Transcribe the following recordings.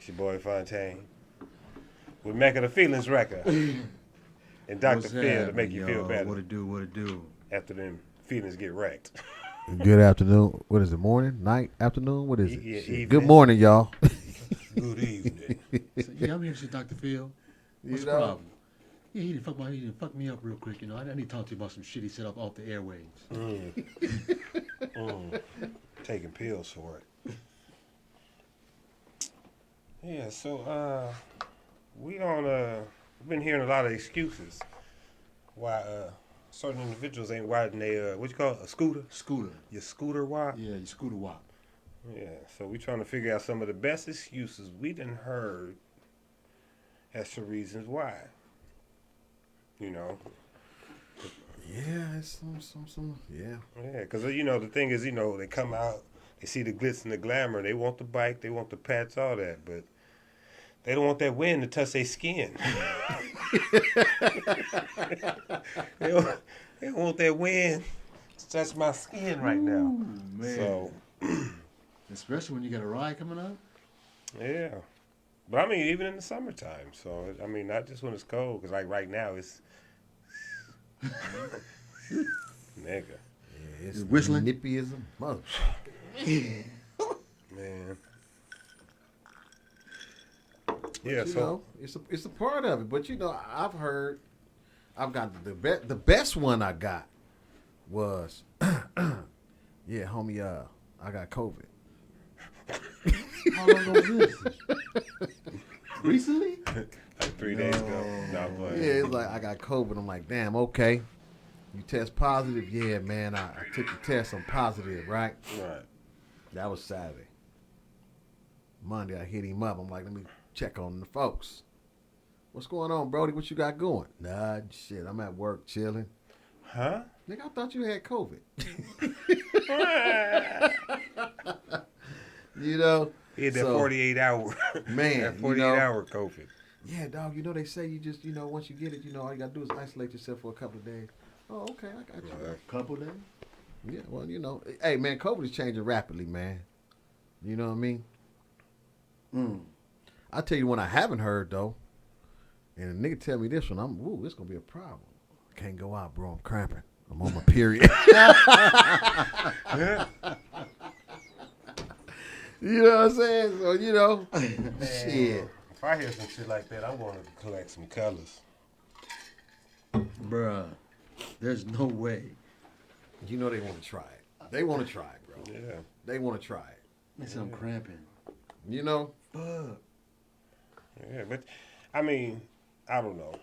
It's your boy Fontaine with Mecca the Feelings Wrecker and Dr. Phil to make you feel better. What it do? After them feelings get wrecked. Good afternoon. What is it? Morning, night, afternoon? What is it? Evening. Good morning, y'all. Good evening. Yeah, I'm here to see Dr. Phil. What's the problem? Yeah, he didn't fuck me up real quick, you know. I need to talk to you about some shit he set up off the airwaves. Taking pills for it. Yeah, so we've been hearing a lot of excuses why certain individuals ain't riding what you call it, a scooter? Scooter. Your scooter wop? Yeah, your scooter wop. Yeah, so we trying to figure out some of the best excuses we done heard as to reasons why. You know? Yeah, it's some yeah. Yeah, because, you know, the thing is, you know, they come out, they see the glitz and the glamour, they want the bike, they want the pats, all that, but they don't want that wind to touch their skin. They don't want that wind to touch my skin right now. Ooh, man. So, especially when you got a ride coming up. yeah. But, I mean, even in the summertime. So, I mean, not just when it's cold, because, like, right now, it's... Nigga. Yeah, it's whistling. nippy as a mother. Man. Yeah, You so... know, it's a part of it. But, you know, I've got the best one I got was, yeah, homie, I got COVID. How long ago was this? Recently? Like 3 days ago. No, but... Yeah, it's like I got COVID. I'm like, damn, okay. You test positive? Yeah, man, I took the test. I'm positive, right? Right. That was Saturday. Monday, I hit him up. I'm like, let me check on the folks. What's going on, Brody? What you got going? Nah, shit, I'm at work chilling. Huh? Nigga, I thought you had COVID. You know? He had that 48 hour. Man, that 48 hour COVID. Yeah, dog, you know, they say you just, you know, once you get it, you know, all you got to do is isolate yourself for a couple of days. Oh, okay, I got you. Right. A couple days? Yeah, well, you know, hey, man, COVID is changing rapidly, man. You know what I mean? I tell you one I haven't heard, though, and a nigga tell me this one, it's going to be a problem. Can't go out, bro. I'm cramping. I'm on my period. You know what I'm saying? So, you know, shit. If I hear some shit like that, I'm going to collect some colors. Bruh, there's no way. You know they want to try it. They want to try it, bro. Yeah. They want to try it. It's I'm cramping. You know? Fuck. Yeah, but, I mean, I don't know.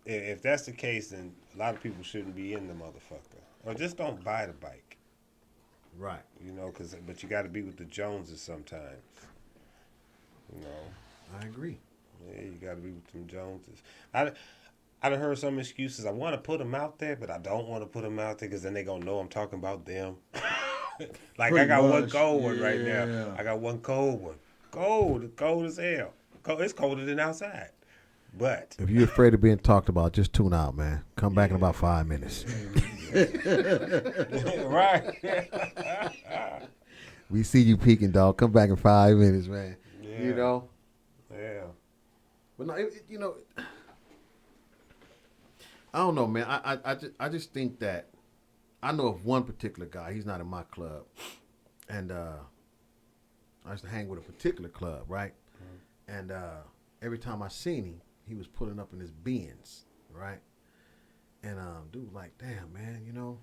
If that's the case, then a lot of people shouldn't be in the motherfucker. Or just don't buy the bike. Right. You know, but you got to be with the Joneses sometimes. You know? I agree. Yeah, you got to be with them Joneses. I done heard some excuses. I want to put them out there, but I don't want to put them out there because then they going to know I'm talking about them. Like, Pretty I got one much, cold one right yeah. now. I got one cold one. Cold as hell. It's colder than outside. But If you're afraid of being talked about, just tune out, man. Come back in about 5 minutes. right. We see you peeking, dog. Come back in 5 minutes, man. Yeah. You know? Yeah. But no, you know, I don't know, man. I just think that I know of one particular guy. He's not in my club, and I used to hang with a particular club, right? Mm-hmm. And every time I seen him, he was pulling up in his Benz, right? And dude, like, damn, man, you know,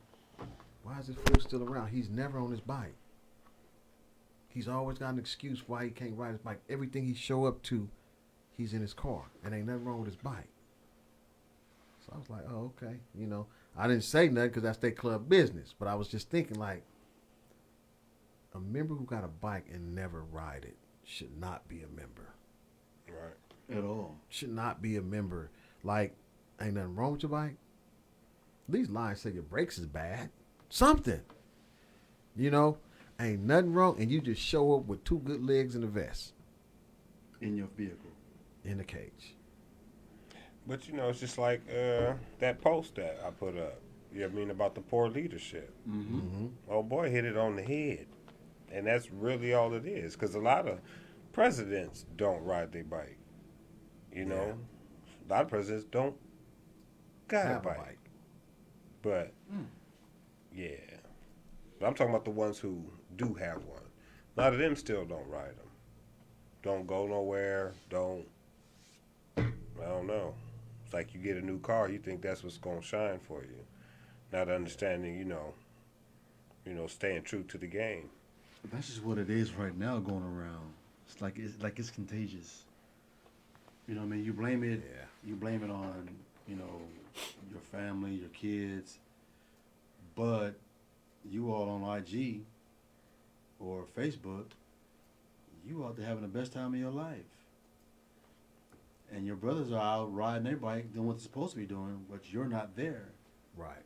why is this fool still around? He's never on his bike. He's always got an excuse why he can't ride his bike. Everything he show up to, he's in his car, and ain't nothing wrong with his bike. So I was like, oh, okay. You know, I didn't say nothing because that's their club business, but I was just thinking, like, a member who got a bike and never ride it should not be a member. Right. At all. Should not be a member. Like, ain't nothing wrong with your bike. These lines say your brakes is bad. Something. You know, ain't nothing wrong, and you just show up with 2 good legs and a vest. In your vehicle. In the cage. But, you know, it's just like that post that I put up. You know what I mean? About the poor leadership. Mm-hmm. Oh, boy, hit it on the head. And that's really all it is. Because a lot of presidents don't ride their bike. You know, a lot of presidents don't got a bike. But yeah, but I'm talking about the ones who do have one. A lot of them still don't ride them. Don't go nowhere. I don't know. It's like you get a new car, you think that's what's gonna shine for you, not understanding, staying true to the game. But that's just what it is right now going around. It's contagious. You know what I mean? You blame it. Yeah. You blame it on your family, your kids, but you all on IG or Facebook, you out there having the best time of your life. And your brothers are out riding their bike, doing what they're supposed to be doing, but you're not there. Right.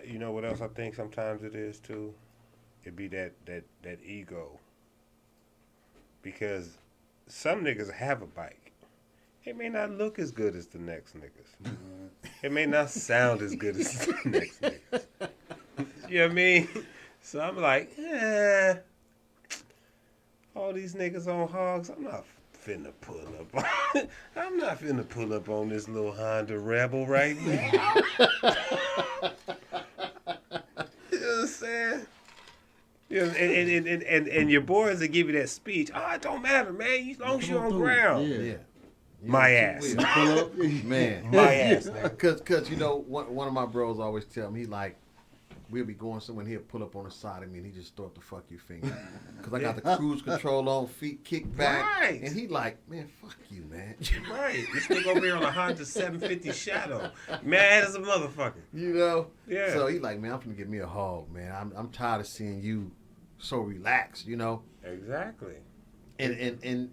You know what else I think sometimes it is too? It be that ego. Because some niggas have a bike. It may not look as good as the next niggas. It may not sound as good as the next niggas. You know what I mean? So I'm like, all these niggas on hogs, I'm not finna pull up on I'm not finna pull up on this little Honda Rebel right now. You know what I'm saying? You know, and your boys will give you that speech. Oh, it don't matter, man. As long as you're on ground. Yeah. My ass. Pull up. Man. My ass. Because one of my bros always tell me, he like, we'll be going somewhere and he'll pull up on the side of me and he just throw up the fuck you finger. Because I got the cruise control on, feet kicked back. Right. And he like, man, fuck you, man. Right. This nigga over here on a Honda 750 Shadow. Mad as a motherfucker. You know? Yeah. So he like, man, I'm finna give me a hog, man. I'm tired of seeing you so relaxed, you know? Exactly. And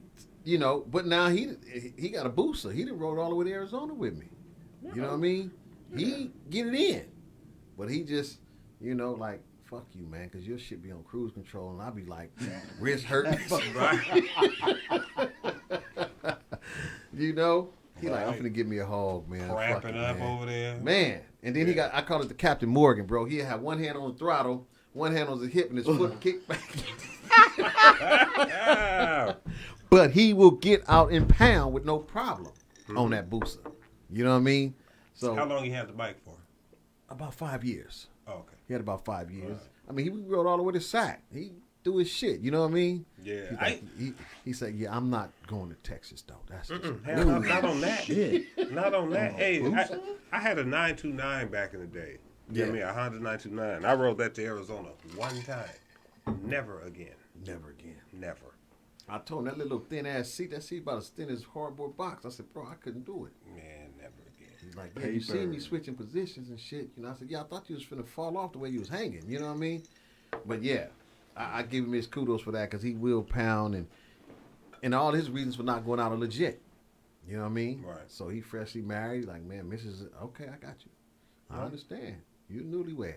but now he got a booster. He done rode all the way to Arizona with me. You know what I mean? He get it in. But he just, like, fuck you, man, because your shit be on cruise control, and I be like, wrist hurting. Right. He like, I'm Right. finna give me a hog, man. Cramping Fuck it, up man. over there. Man. And then I call it the Captain Morgan, bro. He'll have one hand on the throttle, one hand on his hip, and his foot kick back. But he will get out and pound with no problem on that booster. You know what I mean? So How long you had the bike for? about 5 years. Oh, okay. He had about 5 years. Right. I mean, he rode all the way to Sac. He do his shit. You know what I mean? Yeah. He's like, he said, "Yeah, I'm not going to Texas though. That's just Hell, not on that. Shit. Not on that. Hey, I had a 929 back in the day. You know what I mean? A Honda 929. I rode that to Arizona one time. Never again. never again. Never. I told him that little thin ass seat. That seat about as thin as cardboard box. I said, bro, I couldn't do it. Man, never again. He's like, yeah, you see me switching positions and shit. I said, yeah, I thought you was finna fall off the way you was hanging. You know what I mean? But yeah, I give him his kudos for that because he will pound and all his reasons for not going out are legit. You know what I mean? Right. So he freshly married. Like, man, Mrs. Okay, I got you. I understand. You newlywed.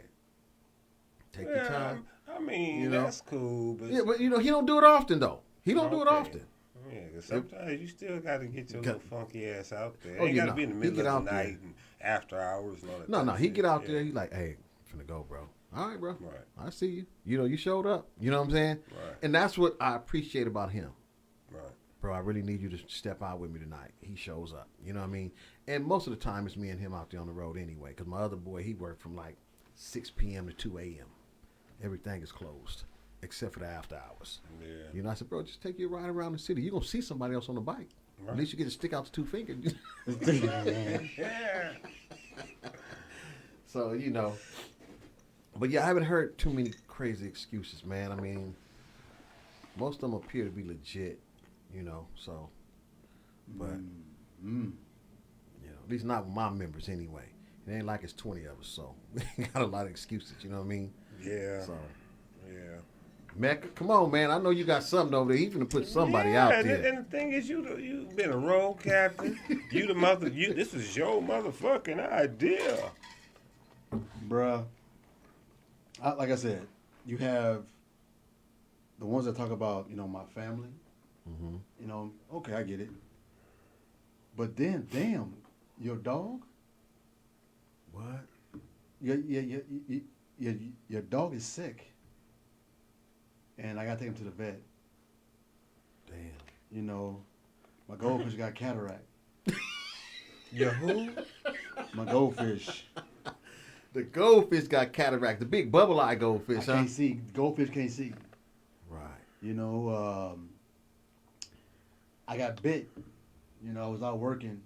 Take your time. I mean, You know? that's cool, but Yeah, but he don't do it often though. He don't do it Okay. often. Yeah, 'cause sometimes you still got to get your little funky ass out there. Oh, Ain't yeah, got to no. be in the He middle get of out the there. night and after hours and all that. No, type no, of he shit. get out Yeah. there. He like, hey, I'm finna go, bro. All right, bro. Right. I see you. You know, you showed up. You know what I'm saying? Right. And that's what I appreciate about him. Right. Bro, I really need you to step out with me tonight. He shows up. You know what I mean? And most of the time, it's me and him out there on the road anyway. Because my other boy, he worked from like 6 p.m. to 2 a.m. Everything is closed except for the after hours. Yeah. You know, I said, bro, just take you a ride around the city. You're going to see somebody else on the bike. Right. At least you get to stick out the 2 fingers. Yeah. So, you know. But yeah, I haven't heard too many crazy excuses, man. I mean, most of them appear to be legit, you know, so. But, you know, at least not with my members anyway. It ain't like it's 20 of us, so we ain't got a lot of excuses, you know what I mean? Yeah. So, Yeah. Mecca, come on, man. I know you got something over there. He's gonna put somebody out and there. And the thing is, you been a road captain. This is your motherfucking idea. Bruh, like I said, you have the ones that talk about, my family. Mm-hmm. Okay, I get it. But then, damn, your dog? What? Your dog is sick. And I got to take him to the vet. Damn. You know, my goldfish got cataract. Your who? My goldfish. The goldfish got cataract. The big bubble eye goldfish, I can't see. Goldfish can't see. Right. You know, I got bit. You know, I was out working,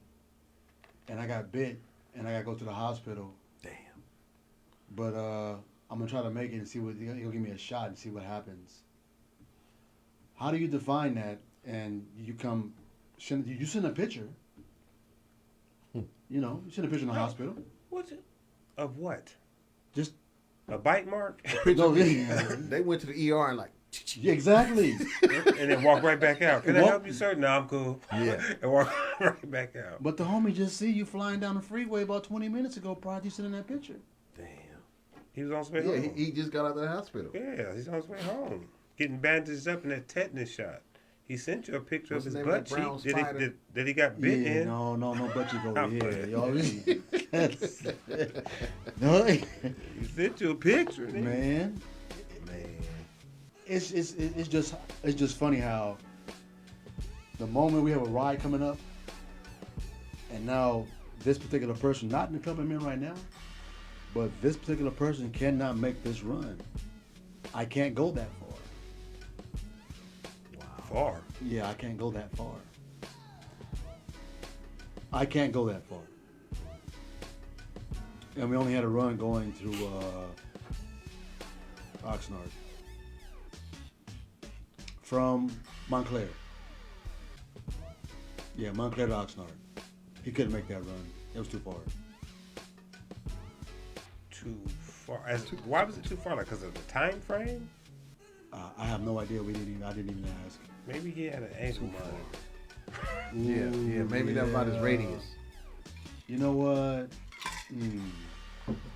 and I got bit, and I got to go to the hospital. Damn. But I'm gonna try to make it and see what he'll give me a shot and see what happens. How do you define that? And you send a picture. You know, you send a picture in the hospital. What's it? Of what? Just a bite mark? No, they went to the ER and like. Yeah, exactly. And then walk right back out. Can I help you, sir? No, I'm cool. Yeah. And walk right back out. But the homie just see you flying down the freeway about 20 minutes ago prior to you sending that picture. Damn. He was on his way Yeah, home. he just got out of the hospital. Yeah, he's on his way home. Getting bandaged up in that tetanus shot. He sent you a picture What's of his his name, butt that brown cheek spider? that he got bit in. No, butt cheek over I'm here. playing. Y'all no, He sent you a picture. Nigga. man. It's just funny how the moment we have a ride coming up, and now this particular person, not in the club I'm in right now, but this particular person cannot make this run. I can't go that far. Far. Yeah, I can't go that far. I can't go that far. And we only had a run going through Oxnard. From Montclair. Yeah, Montclair to Oxnard. He couldn't make that run. It was too far. Too far. Why was it too far? Like, because of the time frame? I have no idea. I didn't even ask. Maybe he had an ankle monitor. Yeah, maybe that's about his radius. You know what?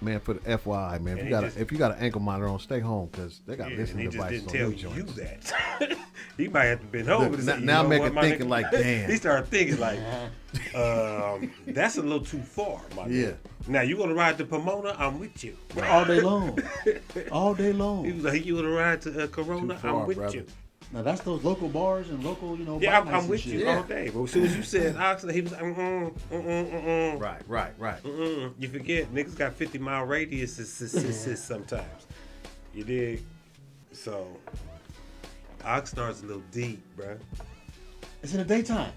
Man, for the FYI, man, And if you got an ankle monitor on, stay home because they got Yeah, and listening he just devices didn't on tell new you joints. that. He might have to bend over. Look, To say, now you know make what, it my thinking nigga? like, damn. He started thinking like, that's a little too far, my Yeah. nigga. Now you want to ride to Pomona? I'm with you. All day long. All day long. He was like, you want to ride to Corona? Too far, I'm with brother. you. Now that's those local bars and local, Yeah, bike nights I'm and with shit. you all day. But as soon as you said Oxnard, he was like, Right. You forget, niggas got 50-mile radiuses sometimes. You dig? So, Oxnard's a little deep, bruh. It's in the daytime.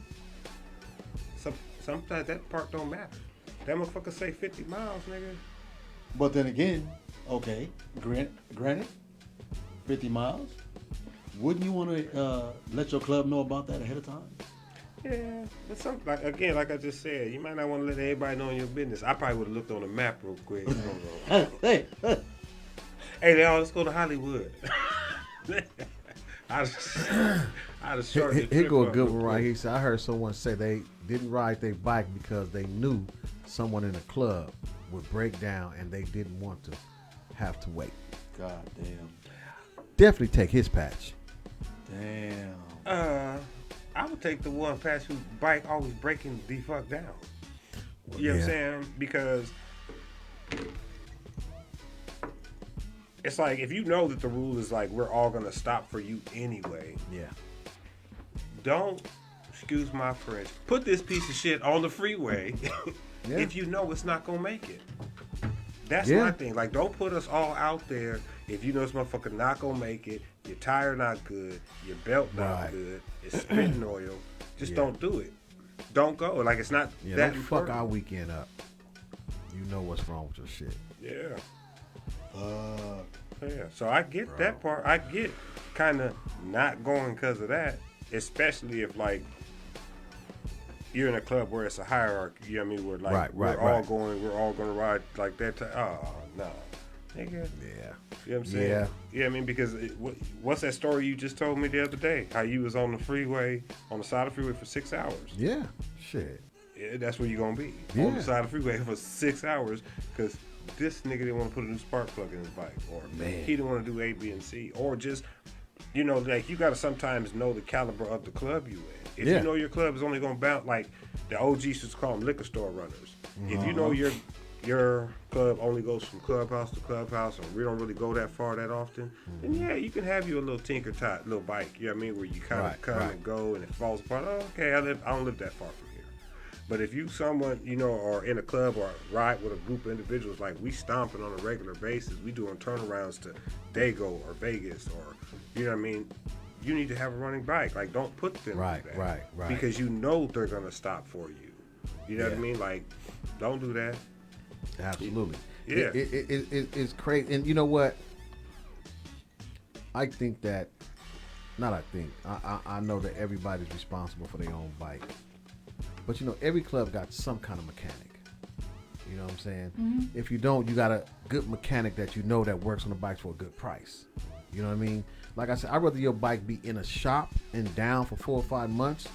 Sometimes that part don't matter. That motherfucker say 50 miles, nigga. But then again, okay, granted, 50 miles. Wouldn't you want to let your club know about that ahead of time? Yeah, but like I just said, you might not want to let everybody know your business. I probably would have looked on the map real quick. Hey, Hey, let's go to Hollywood. I'd have shortened the Here trip go a up good real one right quick. here. So I heard someone say they didn't ride their bike because they knew someone in the club would break down and they didn't want to have to wait. God damn. Definitely take his patch. Damn. I would take the one past whose bike always breaking the fuck down. You know what I'm saying? Because it's like, if you know that the rule is like, we're all gonna stop for you anyway, Yeah. don't, excuse my French, put this piece of shit on the freeway if you know it's not gonna make it. That's my thing. Like, don't put us all out there if you know this motherfucker not gonna make it, your tire not good, your belt not good, it's spitting oil. Just don't do it. Don't go. Like, it's not Yeah, that don't important. fuck our weekend up. You know what's wrong with your shit. Yeah. Yeah. So I get that part. I get kind of not going because of that, especially if, like, you're in a club where it's a hierarchy. You know what I mean? Where, like, we're all going to ride like that. Oh, no. Nigga. Yeah. You know what I'm saying? Yeah. Yeah, I mean, because what's that story you just told me the other day? How you was on the freeway, on the side of the freeway for 6 hours. Yeah. Shit. Yeah, that's where you're going to be. Yeah. On the side of the freeway for 6 hours because this nigga didn't want to put a new spark plug in his bike. Or he didn't want to do A, B, and C. Or just, you know, like, you got to sometimes know the caliber of the club you in. If you know your club is only going to bounce, like the OGs used to call them liquor store runners. If you know your club only goes from clubhouse to clubhouse, and we don't really go that far that often, then yeah, you can have you a little tinker tot little bike. You know what I mean? Where you kind of come and go, and it falls apart. Oh, okay, I don't live that far from here. But if you someone, you know, are in a club or ride with a group of individuals, like we stomping on a regular basis, we doing turnarounds to Dago or Vegas or, you know what I mean? You need to have a running bike. Like, don't put them through that. Right. Because you know they're going to stop for you. You know what I mean? Like, don't do that. Absolutely. Yeah. It's crazy. And you know what? I think that, I know that everybody's responsible for their own bike. But, you know, every club got some kind of mechanic. You know what I'm saying? Mm-hmm. If you don't, you got a good mechanic that you know that works on the bikes for a good price. You know what I mean? Like I said, I'd rather your bike be in a shop and down for 4 or 5 months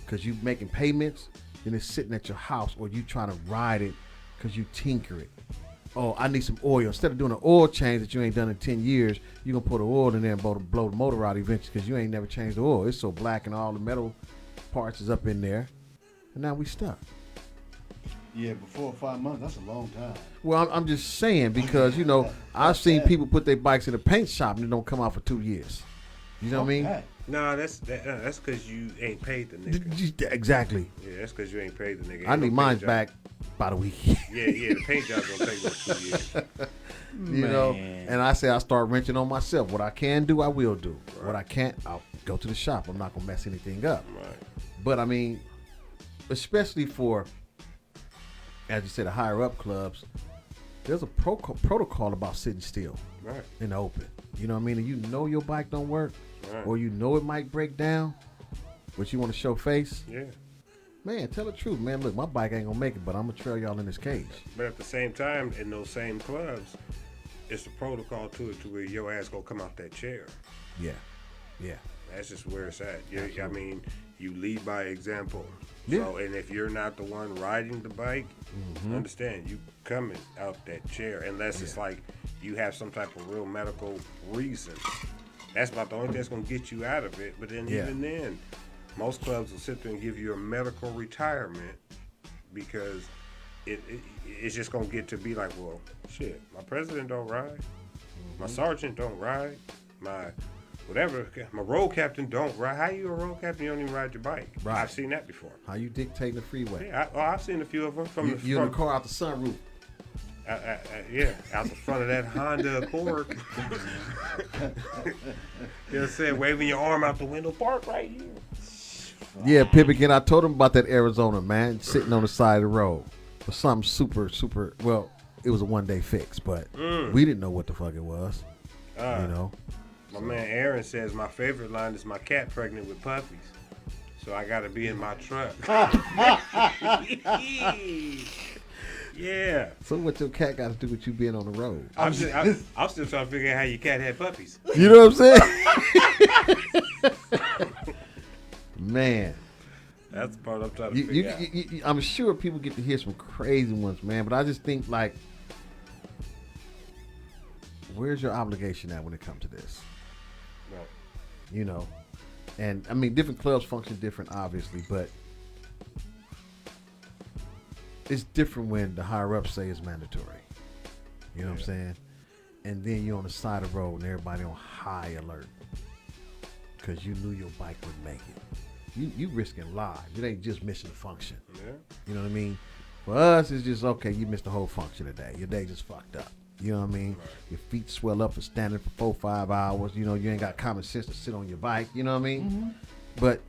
because you making payments than it's sitting at your house or you trying to ride it because you tinker it. Oh, I need some oil. Instead of doing an oil change that you ain't done in 10 years, you're going to put the oil in there and blow the motor out eventually because you ain't never changed the oil. It's so black and all the metal parts is up in there. And now we stuck. Yeah, but 4 or 5 months, that's a long time. Well, I'm just saying because, you know, I've seen people put their bikes in a paint shop and it don't come out for 2 years. You know what I mean? Nah, that's because you ain't paid the nigga. Exactly. Yeah, that's because you ain't paid the nigga. I need mine back by the week. Yeah, the paint job's gonna take those 2 years. You know, and I say I start wrenching on myself. What I can do, I will do. Right. What I can't, I'll go to the shop. I'm not gonna mess anything up. Right. But I mean, especially for, as you said, the higher up clubs, there's a protocol about sitting still in the open. You know what I mean? And you know your bike don't work, or you know it might break down, but you want to show face. Yeah. Man, tell the truth, man. Look, my bike ain't gonna make it, but I'm gonna trail y'all in this cage. But at the same time, in those same clubs, it's a protocol to it to where your ass gonna come out that chair. Yeah. That's just where it's at. I mean, you lead by example. Yeah. So, and if you're not the one riding the bike, understand you coming out that chair unless it's like you have some type of real medical reason. That's about the only thing that's gonna get you out of it. But then even then, most clubs will sit there and give you a medical retirement because it's just gonna get to be like, well, shit, my president don't ride, my sergeant don't ride, my whatever, my road captain don't ride. How you a road captain? You don't even ride your bike. Right. I've seen that before. How you dictating the freeway? Yeah, I've seen a few of them from you in the car out the sunroof. Out the front of that Honda Accord. You know what I'm saying? Waving your arm out the window, park right here. Yeah, Pippigan, I told him about that Arizona, man, sitting on the side of the road. For something super, well, it was a one-day fix, but we didn't know what the fuck it was. You know? My man Aaron says my favorite line is my cat pregnant with puppies. So I got to be in my truck. Yeah. So what your cat got to do with you being on the road? I'm still trying to figure out how your cat had puppies. You know what I'm saying? Man. That's the part I'm trying to figure out. I'm sure people get to hear some crazy ones, man, but I just think, like, where's your obligation at when it comes to this? Right. You know? And, I mean, different clubs function different, obviously, but it's different when the higher ups say it's mandatory. You know what I'm saying? And then you're on the side of the road and everybody on high alert because you knew your bike would make it. You risking lives. It ain't just missing the function. Yeah. You know what I mean? For us, it's just, okay, you missed the whole function today. Your day just fucked up. You know what I mean? Right. Your feet swell up for standing for 4 or 5 hours. You know, you ain't got common sense to sit on your bike. You know what I mean? Mm-hmm. But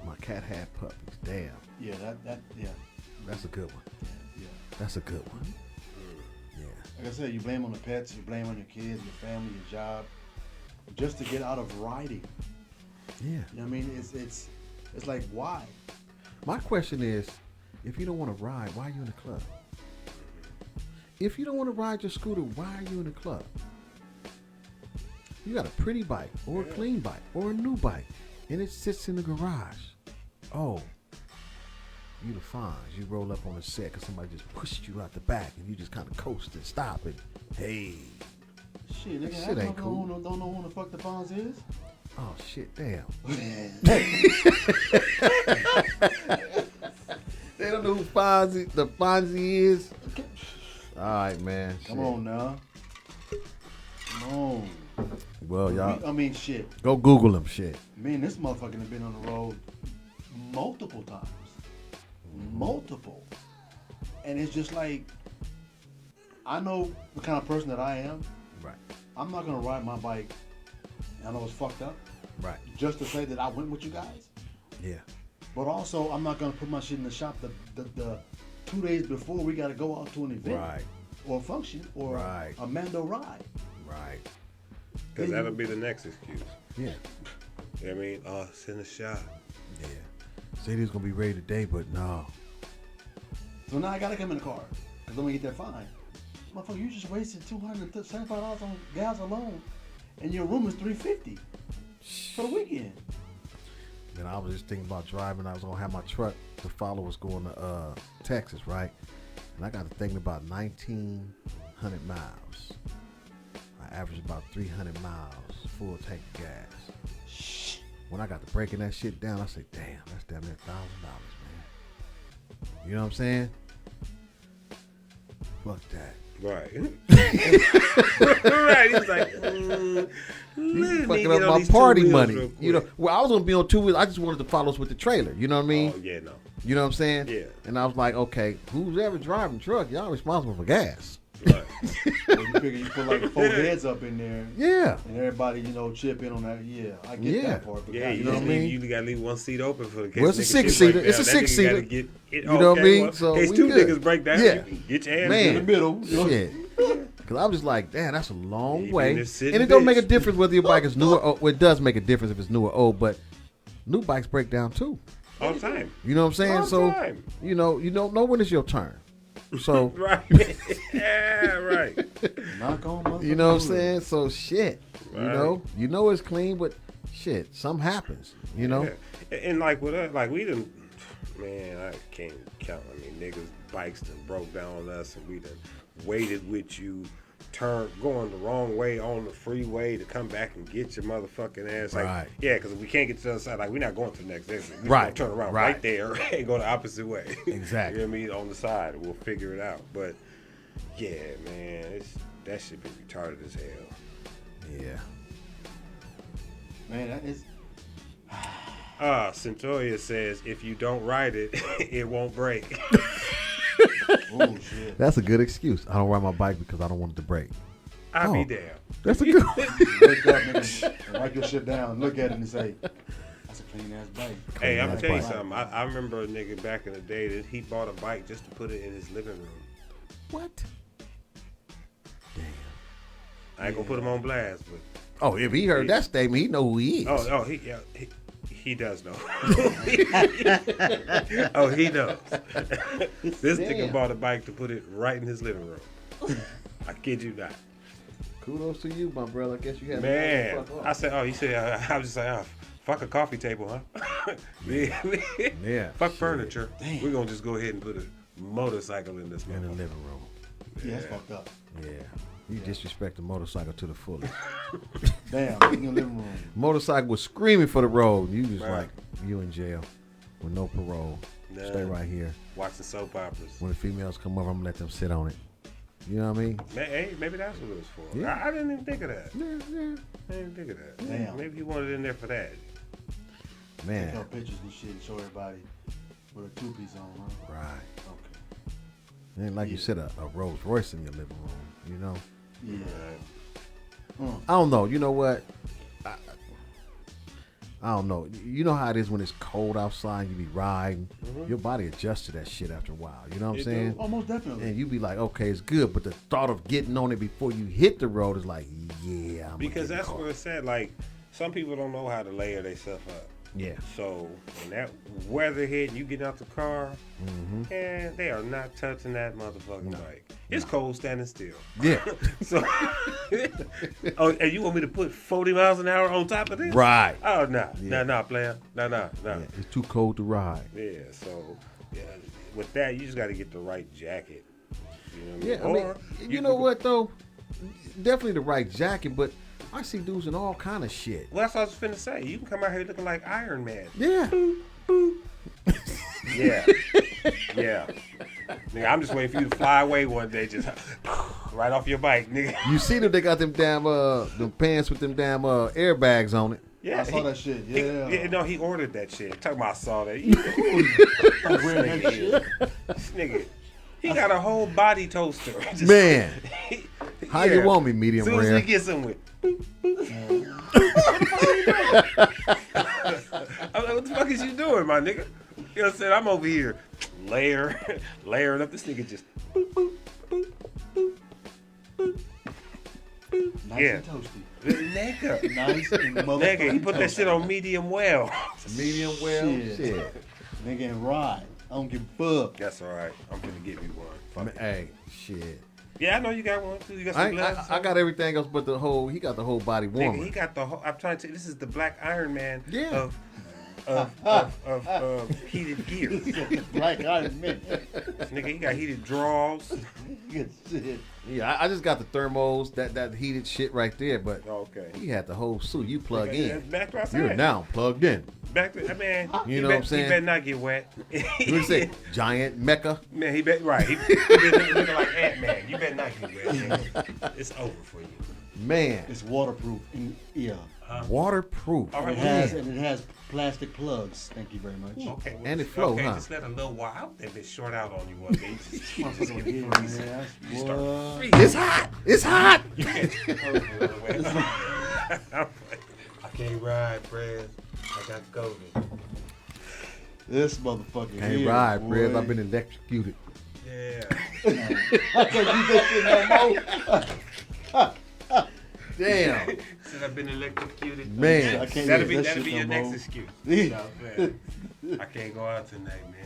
my cat had puppies. Damn. Yeah, That's a good one. Yeah. That's a good one. Yeah. Like I said, you blame on the pets, you blame on your kids, your family, your job, just to get out of riding. Yeah. You know what I mean? It's like, why? My question is, if you don't want to ride, why are you in the club? If you don't want to ride your scooter, why are you in the club? You got a pretty bike or a clean bike or a new bike and it sits in the garage. Oh, you the Fonz. You roll up on the set because somebody just pushed you out the back and you just kind of coast and stop and, hey. Shit, nigga, shit ain't cool. Don't know who the fuck the Fonz is? Oh, shit, damn. They they don't know who Fonzie is. All right, man. Come on now. Come on. Well, y'all. I mean, shit. Go Google him, shit. Man, this motherfucker has been on the road multiple times. Multiple. And it's just like, I know the kind of person that I am. Right. I'm not going to ride my bike, and I know it's fucked up, Right. just to say that I went with you guys. Yeah. But also, I'm not going to put my shit in the shop the 2 days before we got to go out to an event. Right. Or a function, or a Mando ride. Right. Because that'll be the next excuse. Yeah. You know what I mean? Oh, it's in the shop. Yeah. Said he was gonna be ready today, but no. So now I gotta come in the car, because I'm gonna get that fine. Motherfucker, you just wasted $275 on gas alone, and your room is $350 for the weekend. And I was just thinking about driving. I was gonna have my truck to follow us going to Texas, right? And I got to thinking about 1,900 miles. I average about 300 miles full tank of gas. When I got to breaking that shit down, I said, damn, that's damn near $1,000, man. You know what I'm saying? Fuck that. Right. Right. He's like, You fucking up my party money. You know, well, I was gonna be on 2 wheels. I just wanted to follow us with the trailer. You know what I mean? Oh yeah, no. You know what I'm saying? Yeah. And I was like, okay, who's ever driving truck? Y'all responsible for gas. Right. Well, you figure you put like 4 heads up in there, Yeah. and everybody, chip in on that. Yeah, I get that part. But Yeah, you know know what I mean? You gotta leave one seat open for the case. Well, it's a nigga shit 6-seater. break It's a down. That nigga 6-seater. gotta get it. You know what I mean? Well, So in case we 2 good. niggas break down, Yeah. you can get your hands Man. in in the middle. Shit. Because I was just like, damn, that's a long You way. been just sitting And it don't bitch. make a difference whether your bike is new or old. Well, it does make a difference if it's new or old, but new bikes break down too. all the time. You know what I'm saying? All the So, time. you don't know when it's your turn. So, Right. Yeah, right. Knock on motherfucking you know what I'm wood. saying? So, shit. Right. You know it's clean, but shit, something happens. You know? Yeah. And like with us, like we done, man, I can't count. I mean, niggas bikes done broke down on us, and we done waited with you, going the wrong way on the freeway to come back and get your motherfucking ass. Like, Right. yeah, because we can't get to the other side. Like, we're not going to the next exit. We're Right. gonna turn around Right. right there and go the opposite way. Exactly. You know what I mean? On the side, we'll figure it out. But yeah, man, that should be retarded as hell. Yeah. Man, that is. Centoria says if you don't ride it, it won't break. Oh shit. That's a good excuse. I don't ride my bike because I don't want it to break. I'll Oh. be damned. That's a good Wake up, nigga, and write your shit down, look at it, and say, "That's a clean ass bike." Hey, I'm gonna tell you bike. something. I remember a nigga back in the day that he bought a bike just to put it in his living room. What? Damn. I ain't gonna put him on blast, but Oh, if he heard that statement, he know who he is. he does know. Oh, he knows. This nigga Damn. bought a bike to put it right in his living room. I kid you not. Kudos to you, my brother. I guess you had Man, to fuck off. I said, he said, I was just like, fuck a coffee table, huh? Yeah. Fuck shit. furniture. We're gonna just go ahead and put a motorcycle in this In the motherfucker. living room. Yeah, that's fucked up. Yeah. You disrespect the motorcycle to the fullest. Damn, in your living room. Motorcycle was screaming for the road. You just Right. like, you in jail with no parole. Nah. Stay right here. Watching soap operas. When the females come over, I'm going to let them sit on it. You know what I mean? Hey, maybe that's what it was for. Yeah. I didn't even think of that. Yeah. I didn't think of that. Damn. Maybe he wanted it in there for that. Take Man. out pictures and shit and show everybody with a 2-piece on, huh? Right. Okay. It ain't like you Yeah. said a Rolls Royce in your living room, you know? Yeah. Right. I don't know. You know what? I don't know. You know how it is when it's cold outside, you be riding. Your body adjusts to that shit after a while. You know what I'm It saying? Almost definitely. And you be like, okay, it's good. But the thought of getting on it before you hit the road is like, yeah. I'm Because gonna that's get what it said. Like, some people don't know how to layer themselves up. Yeah. So when that weather hit and you get out the car, and they are not touching that motherfucking bike. It's cold standing still. Yeah. So, and you want me to put 40 miles an hour on top of this? Right. Oh, nah. Yeah. Nah, player. Nah. Yeah, it's too cold to ride. Yeah, so with that, you just got to get the right jacket. You know what Yeah, I mean? I mean, you know what though? Definitely the right jacket, but I see dudes in all kind of shit. Well, that's what I was finna say. You can come out here looking like Iron Man. Yeah. Yeah. Yeah. Nigga, I'm just waiting for you to fly away one day, just right off your bike, nigga. You see them? They got them damn them pants with them damn airbags on it. Yeah, I saw that shit. Yeah. No, he ordered that shit. Talking about I saw that. I'm wearing that shit. This nigga, he got a whole body toaster. Just, Man, how you want me, medium As soon as rare? he gets him with. I'm like, what the fuck is you doing, my nigga? You know what I'm saying? I'm over here layering up. This nigga just boop, boop, boop, boop, boop, boop. Nice Yeah. and toasty. Nigga. Nice and motherfucking Nigga, he put that shit on medium well. Medium well. Shit. Shit. Nigga and ride. I don't give a fuck. That's all right. I'm gonna give you one. Fuck it. Hey, shit. Yeah, I know you got one too. You got some gloves. I got everything else, but he got the whole body warmer. Nigga, he got the whole. I'm trying to. This is the Black Iron Man Yeah. of heated gear. Black Iron Man. Nigga, he got heated drawers. Good shit. Yeah, I just got the thermos, that heated shit right there, but Okay. he had the whole suit. You plug in. Back to what I said. You're now plugged in. Back to, man. You know what I'm saying? He better not get wet. What do you say? Giant Mecca. Man, he bet right. He been looking like Ant-Man. You better not get wet. Nigga. It's over for you. Man. It's waterproof. Yeah. Waterproof. All right, It has plastic plugs. Thank you very much. Okay. And it flow, okay, huh? Just let a little while out there, bitch, short out on you one day. Motherfucker here, man. You start What? freezing. It's hot. It's hot. You can't I can't ride, Fred. I got COVID. This motherfucker Can't here, ride, boy. Fred. I've been electrocuted. Yeah. I can't do that shit no more. Damn. Since I've been electrocuted. Man. I can't That'll use be that that'll shit be no your next more. excuse. You know what I'm saying? I can't go out tonight, man.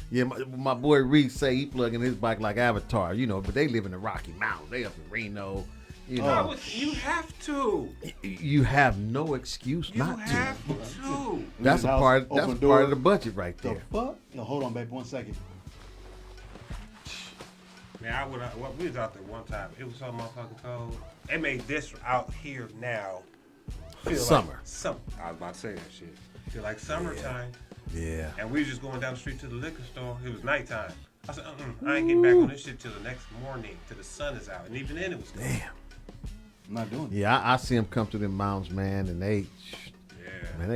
Yeah, my boy Reed say he plugging his bike like Avatar, but they live in the Rocky Mountains. They up in Reno, No, you have to. You have no excuse You not to. have to. That's a House, part. open That's a door. part of the budget right The there. fuck? Yo, hold on, babe. 1 second. Man, we was out there one time. It was so motherfucking cold. They made this out here now feel Summer. Like summer. I was about to say that shit. Feel like summertime. Yeah. And we was just going down the street to the liquor store. It was nighttime. I said, I ain't getting back on this shit till the next morning, till the sun is out. And even then it was cold. Damn. I'm not doing it. Yeah, I see them come to them mountains, man, and they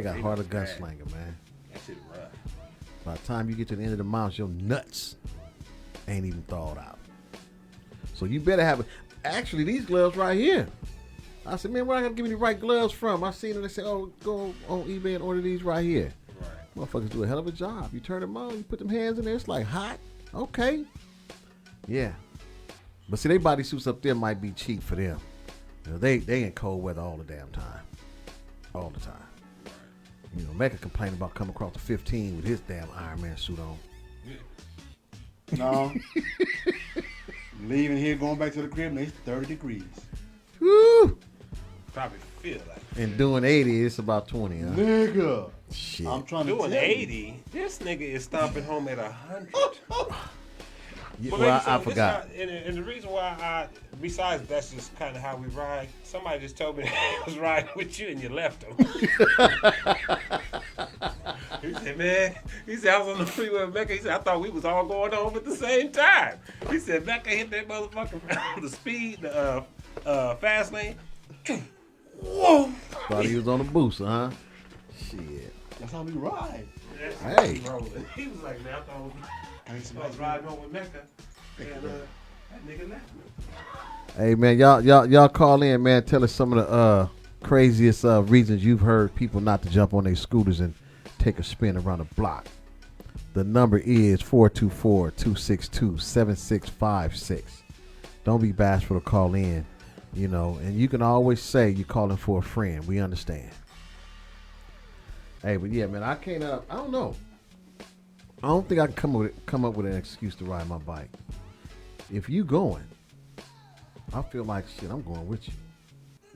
got heart of bad. gunslinger, man. That shit rough. By the time you get to the end of the mountains, your nuts ain't even thawed out. So you better have actually these gloves right here. I said, man, where I gotta give me the right gloves from? I seen them. They said, oh, go on eBay and order these right here. Right. Motherfuckers do a hell of a job. You turn them on, you put them hands in there, it's like hot. Okay. Yeah. But see, they body suits up there might be cheap for them. They in cold weather all the damn time. All the time. Mecca complained about coming across the 15 with his damn Iron Man suit on. No. Leaving here, going back to the crib, and it's 30 degrees. Woo! Probably feel like And doing 80, it's about 20, huh? Nigga. Shit. I'm trying to doing tell 80. This nigga is stomping home at 100. Yeah, But well, ladies, I this forgot. and the reason why besides that's just kind of how we ride, somebody just told me I was riding with you and you left him. He said, man, I was on the freeway with Becca. He said, I thought we was all going home at the same time. He said, Becca hit that motherfucker, the speed, the fast lane. Whoa. Thought he was on the booster, huh? Shit. That's how we ride. Hey. He was like, man, I was riding home with Mecca, and that nigga left me. Hey man, y'all call in, man. Tell us some of the craziest reasons you've heard people not to jump on their scooters and take a spin around the block. The number is 424-262-7656. Don't be bashful to call in, and you can always say you're calling for a friend. We understand. Hey, but yeah, man, I can't. I don't know. I don't think I can come up with an excuse to ride my bike. If you going, I feel like shit. I'm going with you.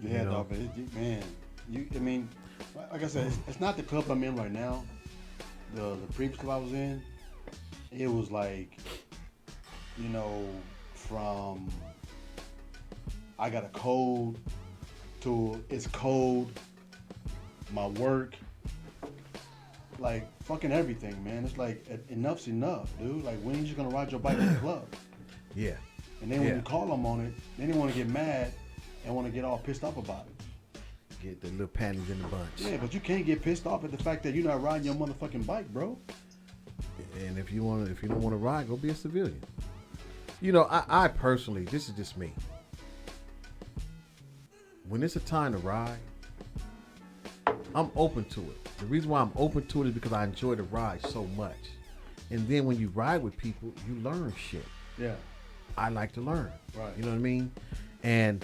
Yeah, dog, but man, like I said, it's not the club I'm in right now. The previous club I was in, it was like, from I got a cold to it's cold, my work, like fucking everything, man. It's like enough's enough, dude. Like when are you just gonna ride your bike to the club? Yeah. And then when you call them on it, then they want to get mad and want to get all pissed off about it. Get the little panties in the bunch. Yeah, but you can't get pissed off at the fact that you're not riding your motherfucking bike, bro. And if you don't want to ride, go be a civilian. You know, I personally, this is just me. When it's a time to ride, I'm open to it. The reason why I'm open to it is because I enjoy the ride so much. And then when you ride with people, you learn shit. Yeah. I like to learn. Right. You know what I mean? And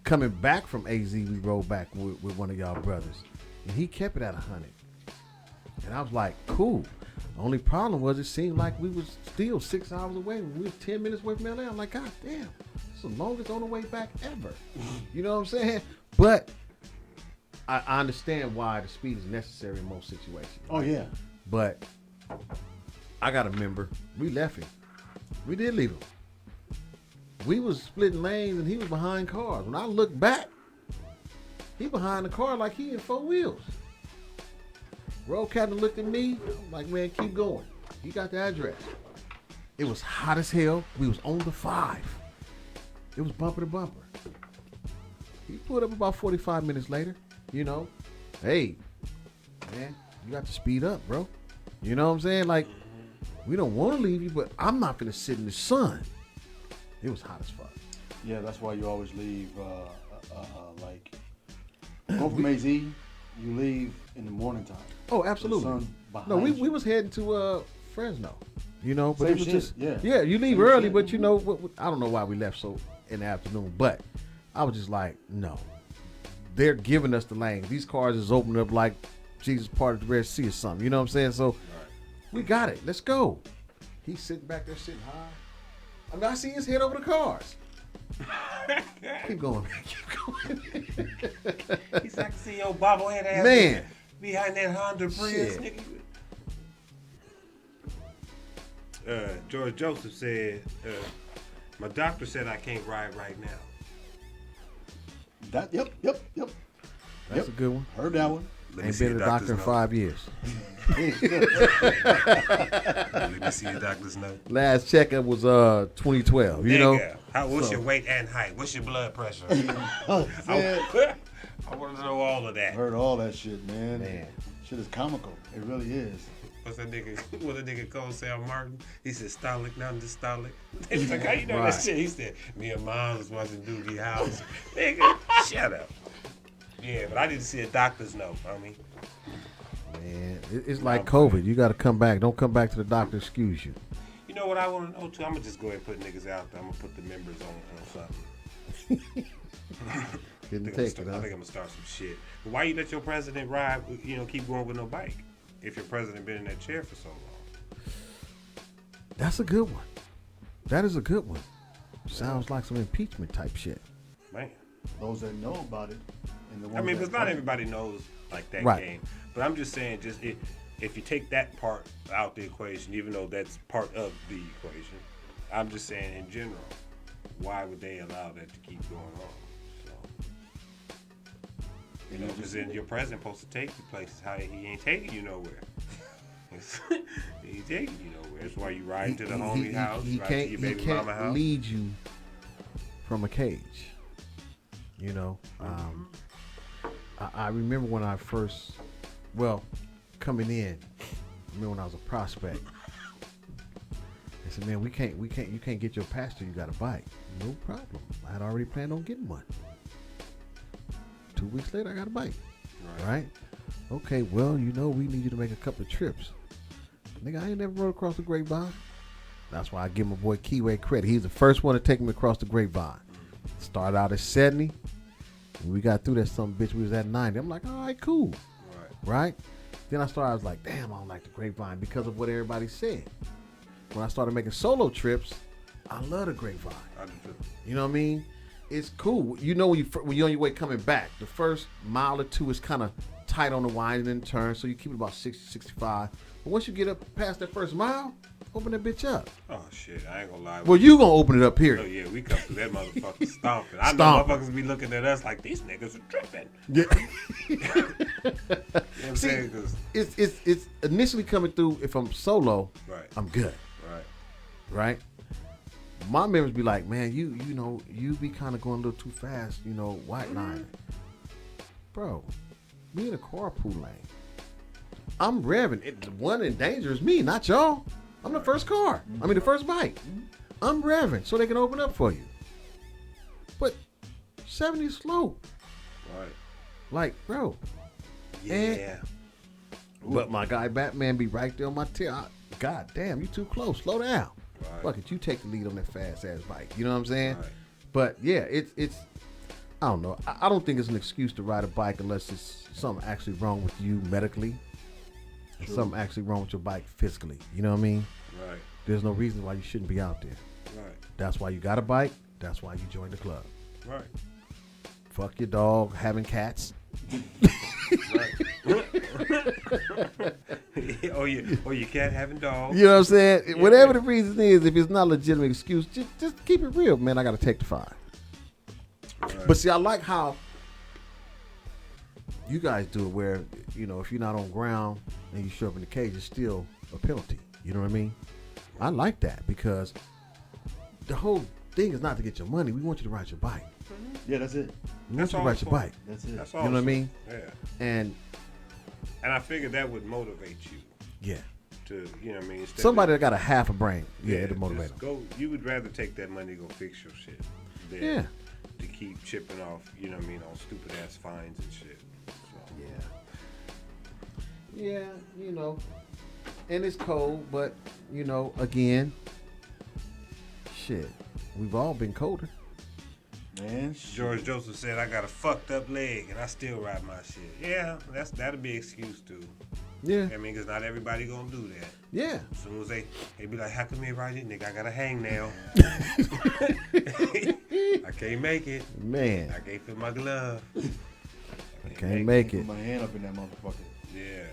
coming back from AZ, we rode back with one of y'all brothers. And he kept it at 100. And I was like, cool. The only problem was it seemed like we was still 6 hours away. We were 10 minutes away from LA. I'm like, God damn, it's the longest on the way back ever. You know what I'm saying? But I understand why the speed is necessary in most situations. Oh, yeah. But I got to remember, we left him. We did leave him. We was splitting lanes and he was behind cars. When I look back, he behind the car like he in 4 wheels. Road captain looked at me, I'm like, man, keep going. He got the address. It was hot as hell. We was on the 5. It was bumper to bumper. He pulled up about 45 minutes later, you know. Hey, man, you got to speed up, bro. You know what I'm saying? Like, we don't want to leave you, but I'm not going to sit in the sun. It was hot as fuck. Yeah, that's why you always leave, like, go from AZ, you leave in the morning time. Oh, absolutely. No, we was heading to Fresno, you know, but Same it was shit, just, yeah. you leave Same early, shit. but you know, I don't know why we left so in the afternoon, but I was just like, no, they're giving us the lane. These cars is opening up like Jesus parted the Red Sea or something, you know what I'm saying? So we got it. Let's go. He's sitting back there sitting high. I mean, I see his head over the cars. Keep going, man. Keep going. He's like, see your bobblehead ass Man. behind that Honda Prius, Shit. nigga. George Joseph said, my doctor said I can't ride right now. Yep. That's a good one. Heard that one. Ain't been a doctor in 5 years. Let me see your doctor's note. Last checkup was 2012. You know, What's your weight and height? What's your blood pressure? Oh, man. I want to know all of that. Heard all that shit, man. Man. Shit is comical. It really is. What's that nigga? What the nigga called Sam Martin? He said Stolic, not Stolic. He's like, how you know Right. that shit? He said, me and Mom was watching Doogie House. Nigga, shut up. Yeah, but I need to see a doctor's note, homie. man, it's like COVID. You got to come back. Don't come back to the doctor. Excuse you. You know what I want to know too? I'm gonna just go ahead and put niggas out there. I'm gonna put the members on something. Didn't I take think it, huh? I'm gonna start some shit. But why you let your president ride? Keep going with no bike. If your president been in that chair for so long. That's a good one. That is a good one. Sounds like some impeachment type shit. Man. Those that know about it. And the ones I mean, that because not don't. everybody knows like that Right. game. But I'm just saying, if you take that part out the equation, even though that's part of the equation, I'm just saying in general, why would they allow that to keep going on? So, because then your president supposed to take you places. How he ain't taking you nowhere. He ain't taking you nowhere. That's why you ride to the homie house, He ride to can't, your he baby can't mama house. lead you from a cage. You know, I remember when I first, coming in. I remember when I was a prospect. They said, "Man, you can't get your pass till you got a bike." No problem. I had already planned on getting one. 2 weeks later, I got a bike. Right? Okay, well, we need you to make a couple of trips. Nigga, I ain't never rode across the grapevine. That's why I give my boy Keyway credit. He's the first one to take me across the grapevine. Started out at 70. When we got through that some bitch, we was at 90. I'm like, all right, cool. Right? Then I was like, damn, I don't like the grapevine because of what everybody said. When I started making solo trips, I love the grapevine. I do too. You know what I mean? It's cool. When you're on your way coming back, the first mile or two is kind of tight on the winding and turn, so you keep it about 60, 65. But once you get up past that first mile, open that bitch up. Oh shit, I ain't gonna lie. Well, you gonna open it up, Oh period. yeah, we come through that motherfucker stomping. I know motherfuckers be looking at us like these niggas are tripping. Yeah. You know what I'm saying? 'Cause It's initially coming through. If I'm solo, right, I'm good. Right. My members be like, man, you know, you be kind of going a little too fast, you know, white line. Bro, we in a carpool lane. I'm revving. The one in danger is me, not y'all. I'm the first car. I mean, the first bike. I'm revving so they can open up for you. But 70 is slow. Right. Like, bro. Yeah. But my guy Batman be right there on my tail. God damn, you too close. Slow down. Right. Fuck it, you take the lead on that fast ass bike. You know what I'm saying? Right. But yeah, it's I don't know. I don't think it's an excuse to ride a bike unless it's something actually wrong with you medically. And something actually wrong with your bike physically. You know what I mean? Right. There's no reason why you shouldn't be out there. Right. That's why you got a bike. That's why you joined the club. Right. Fuck your dog having cats. Right. or your cat having dogs. You know what I'm saying? Yeah, Whatever yeah. the reason is, if it's not a legitimate excuse, just keep it real, man. I got to take the 5. Right. But see, I like how you guys do it where, you know, if you're not on ground and you show up in the cage, it's still a penalty. You know what I mean? I like that because the whole thing is not to get your money. We want you to ride your bike. Yeah, that's it. We That's want you to ride your all bike. That's it. That's You know what I mean? Yeah. And And I figured that would motivate you yeah, to, you know what I mean? Instead somebody of, that got a half a brain, yeah, it'll just motivate them. go. You would rather take that money to go fix your shit than Yeah. to keep chipping off, you know what I mean, on stupid ass fines and shit. So, Yeah, you know, and it's cold, but you know, again, shit, we've all been colder. Man, George Joseph said, I got a fucked up leg and I still ride my shit. Yeah, that'll be an excuse too. Yeah, I mean, because not everybody gonna do that. yeah. As soon as they be like, how come you ride it? Nigga, I got a hangnail. I can't make it. Man, I can't fit my glove. I can't make put it. my hand up in that motherfucker. Yeah.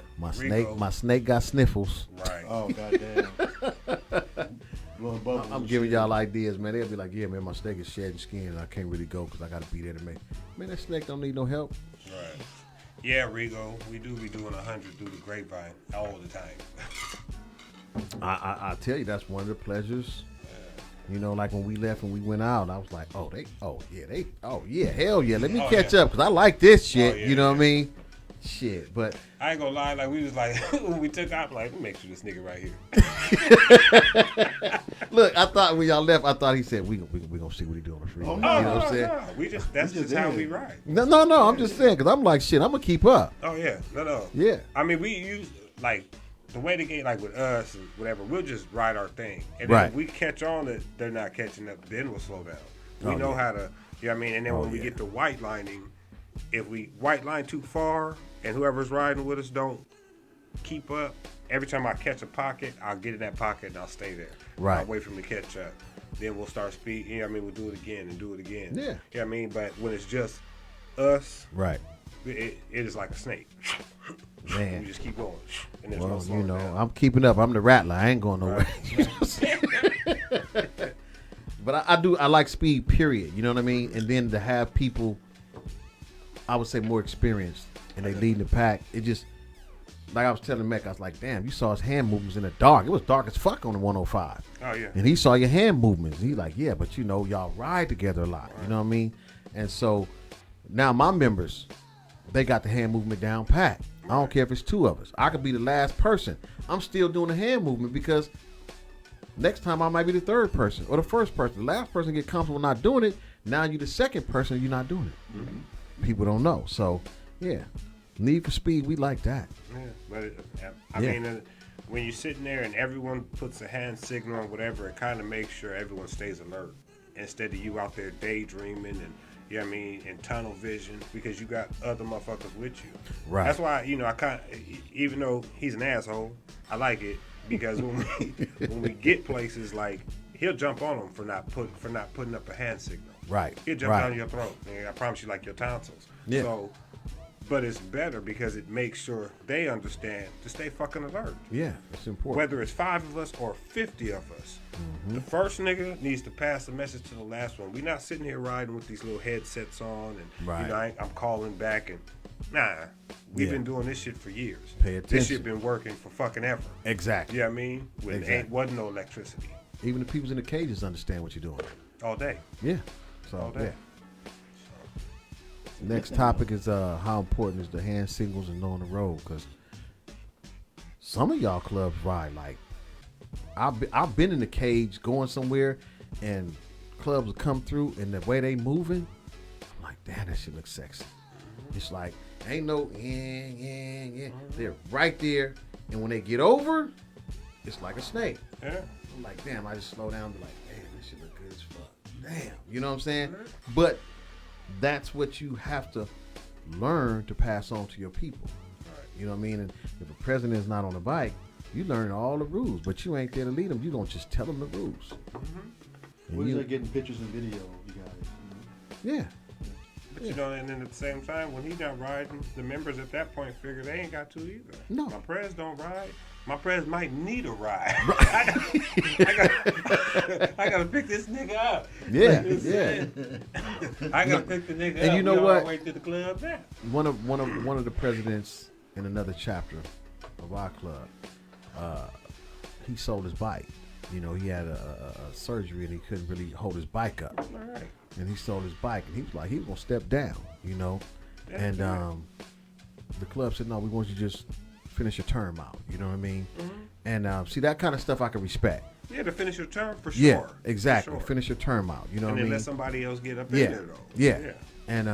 My snake got sniffles. Right. Oh, goddamn. Blowing bubbles. I'm and giving shit. y'all ideas, man. They'll be like, yeah, man, my snake is shedding skin and I can't really go because I got to be there to make. Man, that snake don't need no help. Right. Yeah, Rigo, we do be doing 100 through the grapevine all the time. I tell you, that's one of the pleasures. You know, like when we left and we went out, I was like, hell yeah, let me catch up because I like this shit. yeah, you know what I yeah. mean? Shit, but I ain't gonna lie, like we was like when we took out, like, let me make sure this nigga right here. look, I thought when y'all left, I thought he said we gonna see what he do on the freeway. Oh, you no, know what I'm saying? No. That's We just just how did. we ride. No, I'm just saying because I'm like shit. I'm gonna keep up. Oh yeah, no. Yeah, I mean, we use like the way the game, like with us and whatever. We'll just ride our thing, and then Right. if we catch on that they're not catching up, then we'll slow down. We Oh, know yeah. how to, you know what I mean. And then Oh, when we yeah. get to white lining, if we white line too far and whoever's riding with us don't keep up, every time I catch a pocket, I'll get in that pocket and I'll stay there. Right. I'll wait for him to catch up. Then we'll start speed. You know what I mean? We'll do it again and do it again. Yeah. You know what I mean? But when it's just us, right, it is like a snake. man. We just keep going. And there's Well, no you slowing know, down. I'm keeping up. I'm the rattler. I ain't going nowhere. But I like speed, period. You know what I mean? And then to have people, I would say more experienced, and they lead the pack. It just, like I was telling Mecca, I was like, damn, you saw his hand movements in the dark. It was dark as fuck on the 105. Oh, yeah. And he saw your hand movements. He like, yeah, but you know, y'all ride together a lot. You know what I mean? And so now my members, they got the hand movement down pat. I don't care if it's 2 of us. I could be the last person. I'm still doing the hand movement because next time I might be the 3rd person or the 1st person. The last person get comfortable not doing it. Now you're the 2nd person. You're not doing it. Mm-hmm. People don't know. So yeah, Need for Speed. We like that. Yeah, but I Yeah. mean, when you're sitting there and everyone puts a hand signal or whatever, it kind of makes sure everyone stays alert instead of you out there daydreaming and, you know what I mean, in tunnel vision because you got other motherfuckers with you. Right. That's why, you know, I even though he's an asshole, I like it because when we get places, like, he'll jump on them for not putting up a hand signal. Right. He'll jump right. down your throat. Man, I promise you, like your tonsils. Yeah. So But it's better because it makes sure they understand to stay fucking alert. Yeah, it's important. Whether it's 5 of us or 50 of us, the first nigga needs to pass the message to the last one. We're not sitting here riding with these little headsets on and Right. you know, I'm calling back and nah. We've Yeah. been doing this shit for years. Pay This attention. shit been working for fucking ever. Exactly. You know what I mean? When Exactly. ain't wasn't no electricity Even the people in the cages understand what you're doing. all day. Yeah. So All day. yeah. Next topic is how important is the hand signals and knowing the road, because some of y'all clubs ride like I've been in the cage going somewhere and clubs will come through and the way they moving, I'm like, damn, that shit looks sexy. It's like ain't no yeah. They're right there, and when they get over, it's like a snake. Yeah. I'm like, damn, I just slow down and be like, damn, this shit look good as fuck. Damn. You know what I'm saying? But that's what you have to learn to pass on to your people. Right. You know what I mean? And if a president is not on the bike, you learn all the rules, but you ain't there to lead them. You don't just tell them the rules. And What is you- like getting pictures and video, you guys? Yeah. But you know, and then at the same time, when he's not riding, the members at that point figure they ain't got to either. No. My prez don't ride. My prez might need a ride. I gotta pick this nigga up. Yeah, You know what I'm yeah. saying? I gotta pick the nigga up. And you know We on what? our way to the club now. One of the presidents in another chapter of our club, he sold his bike. You know, he had a surgery and he couldn't really hold his bike up. All right. And he sold his bike, and he was like, he was gonna step down, you know. That's And right. the club said, no, we want you to just finish your term out. You know what I mean? Mm-hmm. And see, that kind of stuff I can respect. Yeah, to finish your term for sure. Yeah, exactly. For sure. Finish your term out. You know And what I then mean? let somebody else get up in Yeah, there though. yeah. And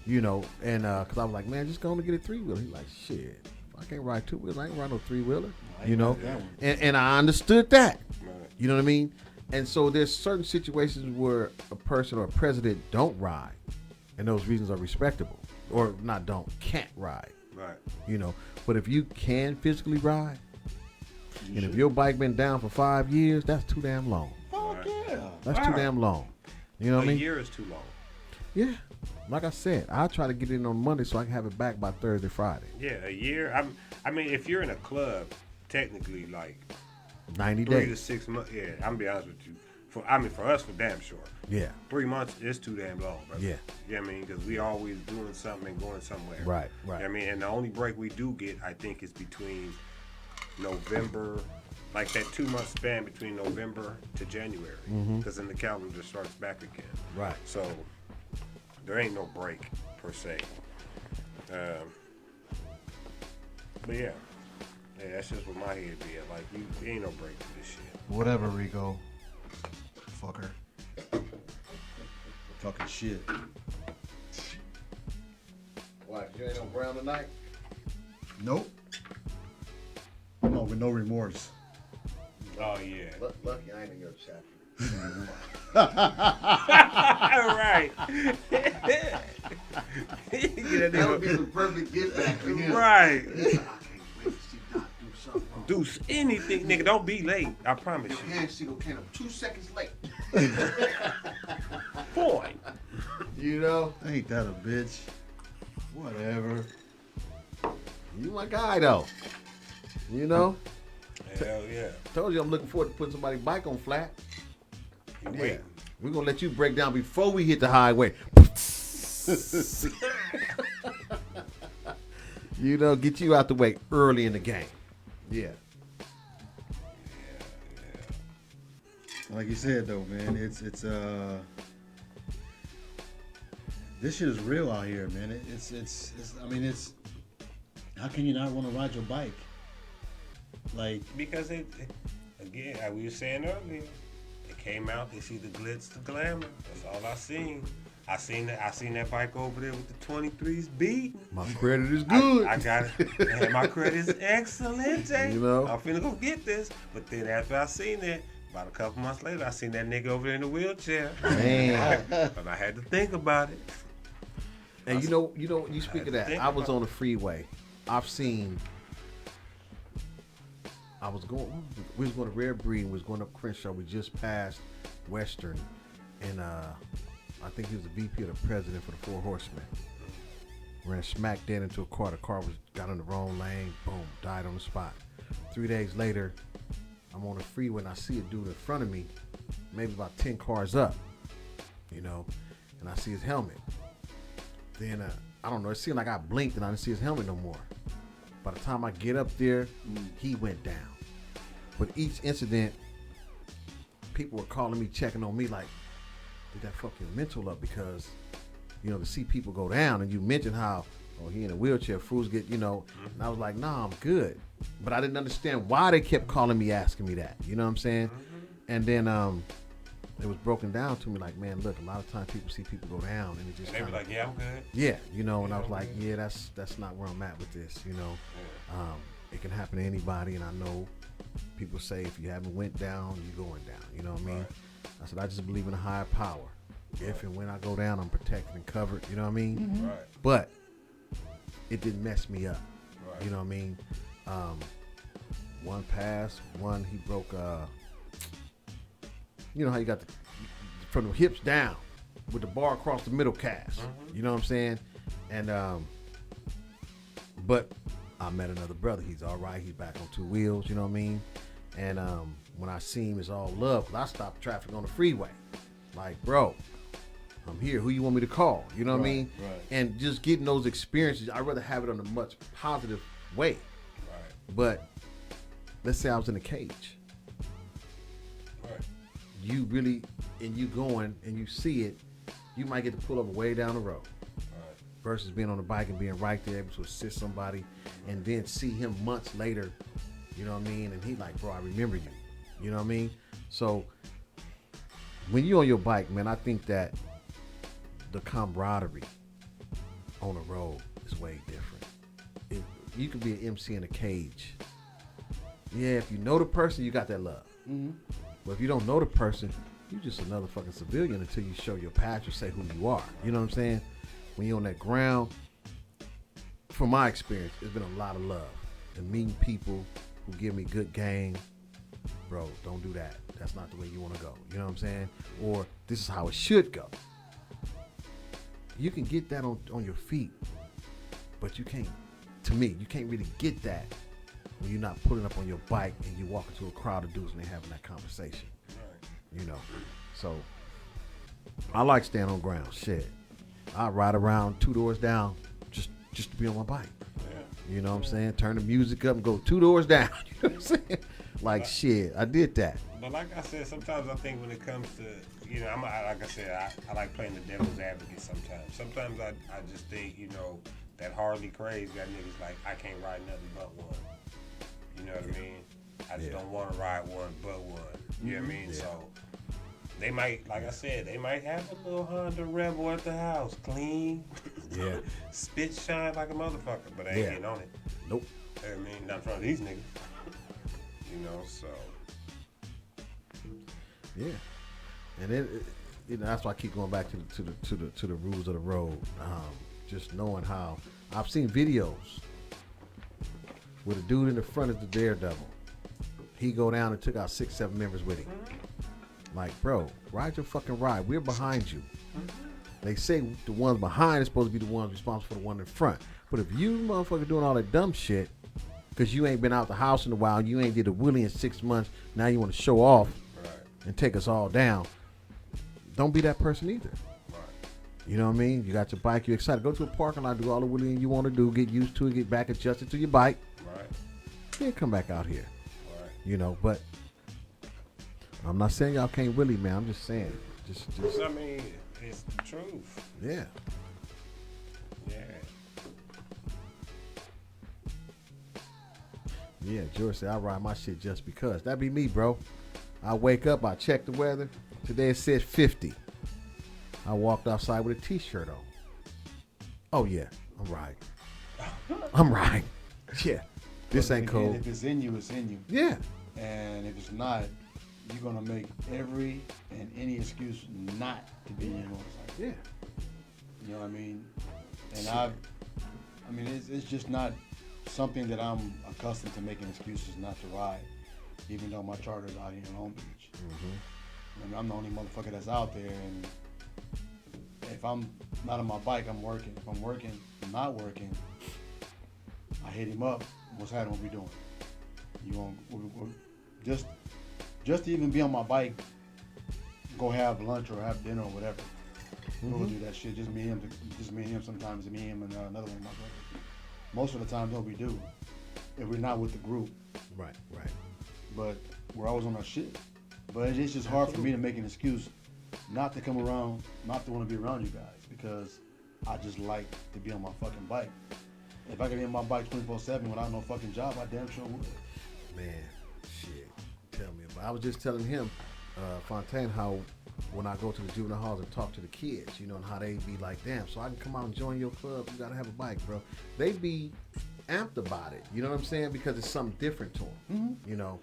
you know, and because I was like, man, just go on and get a 3-wheeler. He's like, shit, I can't ride 2-wheelers. I ain't ride no 3-wheeler. I ain't You know, ride that one. and I understood that. Right. You know what I mean? And so there's certain situations where a person or a president don't ride, and those reasons are respectable, or not can't ride. Right. You know, but if you can physically ride, You and if should. your bike been down for 5 years, that's too damn long. Fuck yeah. That's Wow. too damn long. You know what I A mean? year is too long. Yeah. Like I said, I'll try to get it in on Monday so I can have it back by Thursday, Friday. Yeah, a year. I mean, if you're in a club, technically, like 90 3 to days. 6 months. Yeah, I'm gonna be honest with you. For us, for damn sure. Yeah. 3 months is too damn long, bro. Yeah. You know what I mean? Because we always doing something and going somewhere. Right, right. You know what I mean? And the only break we do get, I think, is between November, like that 2-month span between November to January. Because then the calendar starts back again. Right. So there ain't no break, per se. But yeah. Yeah, that's just what my head be at. Like, you ain't no break for this shit. Whatever, Rico. Fucker. Talking shit. What? You ain't on ground tonight? Nope. No, with no remorse. Oh, yeah. Lucky I ain't in your chapter. All right. Get that That would be nigga. the perfect get back for him. Right. I can't wait to see Doc do something wrong. Do anything, nigga. Don't be late. I promise Your you. hand signal came up 2 seconds late. Boy. You know? Ain't that a bitch? Whatever. You my guy, though. You know? Hell yeah. Told you I'm looking forward to putting somebody's bike on flat. You Yeah. wait. We're going to let you break down before we hit the highway. You know, get you out the way early in the game. Yeah. Like you said though, man, it's this shit is real out here, man. It's I mean it's how can you not want to ride your bike? Like Because again, like we were saying earlier, it came out, they see the glitz, the glamour. That's all I seen. I seen that bike over there with the 23s beating. My credit is good. I got it. And my credit is excellent. You know? I'm finna go get this. But then after I seen that, about a couple months later, I seen that nigga over there in the wheelchair. Man. And I had to think about it. And you know, you speak of that. think I was about on the freeway. I was going. We was going to Red Breed. We was going up Crenshaw. We just passed Western, and I think he was the VP of the president for the 4 Horsemen. ran smack dead into a car. The car got in the wrong lane. Boom, died on the spot. 3 days later, I'm on the freeway and I see a dude in front of me, maybe about 10 cars up, you know, and I see his helmet. Then, I don't know, it seemed like I blinked and I didn't see his helmet no more. By the time I get up there, he went down. But each incident, people were calling me, checking on me like, did that fuck your mental up? Because, you know, to see people go down, and you mentioned how, oh, he in a wheelchair, fools get, you know, and I was like, nah, I'm good. But I didn't understand why they kept calling me, asking me that. You know what I'm saying? And then it was broken down to me like, man, look, a lot of times people see people go down, and it just and they be like, yeah, I'm good. Yeah, you know, and I was like, yeah, that's not where I'm at with this, you know. It can happen to anybody, and I know people say if you haven't went down, you're going down. You know what I mean? Right. I said, I just believe in a higher power. Right. If and when I go down, I'm protected and covered. You know what I mean? Mm-hmm. Right. But it didn't mess me up. Right. You know what I mean? One pass, one he broke. You know how you got from the hips down with the bar across the middle cast. Mm-hmm. You know what I'm saying? And but I met another brother. He's all right. He's back on 2 wheels. You know what I mean? And when I see him, it's all love. 'Cause I stopped traffic on the freeway. Like, bro, I'm here. Who you want me to call? You know what I mean? Right. And just getting those experiences, I'd rather have it on a much positive way. Right. But let's say I was in a cage. Right. You really, and you going and you see it, you might get to pull up way down the road. Right. Versus being on the bike and being right there able to assist somebody and then see him months later, you know what I mean? And he like, bro, I remember you. You know what I mean? So when you on your bike, man, I think that the camaraderie on the road is way different. You can be an MC in a cage. Yeah, if you know the person, you got that love. Mm-hmm. But if you don't know the person, you just another fucking civilian until you show your patch or say who you are. You know what I'm saying? When you're on that ground, from my experience, it's been a lot of love. And meeting people who give me good game, bro, don't do that. That's not the way you want to go. You know what I'm saying? Or this is how it should go. You can get that on your feet, but you can't, to me, you can't really get that when you're not pulling up on your bike and you walk into a crowd of dudes and they're having that conversation. Right. You know? So, I like staying on ground. Shit. I ride around 2 doors down just to be on my bike. Yeah. You know what I'm saying? Turn the music up and go 2 doors down. You know what I'm saying? Like, shit, I did that. But like I said, sometimes I think when it comes to, you know, like I said, I like playing the devil's advocate sometimes. Sometimes I just think, you know, that Harley craze got niggas like, I can't ride nothing but one. You know what I mean? I just don't want to ride one but one. You know what I mean? Yeah. So they might, like I said, they might have a little Honda Rebel at the house, clean, spit shine like a motherfucker, but I ain't getting on it. Nope. You know what I mean? Not in front of these niggas. You know, so. Yeah, and then you know that's why I keep going back to the rules of the road. Just knowing how I've seen videos with a dude in the front is the daredevil. He go down and took out 6-7 members with him. Like, bro, ride your fucking ride. We're behind you. They say the ones behind is supposed to be the ones responsible for the one in front. But if you motherfucker doing all that dumb shit because you ain't been out the house in a while, you ain't did a wheelie in 6 months, now you want to show off and take us all down. Don't be that person either. Right. You know what I mean? You got your bike, you're excited. Go to a parking lot, do all the wheeling you want to do, get used to it, get back adjusted to your bike. Right. Then come back out here. Right. You know, but I'm not saying y'all can't wheelie, man. I'm just saying. Just I mean, it's the truth. Yeah. Yeah. Yeah, George said I ride my shit just because. That be me, bro. I wake up, I check the weather. Today it said 50. I walked outside with a t-shirt on. Oh yeah, I'm right. I'm right. Yeah. This ain't cold. If it's in you, it's in you. Yeah. And if it's not, you're gonna make every and any excuse not to be in your motorcycle. Yeah. You know what I mean? And it's just not something that I'm accustomed to making excuses not to ride, even though my charter's out here in Long Beach. Mm-hmm. And I'm the only motherfucker that's out there, and if I'm not on my bike, I'm working. If I'm working, I'm not working, I hit him up. What's happening? What we doing? You want just to even be on my bike, go have lunch or have dinner or whatever. We'll do that shit. Just me and him. Sometimes me and him and another one of my brothers. Most of the time, though, we do. If we're not with the group. Right. But we're always on our shit. But it's just hard for me to make an excuse not to come around, not to want to be around you guys, because I just like to be on my fucking bike. If I could be on my bike 24/7 without no fucking job, I damn sure would. Man, shit. Tell me about it. I was just telling him, Fontaine, how when I go to the juvenile halls and talk to the kids, you know, and how they be like, damn, so I can come out and join your club, you gotta have a bike, bro. They be amped about it, you know what I'm saying? Because it's something different to them, you know.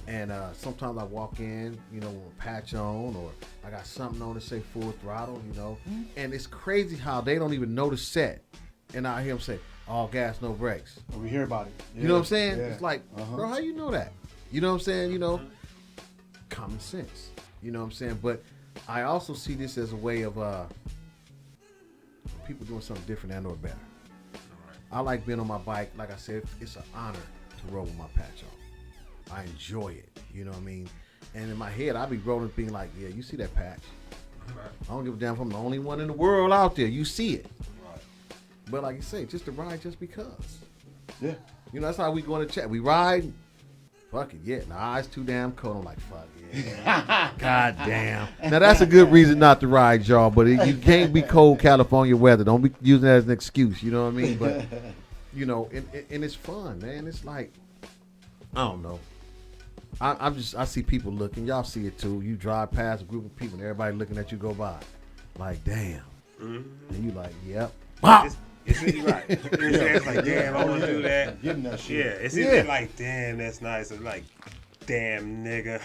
And sometimes I walk in, you know, with a patch on, or I got something on to say full throttle, you know. And it's crazy how they don't even know the set. And I hear them say, all gas, no brakes. We hear about it. Yeah. You know what I'm saying? Yeah. It's like, bro, how you know that? You know what I'm saying? You know, common sense. You know what I'm saying? But I also see this as a way of people doing something different and or better. I like being on my bike. Like I said, it's an honor to roll with my patch on. I enjoy it. You know what I mean? And in my head, I be rolling, being like, yeah, you see that patch. I don't give a damn if I'm the only one in the world out there. You see it. But like you say, just to ride just because. Yeah. You know, that's how we go in the chat. We ride. Fuck it, yeah. Nah, it's too damn cold. I'm like, fuck yeah. God damn. Now, that's a good reason not to ride, y'all. But you can't be cold California weather. Don't be using that as an excuse. You know what I mean? But, you know, and it's fun, man. It's like, I don't know. I see people looking. Y'all see it too. You drive past a group of people and everybody looking at you go by. Like, damn. And you like, yep. It's really right. It's like, damn, I want to do that. Getting that shit. Yeah, it's either like, damn, that's nice, or like, damn, nigga.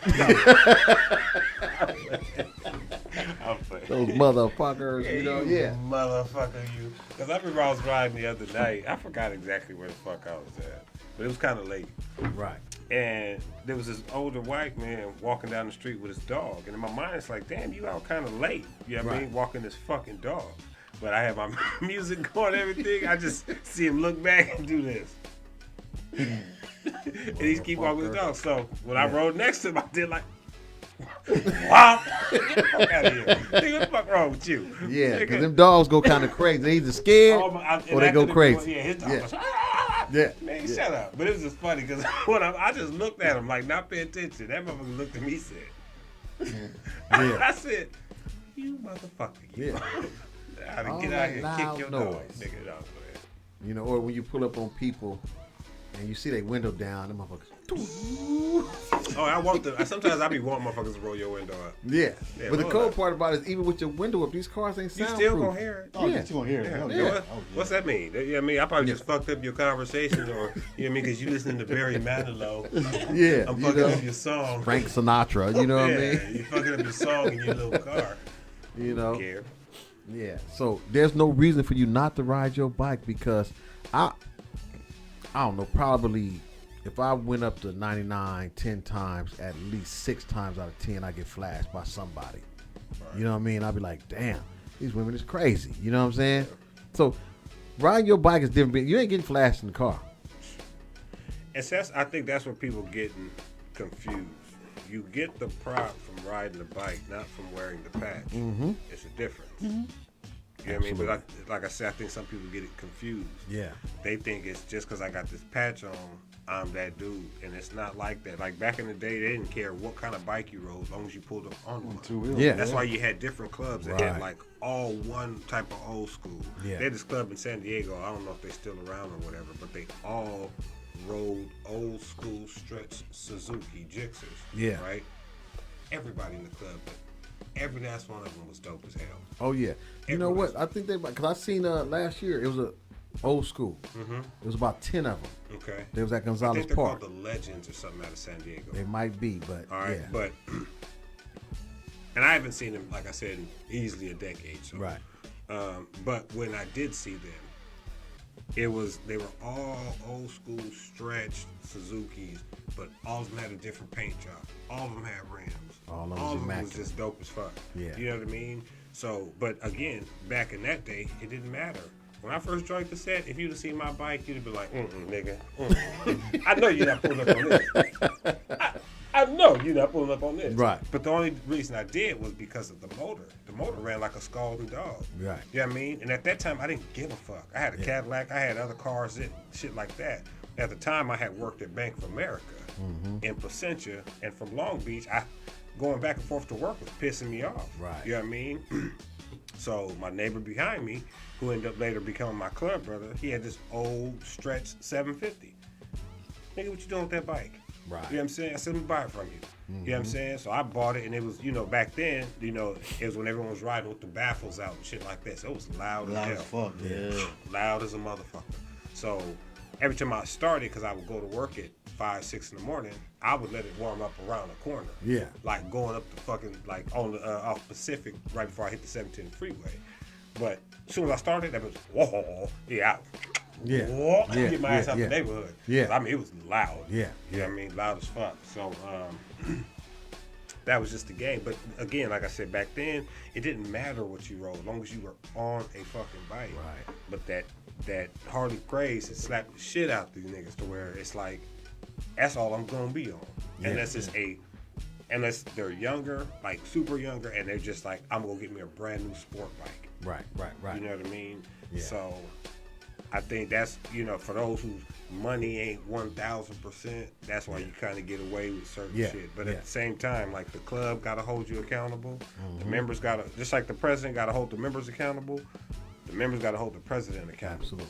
I'm playing. Those motherfuckers, you know, yeah. Motherfucker, you. Because I remember I was riding the other night. I forgot exactly where the fuck I was at. But it was kind of late. Right. And there was this older white man walking down the street with his dog. And in my mind, it's like, damn, you out kind of late. You know what I mean? Walking this fucking dog. But I have my music going and everything. I just see him look back and do this. And he's keep walking with his dog. So when I rode next to him, I did like, wow. Get the fuck out of here. Nigga, what the fuck wrong with you? Yeah, because them dogs go kind of crazy. They either scared or they go crazy. Yeah, his dog was, yeah. Man, shut up. But it was just funny because when I just looked at him, like, not paying attention. That motherfucker looked at me and said, I said, you motherfucker. You. Yeah. Get out here and kick your dog. Nigga, dog, you know, or when you pull up on people and you see their window down, them motherfuckers. Oh, I want them. Sometimes I be wanting motherfuckers to roll your window up. Yeah. But the cool part about it is, even with your window up, these cars ain't soundproof. You still gonna hear it. Oh, you still gonna hear it. Yeah. What's that mean? You know what I mean? I probably just fucked up your conversation, or you know what I mean? Because you listening to Barry Manilow. Yeah. I'm fucking up your song. Frank Sinatra. You know what I mean? You fucking up your song in your little car. You know. Don't care. Yeah. So there's no reason for you not to ride your bike, because I don't know, probably if I went up to 99 10 times, at least 6 times out of 10 I get flashed by somebody. Right. You know what I mean? I'd be like, damn, these women is crazy. You know what I'm saying? So riding your bike is different. You ain't getting flashed in the car. And so I think that's where people getting confused. You get the prop from riding the bike, not from wearing the patch. Mm-hmm. It's a difference. Mm-hmm. You know what I mean? But like I said, I think some people get it confused. Yeah. They think it's just because I got this patch on, I'm that dude. And it's not like that. Like back in the day, they didn't care what kind of bike you rode as long as you pulled up on one. 2 wheels. Yeah. That's why you had different clubs that had like all one type of old school. Yeah. They had this club in San Diego. I don't know if they're still around or whatever, but they all rode old school stretch Suzuki Gixxers. Yeah. Right? Everybody in the club, but every last one of them was dope as hell. Oh yeah. You know what? I think because I seen last year it was a old school. Mm-hmm. It was about 10 of them. Okay. They was at Gonzales I think they're Park. Called the Legends or something out of San Diego. They might be, but all right. Yeah. But and I haven't seen them, like I said, in easily a decade. So. Right. But when I did see them, they were all old school stretched Suzukis, but all of them had a different paint job. All of them had rims. All of them was just dope as fuck. Yeah. You know what I mean? So, but again, back in that day, it didn't matter When I first joined the set, if you'd have seen my bike, you'd have been like, nigga. I know you're not pulling up on this. I know you're not pulling up on this. Right. But the only reason I did was because of the motor. The motor ran like a scalding dog. Right. You know what I mean? And at that time, I didn't give a fuck. I had a Cadillac. I had other cars, shit like that. At the time, I had worked at Bank of America in Placentia. And from Long Beach, going back and forth to work was pissing me off. Right. You know what I mean? So my neighbor behind me, who ended up later becoming my club brother, he had this old stretch 750. Nigga, what you doing with that bike? Right. You know what I'm saying? I said, let me buy it from you. You know what I'm saying? So I bought it, and it was, back then, it was when everyone was riding with the baffles out and shit like that. So it was loud as hell. Loud as fuck, yeah. Loud as a motherfucker. So every time I started, because I would go to work at 5, 6 in the morning, I would let it warm up around the corner. Yeah. Like going up the fucking, like on the, off Pacific right before I hit the 710 freeway. But as soon as I started, that was, whoa, yeah, get my ass out the neighborhood. Yeah. I mean, it was loud. Yeah. You know what I mean? Loud as fuck. So, that was just the game. But again, like I said, back then, it didn't matter what you rode, as long as you were on a fucking bike. Right. But that Harley craze has slapped the shit out these niggas to where it's like, that's all I'm gonna be on. Yeah. Unless they're younger, like super younger, and they're just like, I'm gonna get me a brand new sport bike. Right. You know what I mean? Yeah. So I think that's, for those whose money ain't 1,000%, that's why you kind of get away with certain shit. But at the same time, like the club got to hold you accountable. The members got to, just like the president got to hold the members accountable, the members got to hold the president accountable. Absolutely.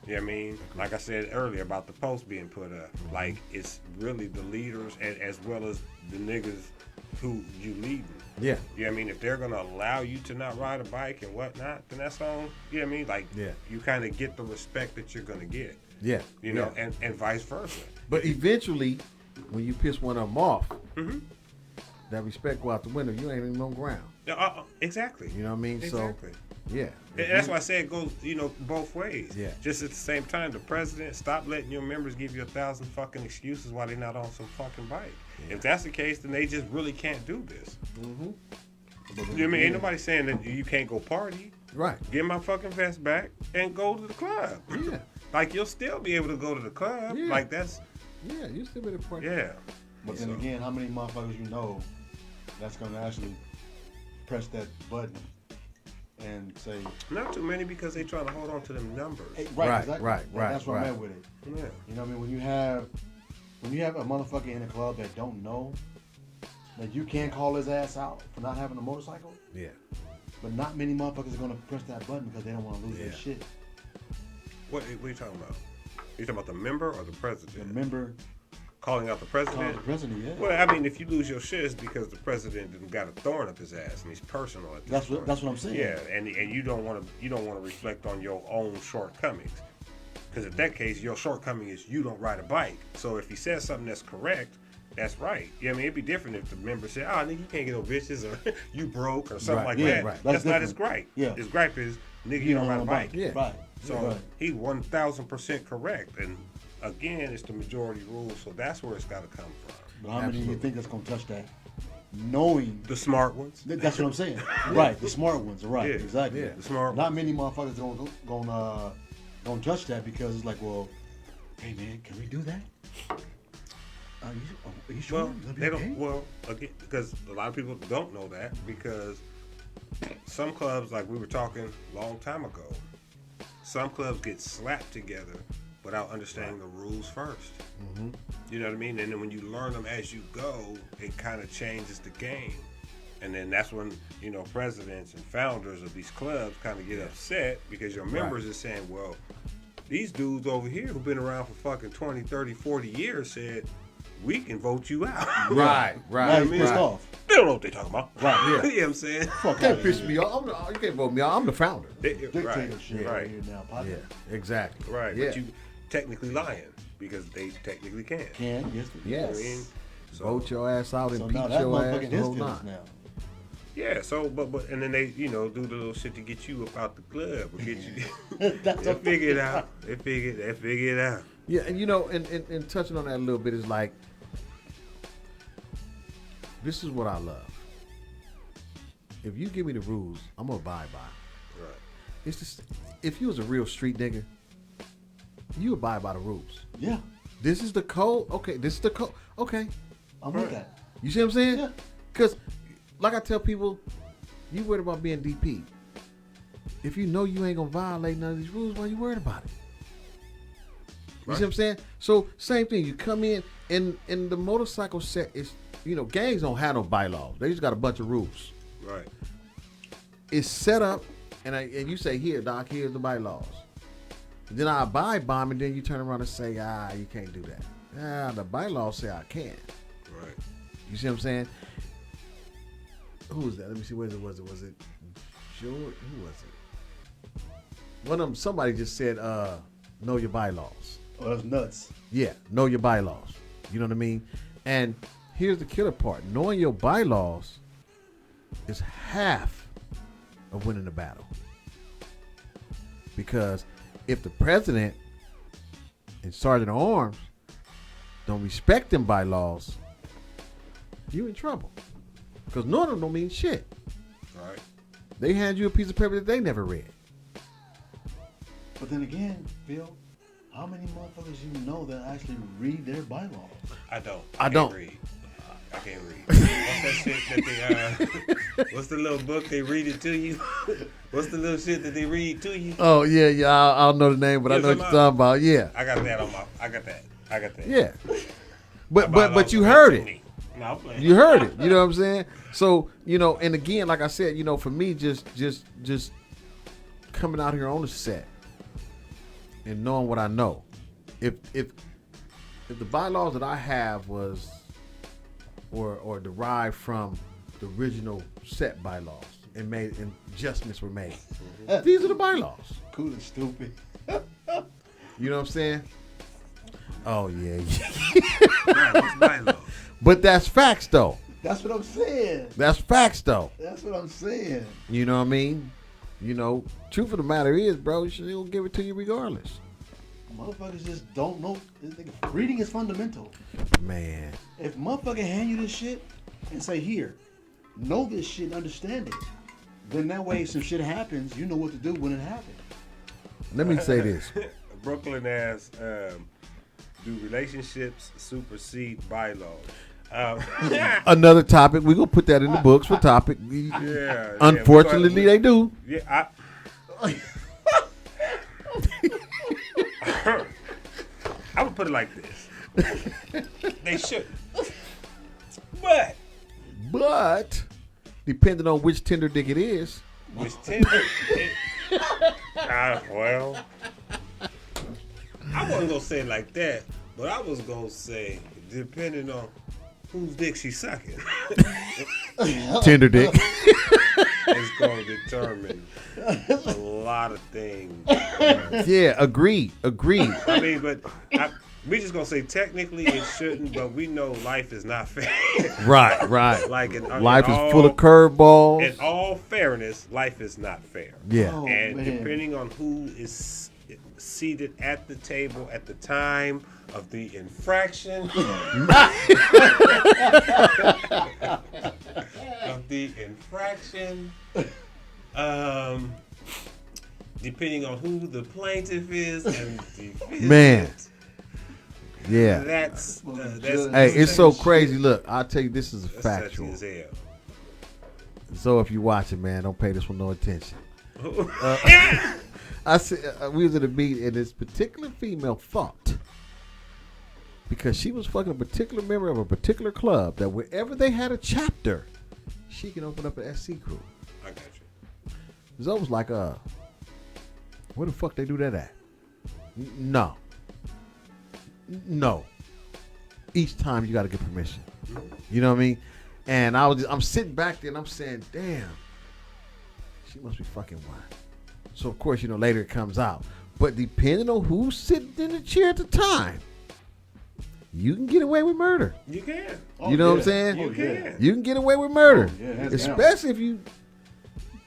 You know what I mean? Like I said earlier about the post being put up, like it's really the leaders as well as the niggas who you leading. Yeah. You know what I mean? If they're going to allow you to not ride a bike and whatnot, then that's on, you know what I mean? Like, you kind of get the respect that you're going to get. Yeah. You know, and vice versa. But eventually, when you piss one of them off, that respect go out the window. You ain't even on ground. Exactly. You know what I mean? Exactly. So, yeah. And that's why I say it goes, both ways. Yeah. Just at the same time, the president, stop letting your members give you 1,000 fucking excuses why they're not on some fucking bike. Yeah. If that's the case, then they just really can't do this. You know what I mean? Ain't nobody saying that you can't go party. Right. Get my fucking vest back and go to the club. Yeah. Like, you'll still be able to go to the club. Yeah. Like, that's... Yeah, you still be the party. Yeah. But then again, how many motherfuckers you know that's going to actually press that button and say... Not too many, because they trying to hold on to them numbers. Right, exactly. right. That's what I meant with it. Yeah. You know what I mean? When you have a motherfucker in a club that don't know that you can't call his ass out for not having a motorcycle, Yeah. but not many motherfuckers are going to press that button because they don't want to lose their shit. What are you talking about? You talking about the member or the president? The member calling out the president? calling the president, yeah. Well, I mean, if you lose your shit, it's because the president done got a thorn up his ass, and he's personal at this point. That's what I'm saying. Yeah, and you don't want to reflect on your own shortcomings, because in that case, your shortcoming is you don't ride a bike. So if he says something that's correct, that's right. Yeah, I mean, it'd be different if the member said, "Oh, nigga, you can't get no bitches," or "You broke," or something like that. Right. That's not his gripe. Yeah. His gripe is, "Nigga, you don't ride a bike." Yeah. Right. So he 1,000% correct, and again, it's the majority rule, so that's where it's got to come from. But how many do you think that's going to touch that? Knowing The smart ones. that's what I'm saying. Right, the smart ones, right? Yeah, Exactly. yeah, the smart Not many motherfuckers gonna touch that because it's like, well, hey man, can we do that? Are you sure? Well, they don't. Well, again, because a lot of people don't know that, because some clubs, like we were talking a long time ago, some clubs get slapped together without understanding the rules first. You know what I mean? And then when you learn them as you go, it kind of changes the game. And then that's when, presidents and founders of these clubs kind of get upset, because your members are saying, well, these dudes over here who've been around for fucking 20, 30, 40 years said, we can vote you out. Right. Now he's pissed off. They don't know what they're talking about. Right, You know what I'm saying? You can't piss me off. You can't vote me off. I'm the founder. Dictatorship Right. here now, partner. Yeah, exactly. Right, Yeah. but you technically lying, because they technically can. Can, yes. You know what I Yes. mean? So, Vote your ass out, So impeach now that your ass, motherfucking the his whole feelings nine. now. yeah, so but and then they do the little shit to get you up out the club, or get you. That's They what figure it out. They figure it out. Yeah, and and touching on that a little bit is like, this is what I love. If you give me the rules, I'm gonna abide by. Right. it's just, if you was a real street nigga, you abide by the rules. Yeah. This is the code. Okay, this is the code. Okay. I'm with that. You see what I'm saying? Yeah. Because, like I tell people, you worried about being DP. If you know you ain't going to violate none of these rules, why you worried about it? You see what I'm saying? So, same thing. You come in the motorcycle set is, gangs don't have no bylaws. They just got a bunch of rules. Right. It's set up, and you say, here, Doc, here's the bylaws. Then I abide by them, and then you turn around and say, you can't do that. The bylaws say I can. Right. You see what I'm saying? Who was that? Let me see. Where was it? Was it George? Who was it? One of them. Somebody just said, "Know your bylaws." Oh, that's nuts. Yeah, know your bylaws. You know what I mean? And here's the killer part: knowing your bylaws is half of winning the battle. Because if the president and sergeant at arms don't respect them bylaws, you in trouble. Because none of them don't mean shit. Right. They hand you a piece of paper that they never read. But then again, Phil, how many motherfuckers you know that actually read their bylaws? I don't. I don't. Read. I can't read. What's that shit that they? What's the little book they read it to you? What's the little shit that they read to you? Oh yeah. I don't know the name, but I know what you're talking about. Yeah. I got that on my. I got that. Yeah. But you heard it. No, I'm playing. You heard it. You know what I'm saying? So, and again, like I said, for me, just coming out here on the set and knowing what I know. If the bylaws that I have was or derived from the original set bylaws and adjustments were made. These are the bylaws. Cool and stupid. You know what I'm saying? Oh yeah. Right, what's bylaws? But that's facts though. That's what I'm saying. That's facts though. That's what I'm saying. You know what I mean? Truth of the matter is, bro, she'll give it to you regardless. Motherfuckers just don't know. Reading is fundamental. Man. If motherfucker hand you this shit and say, here, know this shit and understand it, then that way if some shit happens, you know what to do when it happens. Let me say this. Brooklyn asks, do relationships supersede bylaws? Another topic. We're going to put that in the books for topic. Yeah. Unfortunately, they do. Yeah, I would put it like this. They shouldn't. But depending on which tender dick it is. which tender? Well, I wasn't gonna say it like that, but I was gonna say depending on whose dick she's sucking. Tender dick. It's gonna determine a lot of things. Yeah, agreed. I mean, but we just gonna say technically it shouldn't, but we know life is not fair. Right. Like life is full of curveballs. In all fairness, life is not fair. Yeah. Oh, And man. depending on who is seated at the table at the time of the infraction, depending on who the plaintiff is and the Man. Yeah. that's Hey, it's so crazy. Look, I'll tell you, this is that's factual. touchy as hell. So if you watch it, man, don't pay this one no attention. I said we was at a meet, and this particular female thought, because she was fucking a particular member of a particular club, that wherever they had a chapter, she can open up an SC crew. I got you. Zoe was like, where the fuck they do that at? No. Each time you got to get permission. You know what I mean? And I'm sitting back there and I'm saying, damn, she must be fucking wild. So of course, later it comes out. But depending on who's sitting in the chair at the time, you can get away with murder. You can. You know what I'm saying? You can. You can get away with murder. Oh, yeah, hands down. Especially if you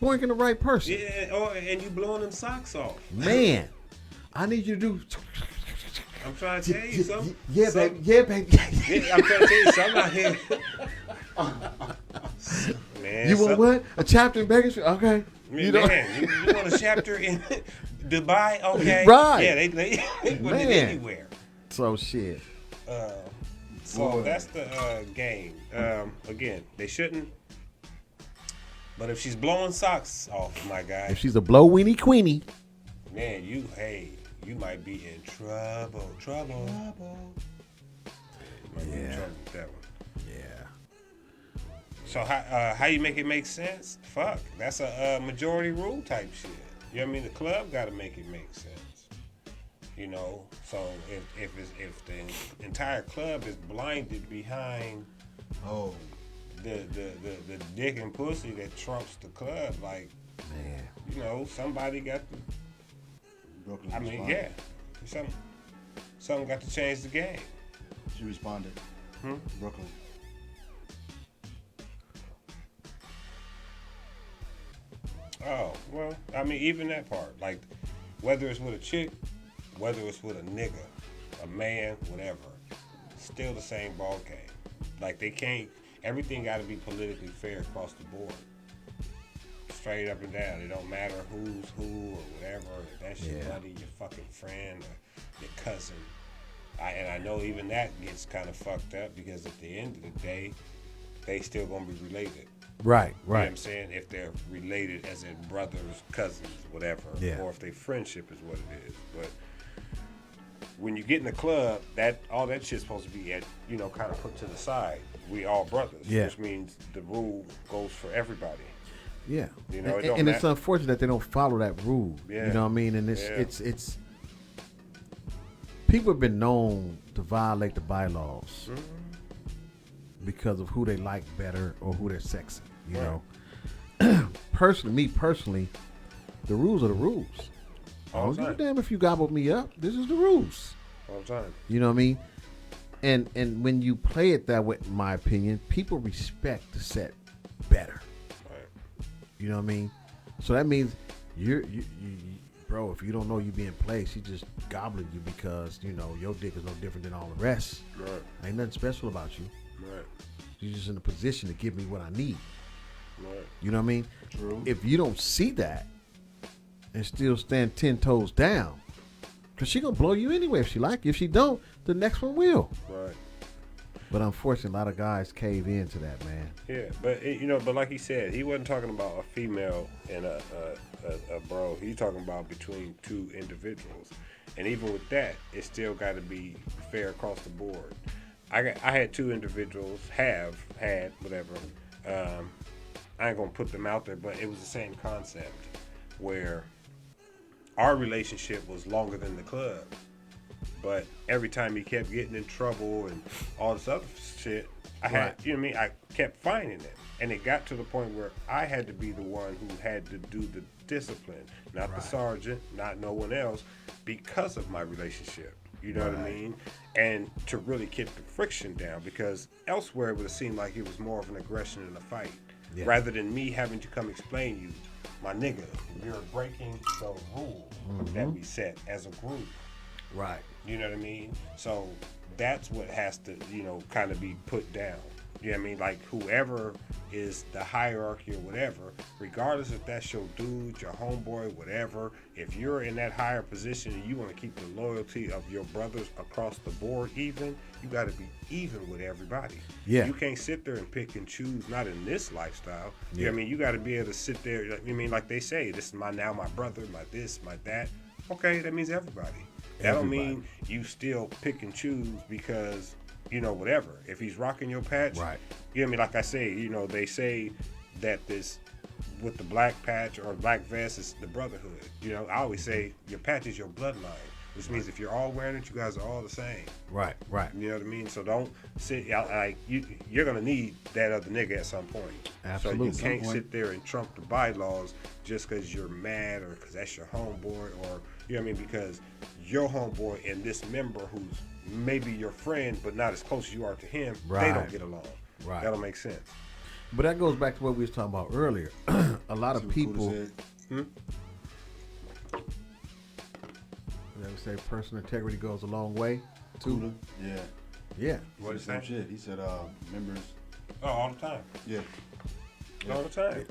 boinking the right person. Yeah, and you blowing them socks off. Man, I need you to do. I'm trying to tell you something. Yeah, baby. Yeah, baby. Yeah, I'm trying to tell you something out here. Man, You want what? A chapter in Bakersfield? Okay. You know? Man, you want a chapter in Dubai? Okay. Right. Yeah, they put it anywhere. So shit. So that's the game. Again, they shouldn't. But if she's blowing socks off, my guy. If she's a blow weenie queenie. Man, you might be in trouble. You might be in trouble with that one. Yeah. So how you make it make sense? Fuck, that's a majority rule type shit. You know what I mean? The club got to make it make sense. You know, so if the entire club is blinded behind the dick and pussy that trumps the club, like, man, you know, somebody got to. Brooklyn I mean, responded. yeah, something got to change the game. She responded. Brooklyn. Oh, well, I mean, even that part, like, whether it's with a chick, whether it's with a nigga, a man, whatever, still the same ball game. Like, they can't, everything got to be politically fair across the board. Straight up and down. It don't matter who's who or whatever. If that's your buddy, your fucking friend, or your cousin. And I know even that gets kind of fucked up because at the end of the day, they still going to be related. Right. You know what I'm saying? If they're related as in brothers, cousins, whatever. Yeah. Or if they friendship is what it is. But when you get in the club, all that shit's supposed to be kind of put to the side. We all brothers. Yeah. Which means the rule goes for everybody. Yeah. You know, and it's unfortunate that they don't follow that rule. Yeah. You know what I mean? And it's people have been known to violate the bylaws because of who they like better or who they're sexing. You know, personally, the rules are the rules. I don't give a damn if you gobbled me up. This is the rules. All the time. You know what I mean? And when you play it that way, in my opinion, people respect the set better. Right. You know what I mean? So that means you bro, if you don't know you being played, she just gobbling you because, you know, your dick is no different than all the rest. Right. Ain't nothing special about you. Right. You're just in a position to give me what I need. Right. You know what I mean? True. If you don't see that and still stand 10 toes down, because she going to blow you anyway if she like you. If she don't, the next one will. Right. But unfortunately, a lot of guys cave into that, man. Yeah, but like he said, he wasn't talking about a female and a bro. He's talking about between two individuals. And even with that, it still got to be fair across the board. I had two individuals, had, whatever. I ain't going to put them out there, but it was the same concept where our relationship was longer than the club. But every time he kept getting in trouble and all this other shit, I had, you know what I mean? I kept finding it. And it got to the point where I had to be the one who had to do the discipline, not the sergeant, not no one else, because of my relationship. You know what I mean? And to really keep the friction down, because elsewhere it would have seemed like it was more of an aggression and a fight. Yeah. Rather than me having to come explain you, my nigga, you're breaking the rule that we set as a group. Right. You know what I mean? So that's what has to, kind of be put down. You know what I mean? Like whoever is the hierarchy or whatever, regardless if that's your dude, your homeboy, whatever, if you're in that higher position and you want to keep the loyalty of your brothers across the board even, you got to be even with everybody. Yeah. You can't sit there and pick and choose, not in this lifestyle. You know what I mean? You got to be able to sit there, like they say, this is my brother, my this, my that. Okay, that means everybody. That don't mean you still pick and choose because, whatever. If he's rocking your patch, right. You know what I mean? Like I say, they say that this, with the black patch or black vest is the brotherhood. I always say your patch is your bloodline, which means if you're all wearing it, you guys are all the same. Right. You know what I mean? So don't sit, you're going to need that other nigga at some point. Absolutely. So you can't sit there and trump the bylaws just because you're mad or because that's your homeboy or, you know what I mean? Because your homeboy and this member who's maybe your friend but not as close as you are to him, they don't get along. Right. That'll make sense. But that goes back to what we was talking about earlier. A lot of people, they say personal integrity goes a long way too. Yeah. Yeah. What is that? Shit. He said members. Oh, all the time. Yeah. All the time.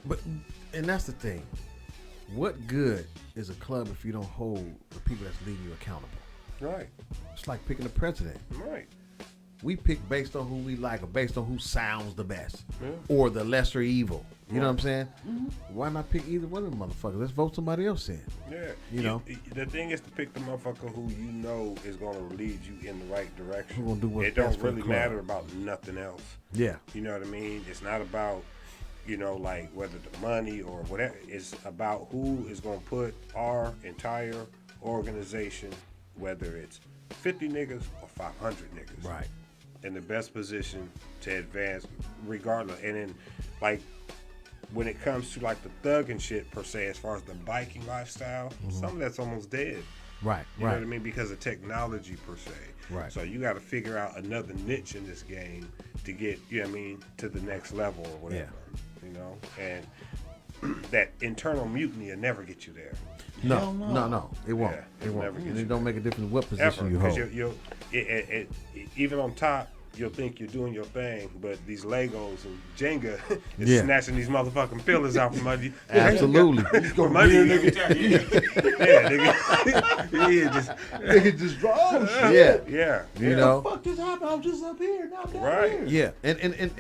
And that's the thing. what good is a club if you don't hold the people that's leading you accountable? Right. It's like picking a president. Right. We pick based on who we like or based on who sounds the best Yeah. or the lesser evil. You know what I'm saying? Mm-hmm. Why not pick either one of them motherfuckers? Let's vote somebody else in. Yeah. You know? The thing is to pick the motherfucker who you know is going to lead you in the right direction. Who gonna do what's it don't best for the really club. matter about nothing else. Yeah. You know what I mean? It's not about, like whether the money or whatever. It's about who is going to put our entire organization, whether it's 50 niggas or 500 niggas. Right. In the best position to advance regardless. And then, like, when it comes to, like, the thug and shit, per se, as far as the biking lifestyle, some of that's almost dead. Right. You know what I mean? Because of technology, per se. Right. So you got to figure out another niche in this game to get, to the next level or whatever. And that internal mutiny will never get you there. No, Hell no, it won't. Yeah, it it'll won't. never get And you it don't make a difference what position Ever. you Because hold. even on top, you'll think you're doing your thing, but these Legos and Jenga is Yeah. snatching these motherfucking pillars out from under you. Absolutely. From under you. Yeah, nigga. Yeah, just, Nigga just draw. Oh, shit. Yeah. yeah. You know? Fuck just happened. I was just up here. Now I'm down Right. here. Yeah,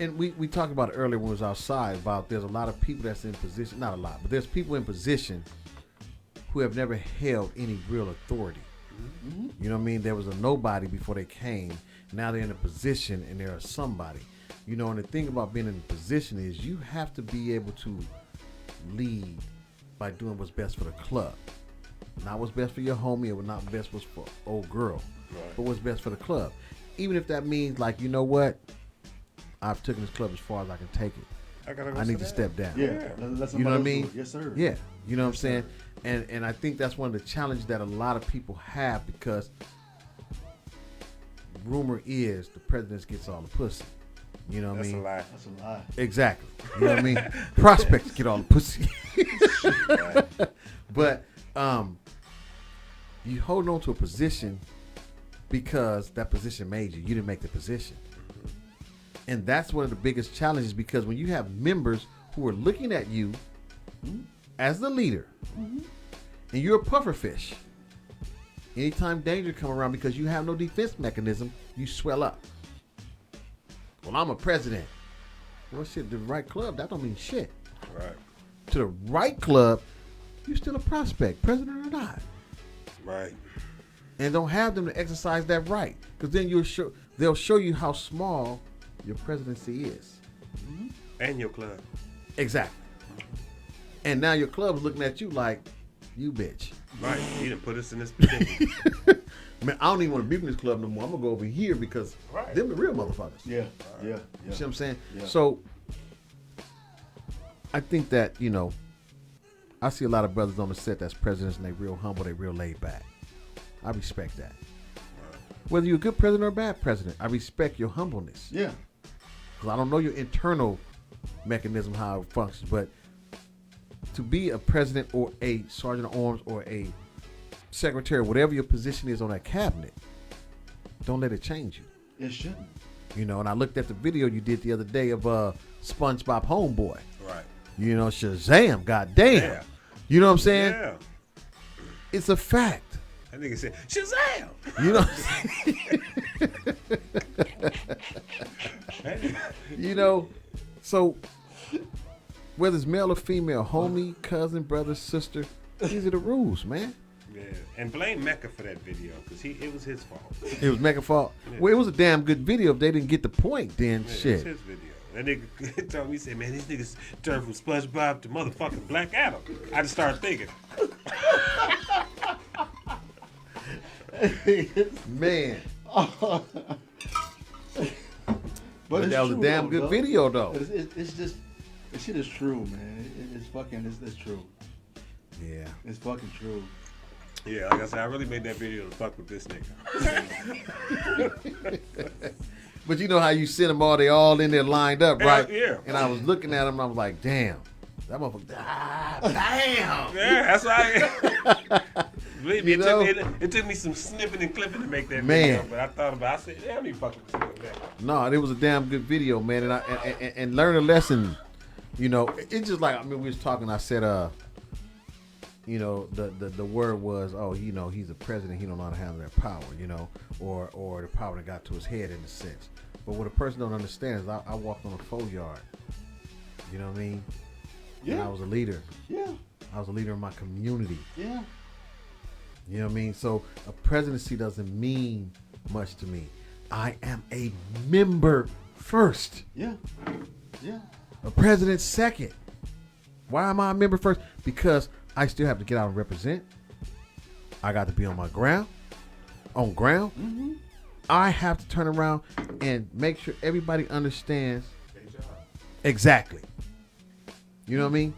and we talked about it earlier when we was outside about there's a lot of people that's in position, not a lot, but there's people in position who have never held any real authority. Mm-hmm. You know what I mean? There was a nobody before they came. Now they're in a position and they're a somebody. You know, and the thing about being in a position is you have to be able to lead by doing what's best for the club. Not what's best for your homie or not best what's for old girl, but what's best for the club. Even if that means, like, you know what? I've taken this club as far as I can take it. I need to step down. Yeah. Let You know what I somebody else mean? do it. Yes, sir. Yeah, you know what I'm Yes, saying? sir. And I think that's one of the challenges that a lot of people have because rumor is the president gets all the pussy. You know what I That's a mean? lie. That's a lie. Exactly. You know what I mean? Prospects get all the pussy. But you hold on to a position because that position made you. You didn't make the position. And that's one of the biggest challenges because when you have members who are looking at you as the leader and you're a puffer fish, anytime danger come around because you have no defense mechanism, you swell up. Well, I'm a president. Well, shit, the right club, that don't mean shit. Right. To the right club, you still a prospect, president or not. Right. And don't have them to exercise that right. Because then they'll show you how small your presidency is. And your club. Exactly. And now your club is looking at you like, you bitch. Right. You done put us in this predicament. Man, I don't even want to be in this club no more. I'm going to go over here because Right. them the real motherfuckers. Yeah. Yeah. You see what I'm saying? Yeah. So, I think that, I see a lot of brothers on the set that's presidents and they real humble, they real laid back. I respect that. Whether you're a good president or a bad president, I respect your humbleness. Yeah. Because I don't know your internal mechanism, how it functions, but to be a president or a sergeant of arms or a secretary, whatever your position is on that cabinet, don't let it change you. It shouldn't. And I looked at the video you did the other day of SpongeBob Homeboy. Right. Shazam, goddamn. Yeah. You know what I'm saying? Yeah. It's a fact. That nigga said, Shazam! You know what I'm saying? So whether it's male or female, homie, cousin, brother, sister, these are the rules, man. Yeah. And blame Mecca for that video, because it was his fault. It was Mecca fault. Yeah. Well, it was a damn good video. If they didn't get the point, then Yeah, shit. It was his video. That nigga told me, he said, man, these niggas turned from SpongeBob to motherfucking Black Adam. I just started thinking. Man. But That was a damn good video, though. It's just, this shit is true, man. It's fucking, it's true. Yeah. It's fucking true. Yeah, like I said, I really made that video to fuck with this nigga. But you know how you send them all, they all in there lined up, right? Yeah. And I was looking at them, and I was like, damn. That motherfucker, damn. Yeah, that's why. Believe me, You it took me some snipping and clipping to make that Man. video, but I thought about it. I said, damn, I need to fucking with that. No, it was a damn good video, man. And learn a lesson, it's just like, we was talking, I said, you know, the word was, oh, you know, he's a president, he don't know how to handle that power, you know, or the power that got to his head in a sense. But what a person don't understand is I walked on a 4-yard. You know what I mean? Yeah. And I was a leader. Yeah. I was a leader in my community. Yeah. You know what I mean? So a presidency doesn't mean much to me. I am a member first. Yeah. Yeah. A president second. Why am I a member first? Because I still have to get out and represent. I got to be on my ground. On ground. Mm-hmm. I have to turn around and make sure everybody understands exactly. You know what I mean?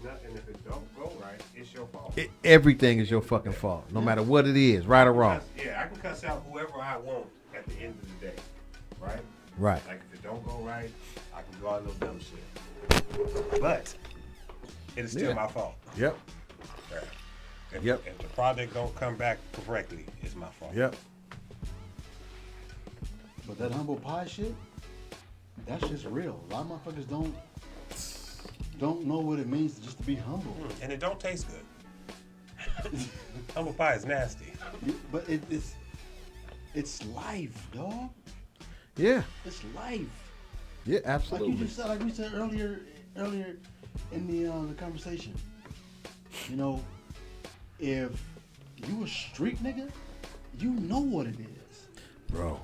And if it don't go right, it's your fault. Everything is your fucking fault, no matter what it is, right or wrong. Yeah, I can cuss out whoever I want at the end of the day, right? Right. Like if it don't go right, I can go out a little dumb shit. But it is still my fault. Yep. If the project don't come back correctly, it's my fault. Yep. But that humble pie shit, that's just real. A lot of motherfuckers don't know what it means just to be humble. And it don't taste good. Humble pie is nasty. But it's life, dog. Yeah. It's life. Yeah, absolutely. Like you just said, like we said earlier in the conversation. You know, if you a street nigga, you know what it is. Bro.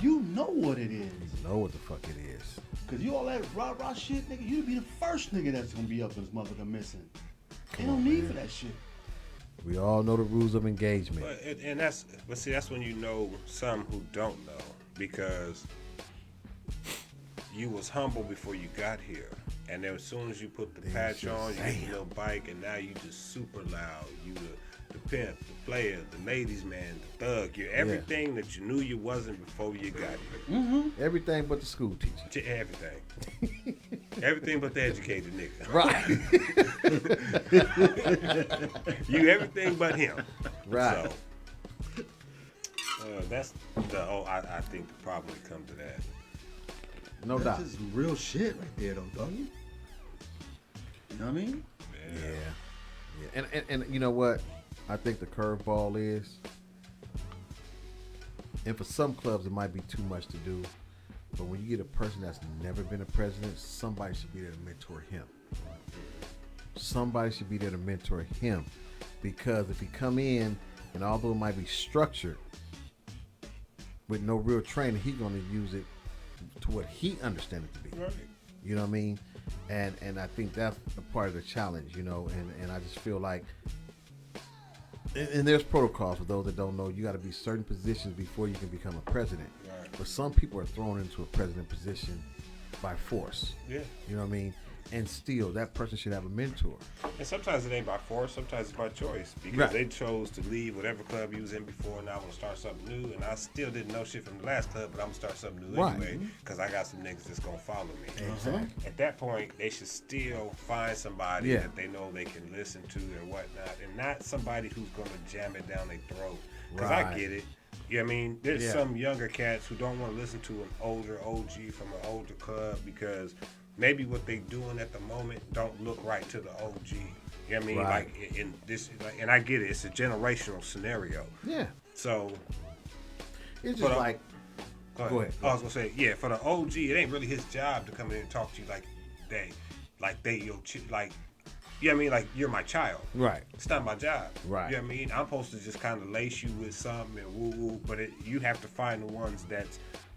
You know what it is. You know what the fuck it is. Cause you all that rah shit, nigga, you be the first nigga that's gonna be up in this motherfucker missing. Ain't no need for that shit. We all know the rules of engagement. But see, that's when you know some who don't know, because you was humble before you got here, and then as soon as you put the patch on, you get the little bike, and now you just super loud. You the pimp, the player, the ladies man, the thug. You're everything that you knew you wasn't before you got here. Mm-hmm. Everything but the school teacher. Everything. Everything but the educated nigga. Right. You everything but him. Right. So, that's I think the problem would come to that. No doubt. That's just real shit right there, though, don't you? You know what I mean? Yeah. And you know what? I think the curveball is, and for some clubs it might be too much to do, but when you get a person that's never been a president, somebody should be there to mentor him. Somebody should be there to mentor him, because if he come in and although it might be structured with no real training, he's going to use it to what he understands it to be. Right. You know what I mean? And I think that's a part of the challenge, you know, and I just feel like, and there's protocols for those that don't know. You got to be certain positions before you can become a president. Right. But some people are thrown into a president position by force. Yeah. You know what I mean? And still, that person should have a mentor. And sometimes it ain't by force, sometimes it's by choice. Because Right. they chose to leave whatever club you was in before, and I want to start something new. And I still didn't know shit from the last club, but I'm going to start something new Right. anyway, because I got some niggas that's going to follow me. Exactly. At that point, they should still find somebody Yeah. that they know they can listen to and whatnot, and not somebody who's going to jam it down their throat. Because I Right. get it. You know what I mean? There's Yeah. some younger cats who don't want to listen to an older OG from an older club because maybe what they doing at the moment don't look right to the OG. You know what I mean? Right. Like in this, and I get it. It's a generational scenario. Yeah. So It's But, just like, Go ahead. I was gonna say, yeah, for the OG, it ain't really his job to come in and talk to you like they your like. You know what I mean? Like, you're my child. right. It's not my job. Right. You know what I mean? I'm supposed to just kind of lace you with something and woo-woo, but you have to find the ones that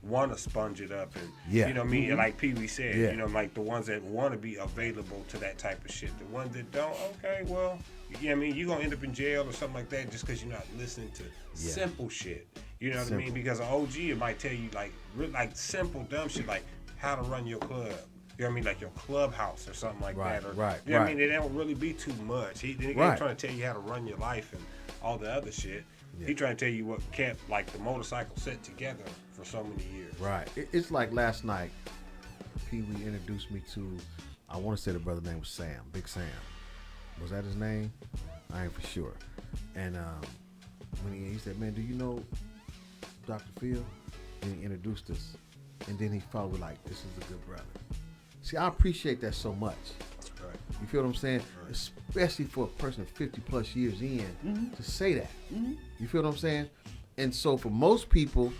want to sponge it up. And, Yeah. you know what I mean? And like Pee Wee said, Yeah. you know, like the ones that want to be available to that type of shit. The ones that don't, okay, well, you know what I mean? You're going to end up in jail or something like that just because you're not listening to simple shit. You know what I mean? Because an OG, it might tell you, like simple, dumb shit, like how to run your club. You know what I mean? Like your clubhouse or something like Right, that. Or, right, you know what I right. mean? It don't really be too much. He ain't Right. trying to tell you how to run your life and all the other shit. Yeah. He trying to tell you what kept like the motorcycle set together for so many years. Right. It's like last night, Pee Wee introduced me to, I want to say the brother's name was Sam, Big Sam. Was that his name? I ain't for sure. And when he said, man, do you know Dr. Phil? And he introduced us. And then he followed with like, this is a good brother. See, I appreciate that so much. Right. You feel what I'm saying? Right. Especially for a person 50 plus years in to say that. Mm-hmm. You feel what I'm saying? And so for most people,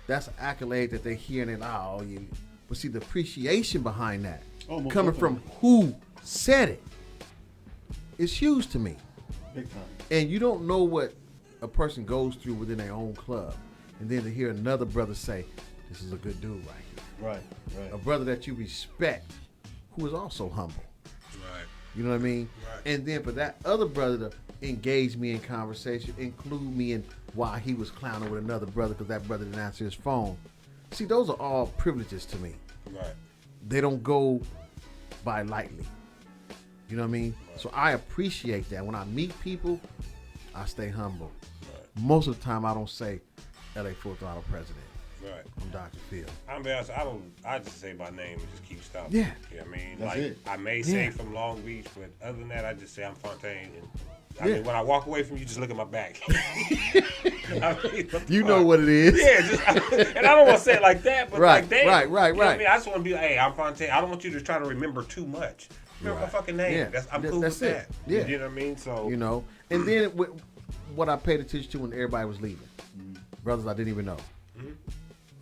that's an accolade that they hear and they're like, oh, you. But see, the appreciation behind that, coming from who said it, is huge to me. Big time. And you don't know what a person goes through within their own club. And then to hear another brother say, this is a good dude right here. Right. A brother that you respect, who is also humble. Right. You know what I mean? Right. And then for that other brother to engage me in conversation, include me in why he was clowning with another brother because that brother didn't answer his phone. See, those are all privileges to me. Right. They don't go by lightly. You know what I mean? Right. So I appreciate that. When I meet people, I stay humble. Right. Most of the time, I don't say LA Full Throttle President. Right. I'm Dr. Phil. I'm be honest, I just say my name and just keep stopping. Yeah. You know what I mean? That's like it. I may say from Long Beach, but other than that I just say I'm Fontaine. And I mean, when I walk away from you, just look at my back. I mean, you know what it is. Yeah, and I don't want to say it like that, but like that. Right. You know what I mean? I just want to be like, hey, I'm Fontaine. I don't want you to try to remember too much. Remember my fucking name. Yeah. I'm cool with that. Yeah. You know what I mean? So and then what I paid attention to when everybody was leaving, brothers I didn't even know. Mm-hmm.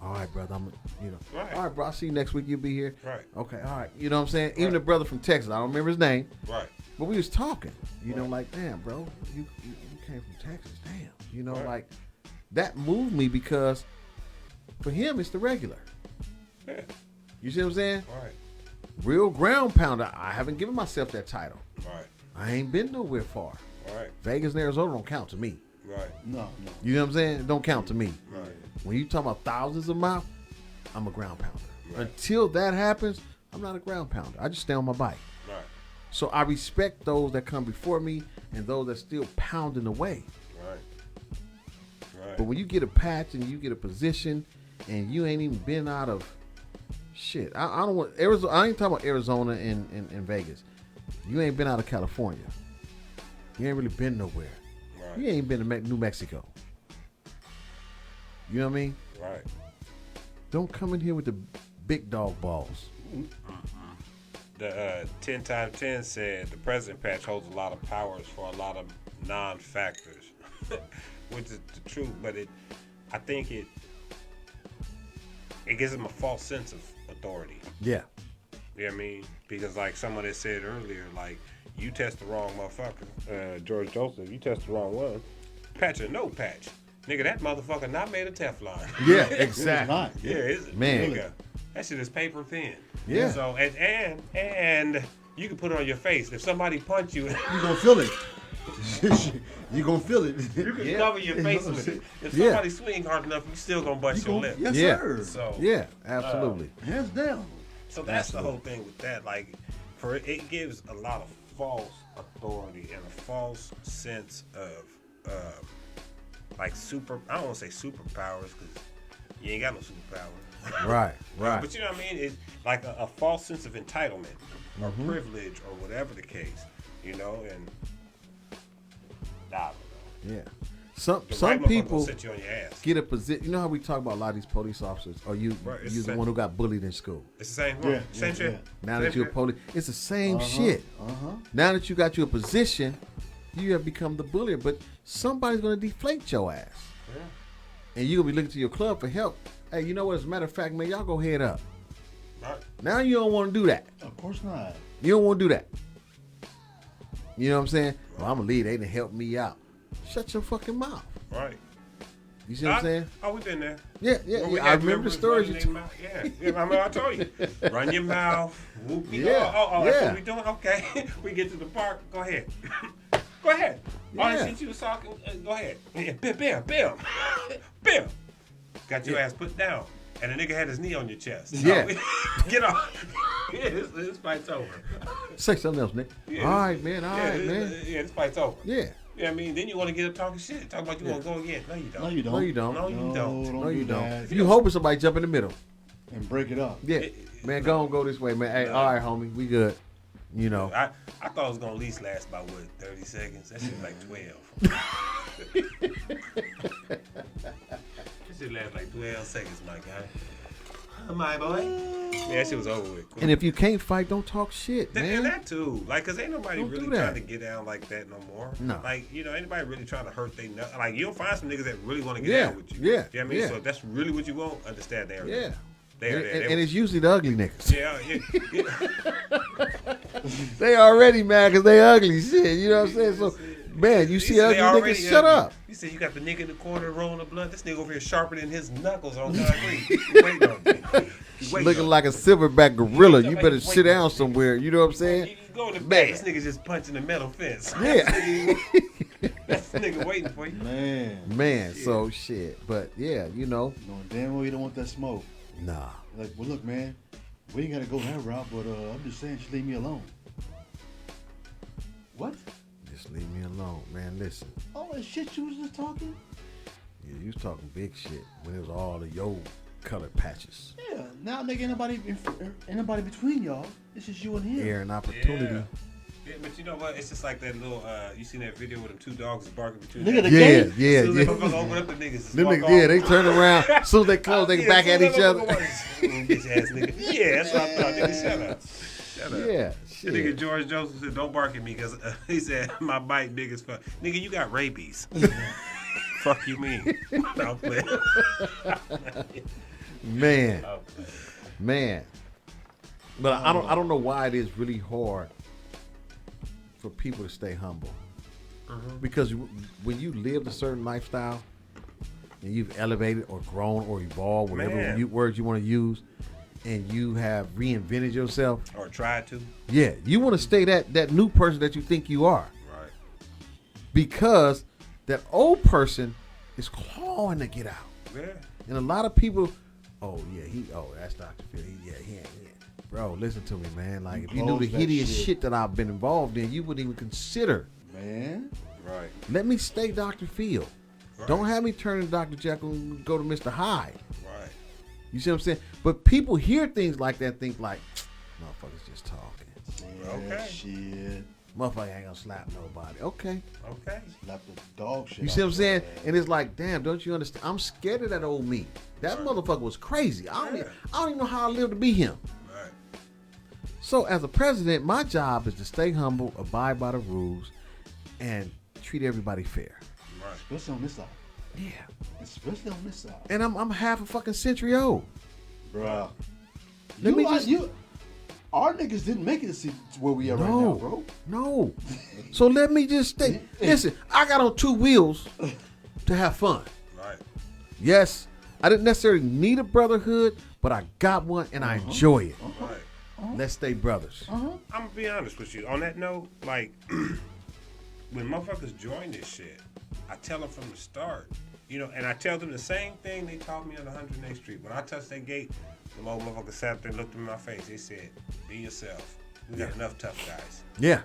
All right, brother. Right. All right, bro. I'll see you next week. You'll be here. Right. Okay. All right. You know what I'm saying? Even the brother from Texas, I don't remember his name. Right. But we was talking. You know, like, damn, bro, you came from Texas. Damn. You know, like that moved me because for him it's the regular. Yeah. You see what I'm saying? Right. Real ground pounder. I haven't given myself that title. Right. I ain't been nowhere far. Right. Vegas and Arizona don't count to me. Right. No. You know what I'm saying? It don't count to me. Right. When you talk about thousands of miles, I'm a ground pounder. Right. Until that happens, I'm not a ground pounder. I just stay on my bike. Right. So I respect those that come before me and those that still pounding away. Right. Right. But when you get a patch and you get a position and you ain't even been out of shit. I don't want Arizona. I ain't talking about Arizona and Vegas. You ain't been out of California. You ain't really been nowhere. Right. You ain't been to New Mexico. You know what I mean? Right. Don't come in here with the big dog balls. The 10x10 said the president patch holds a lot of powers for a lot of non-factors, which is the truth. But I think it gives them a false sense of authority. Yeah. You know what I mean? Because like someone had said earlier, like you test the wrong motherfucker, George Joseph, you test the wrong one. Patch or no patch. Nigga, that motherfucker not made of Teflon. Yeah, exactly. Yeah, man. Nigga, that shit is paper thin. Yeah. So and you can put it on your face. If somebody punch you, you gonna feel it. You gonna feel it. You can cover your face with it. If somebody swing hard enough, you still gonna bust your lip. Yes, sir. So yeah, absolutely. Hands down. So that's the whole thing with that. Like, it gives a lot of false authority and a false sense of like I don't want to say superpowers because you ain't got no superpowers. Right. But you know what I mean? It's like a false sense of entitlement or privilege or whatever the case, you know, and I don't know. Yeah. Some right people sit you on your ass. get a position. You know how we talk about a lot of these police officers? Or you're the one who got bullied in school. It's the same thing. Same shit. Now that you're a police, it's the same shit. Now that you got your position, you have become the bullier. But somebody's going to deflate your ass. Yeah. And you're going to be looking to your club for help. Hey, you know what? As a matter of fact, man, y'all go head up. Right. Now you don't want to do that. Of course not. You don't want to do that. You know what I'm saying? Well, I'm going to leave. They didn't help me out. Shut your fucking mouth. Right. You see what I'm saying? Oh, we've been there. Yeah. I remember the stories you told. I told you. Run your mouth. Whoop. Yeah. That's what we doing? Okay. We get to the park. Go ahead. Go ahead. All that shit you was talking, go aheght. Yeah, bam. Got your ass put down. And the nigga had his knee on your chest. Yeah. Get off. This fight's over. Say something else, Nick. Yeah. All right, man. Yeah, this fight's over. Yeah. Yeah, I mean, then you want to get up talking shit. Talk about you want to go again. No, you don't. No, you don't. No, you don't. No, you don't. No, you don't. That. You hoping somebody jump in the middle. And break it up. Yeah. Man, go this way, man. Hey, all right, homie. We good. You know. I thought it was going to at least last about, 30 seconds? That shit like 12. That shit last like 12 seconds, my guy. My boy. Yeah, that shit was over with. And if you can't fight, don't talk shit, man. And that too. Like, cause ain't nobody Don't really do that. trying to get down like that no more. No. Like, you know, anybody really trying to hurt they nut. Like, you'll find some niggas that really want to get Yeah, down with you. yeah, You know what I mean? yeah. So if that's really what you want, understand they are Yeah. there. And it's usually the ugly niggas. Yeah. They already mad because they ugly shit. You know what I'm saying? So, man, you see ugly niggas, shut up. You said you got the nigga in the corner rolling the blunt. This nigga over here sharpening his knuckles on concrete. Waiting on you. Looking like a silverback gorilla. You better sit down somewhere. You know what I'm saying? You go in the back. This nigga just punching the metal fence. Yeah. That's the nigga waiting for you. Man, so shit. But yeah, you know. Knowing damn well you don't want that smoke. Nah. Like, well, look, man, we ain't gotta go that route, but I'm just saying, just leave me alone. What? Just leave me alone, man. Listen. All that shit you was just talking? Yeah, you was talking big shit when it was all the yo colored patches. Yeah. Now, nigga, ain't nobody between y'all. It's just you and him. Air and opportunity. Yeah, but you know what? It's just like that little. You seen that video with them two dogs barking between. Nigga, the Yeah, gate? yeah, As soon as yeah. they open up the niggas. Them niggas, yeah, they turn around. As soon as they close, they back at each other. Bitch ass nigga. Yeah, that's what I thought. Nigga, shut up. Shut up. Yeah, The shit. nigga George Joseph said, "Don't bark at me," because he said my bite big as fuck. Nigga, you got rabies. Fuck you mean? I'm playing. Man, I'm playing. man. But I don't know why it is really hard for people to stay humble. Because when you live a certain lifestyle and you've elevated or grown or evolved, whatever Man. words you want to use, and you have reinvented yourself, Or try to. yeah, you want to stay that new person that you think you are. Right. Because that old person is clawing to get out. Yeah. And a lot of people, that's Dr. Phil. He ain't. Bro, listen to me, man. Like, if you knew the Close that hideous shit. shit that I've been involved in, you wouldn't even consider. Man. Right. Let me stay Dr. Phil. Right. Don't have me turn to Dr. Jekyll and go to Mr. Hyde. Right. You see what I'm saying? But people hear things like that, think like, motherfuckers just talking. Yeah, Okay. shit. Motherfucker ain't gonna slap nobody. Okay. Okay. Slap the dog shit. You see what I'm out saying? your ass. And it's like, damn, don't you understand? I'm scared of that old me. That Right. motherfucker was crazy. I Yeah. don't even know how I lived to be him. Right. So as a president, my job is to stay humble, abide by the rules, and treat everybody fair. Right. Especially on this side. Yeah. Especially on this side. And I'm half a fucking century old. Bruh. Let me just- Our niggas didn't make it to see where we are right now, bro. No. So let me just stay. Listen, I got on two wheels to have fun. Right. Yes, I didn't necessarily need a brotherhood, but I got one and I enjoy it. Right. Let's stay brothers. I'm gonna be honest with you. On that note, like when motherfuckers join this shit, I tell them from the start, you know, and I tell them the same thing they taught me on 108th Street. When I touched that gate, the old motherfuckers sat there and looked in my face. They said, "Be yourself. We got enough tough guys." Yeah.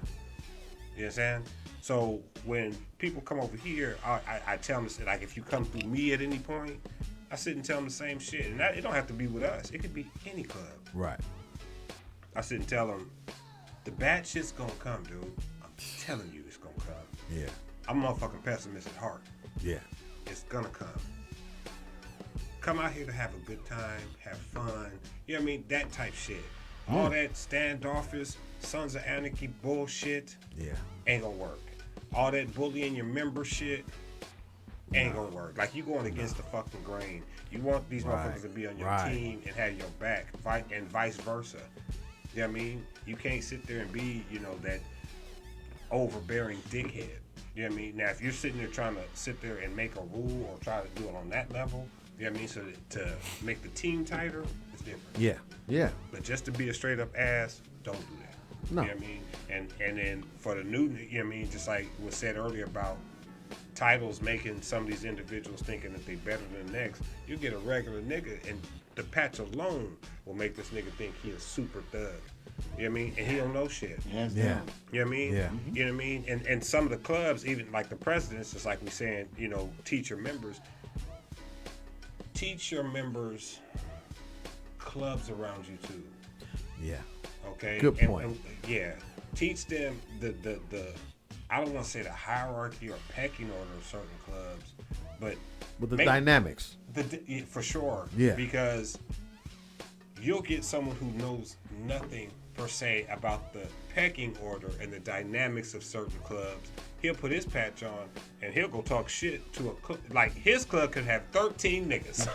You understand? So when people come over here, I tell them, like, if you come through me at any point, I sit and tell them the same shit. And it don't have to be with us. It could be any club. Right. I sit and tell them, the bad shit's gonna come, dude. I'm telling you it's gonna come. Yeah. I'm a motherfucking pessimist at heart. Yeah. It's gonna come. Come out here to have a good time, have fun. You know what I mean? That type shit. All that standoffish, Sons of Anarchy bullshit Yeah. ain't gonna work. All that bullying your member shit ain't gonna work. Like, you going against the fucking grain. You want these motherfuckers to be on your team and have your back, and vice versa. You know what I mean? You can't sit there and be, you know, that overbearing dickhead. You know what I mean? Now, if you're sitting there trying to sit there and make a rule or try to do it on that level, you know what I mean? So to make the team tighter, it's different. Yeah. Yeah. But just to be a straight up ass, don't do that. No. You know what I mean? And then for the new, you know what I mean? Just like was said earlier about titles making some of these individuals thinking that they better than the next, you get a regular nigga and the patch alone will make this nigga think he a super thug. You know what I mean? And he don't know shit. Hands Yeah. down. You know what I mean? Yeah. You know what I mean? And some of the clubs, even like the presidents, just like we saying, you know, teach your members clubs around you too. Yeah. Okay. Good point. And, yeah. Teach them the I don't want to say the hierarchy or pecking order of certain clubs, but With the dynamics. for sure. Yeah. Because you'll get someone who knows nothing per se about the pecking order and the dynamics of certain clubs. He'll put his patch on and he'll go talk shit to like his club could have 13 niggas.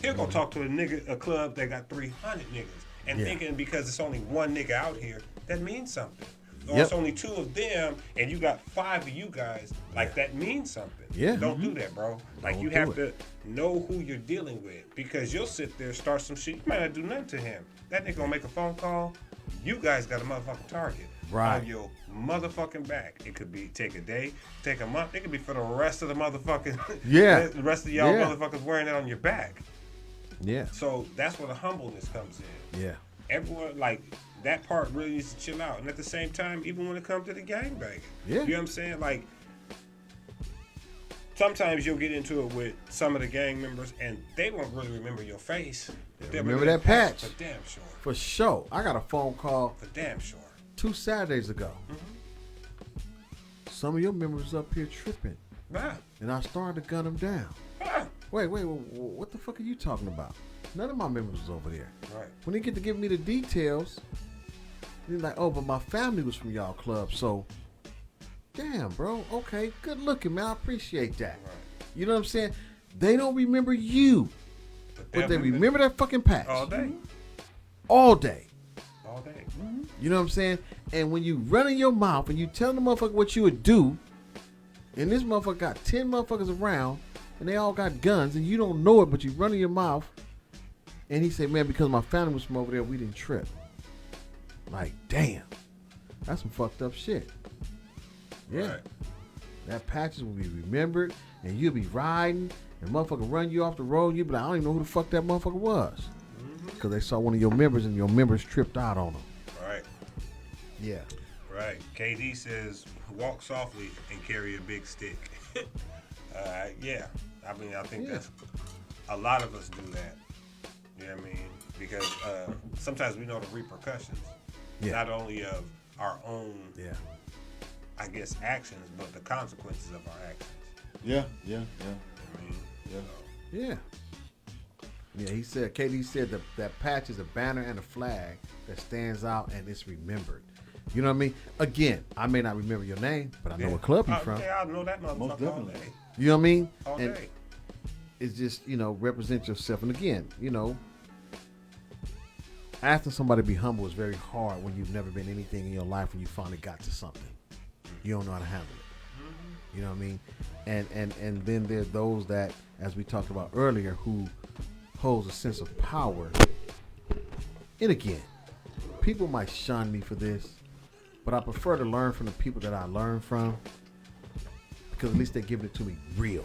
He'll go talk to a club that got 300 niggas and thinking because it's only one nigga out here that means something. Or it's only 2 of them and you got 5 of you guys, like that means something. Yeah. Don't do that, bro. Like Don't you do have it. to know who you're dealing with because you'll sit there, start some shit. You might not do nothing to him. That nigga gonna make a phone call. You guys got a motherfucking target. Right. On your motherfucking back. It could be take a day, take a month. It could be for the rest of the motherfucking the rest of y'all motherfuckers wearing it on your back. Yeah. So that's where the humbleness comes in. Yeah. Everyone like that part really needs to chill out. And at the same time, even when it comes to the gangbanging. Yeah. You know what I'm saying? Like sometimes you'll get into it with some of the gang members and they won't really remember your face. They'll remember that patch. For damn sure. For sure. I got a phone call For damn sure. 2 Saturdays ago. Some of your members up here tripping. Nah. And I started to gun them down. Wait, what the fuck are you talking about? None of my members was over there. Right. When they get to give me the details, they're like, oh, but my family was from y'all club, so damn, bro. Okay, good looking, man. I appreciate that. Right. You know what I'm saying? They don't remember you, but they remember that fucking patch. All day. All day. All day. You know what I'm saying? And when you run in your mouth and you tell the motherfucker what you would do, and this motherfucker got 10 motherfuckers around, and they all got guns, and you don't know it, but you run in your mouth, and he said, man, because my family was from over there, we didn't trip. Like, damn. That's some fucked up shit. Yeah. Right. That patches will be remembered, and you'll be riding, and motherfucker run you off the road, and you'll be like, I don't even know who the fuck that motherfucker was. Because they saw one of your members, and your members tripped out on them. Right. Yeah. Right. KD says, walk softly and carry a big stick. Yeah. I mean, I think that's a lot of us do that. You know what I mean? Because sometimes we know the repercussions, not only of our own, I guess, actions, but the consequences of our actions. Yeah. You know what I mean? Yeah, he said, KD said that patch is a banner and a flag that stands out and it's remembered. You know what I mean? Again, I may not remember your name, but I know what club you're from. Yeah, I know that Most motherfucker all definitely. day. You know what I mean? All And day. it's just, represent yourself. And again, asking somebody to be humble is very hard when you've never been anything in your life when you finally got to something. You don't know how to handle it. You know what I mean? And then there are those that, as we talked about earlier, who holds a sense of power. And again, people might shun me for this, but I prefer to learn from the people that I learn from because at least they're giving it to me real,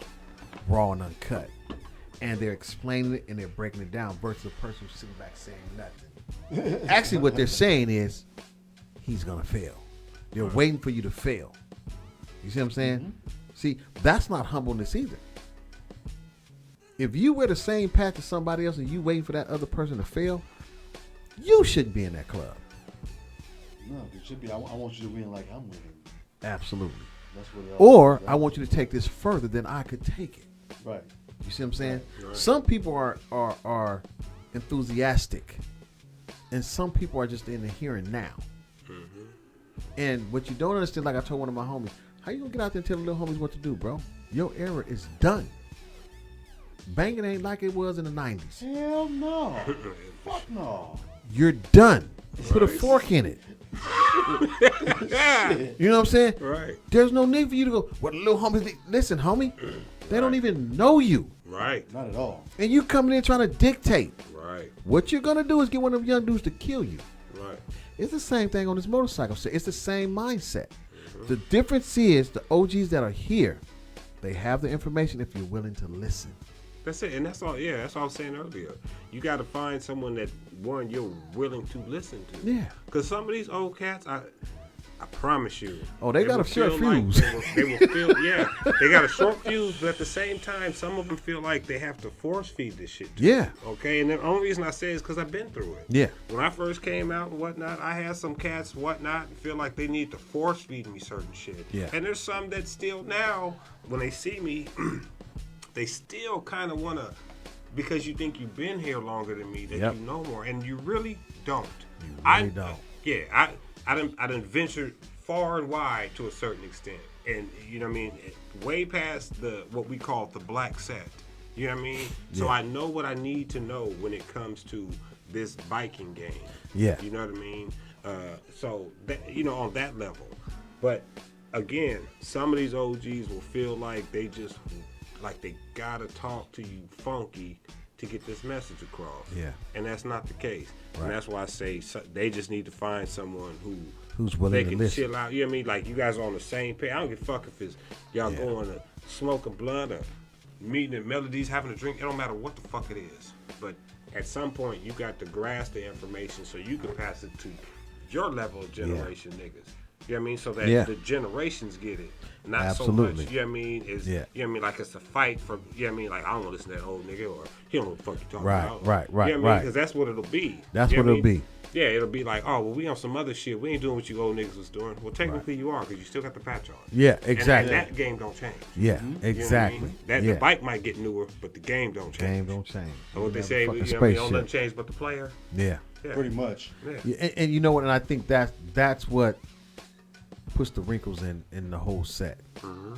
raw and uncut. And they're explaining it and they're breaking it down versus the person who's sitting back saying nothing. Actually, what they're saying is, he's going to fail. They're waiting for you to fail. You see what I'm saying? See, that's not humbleness either. If you wear the same patch as somebody else and you waiting for that other person to fail, you shouldn't be in that club. No, it should be. I want you to win like I'm winning. Absolutely. That's what. Or I want you to take this further than I could take it. Right. You see what I'm saying? Right. Some people are enthusiastic, and some people are just in the here and now. And what you don't understand, like I told one of my homies, how you gonna get out there and tell the little homies what to do, bro? Your era is done. Banging ain't like it was in the 90s. Hell no. Fuck no. You're done. Put a fork in it. You know what I'm saying? Right. There's no need for you to go, what the little homies, listen, homie, they don't even know you. Right. Not at all. And you coming in trying to dictate. Right. What you're going to do is get one of them young dudes to kill you. Right. It's the same thing on this motorcycle set. It's the same mindset. The difference is the OGs that are here, they have the information if you're willing to listen. That's it. And that's all. Yeah, that's all I was saying earlier. You got to find someone that, one, you're willing to listen to. Yeah. Because some of these old cats, I promise you. Oh, they got will a short feel like fuse. they will feel, yeah. They got a short fuse, but at the same time, some of them feel like they have to force feed this shit to Yeah. you, okay? And the only reason I say it is because I've been through it. Yeah. When I first came out and whatnot, I had some cats, whatnot, feel like they need to force feed me certain shit. Yeah. And there's some that still now, when they see me, they still kind of want to because you think you've been here longer than me that Yep. you know more, and you really don't. You really don't. Yeah, I done ventured far and wide to a certain extent, and you know what I mean, way past what we call the black set. You know what I mean? So Yeah. I know what I need to know when it comes to this biking game. Yeah. You know what I mean? So that, on that level, but again, some of these OGs will feel like they gotta talk to you funky to get this message across. Yeah. And that's not the case. Right. And that's why I say they just need to find someone Who's willing they to can listen. chill out. You know what I mean? Like you guys are on the same page. I don't give a fuck if it's y'all Yeah. going to smoke a blunt or meeting at Melodies, having a drink. It don't matter what the fuck it is. But at some point, you got to grasp the information so you can pass it to your level of generation niggas. You know what I mean? So that the generations get it. Not Absolutely. so much, you know what I mean? You know what I mean? Like it's a fight for, you know what I mean? Like I don't want to listen to that old nigga or he don't know what the fuck you talking about. Right. You know what I mean? Because that's what it'll be. That's you know what it'll I mean? be. Yeah, it'll be like, oh, well, we on some other shit. We ain't doing what you old niggas was doing. Well, technically you are because you still got the patch on. Yeah, And exactly. that game don't change. Yeah, You know what I exactly. mean? The Yeah. bike might get newer, but the game don't change. Game don't change. And what they Have a say, fucking you know what I mean? Don't spaceship. nothing change but the player. Yeah. Yeah. Pretty much. Yeah. Yeah, and you know what? And I think that's what puts the wrinkles in the whole set. Mm-hmm.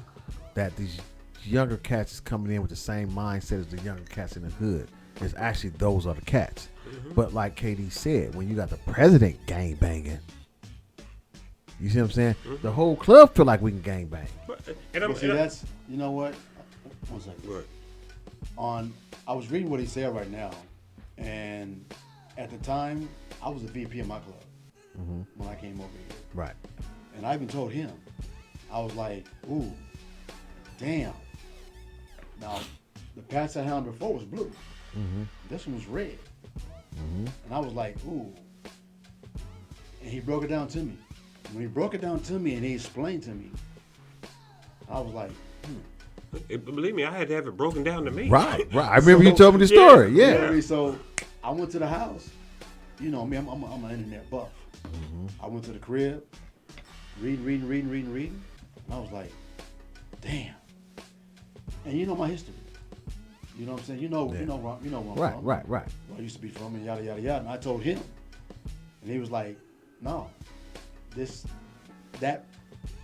That these younger cats is coming in with the same mindset as the younger cats in the hood. It's actually those are the cats. Mm-hmm. But like KD said, when you got the president gang banging, you see what I'm saying? Mm-hmm. The whole club feel like we can gang bang. But see, that's, you know what? One second. What? I was reading what he said right now, and at the time, I was a VP in my club when I came over here. Right. And I even told him, I was like, ooh, damn. Now, the patch I had on before was blue. This one was red. And I was like, ooh. And he broke it down to me. When he broke it down to me and he explained to me, I was like, Believe me, I had to have it broken down to me. Right. I remember you told me the story. Yeah. So I went to the house. You know me, I'm an internet buff. I went to the crib, reading. And I was like, damn. And you know my history. You know what I'm saying? You know where I'm from. Right. Where I used to be from and yada, yada, yada. And I told him. And he was like, no, that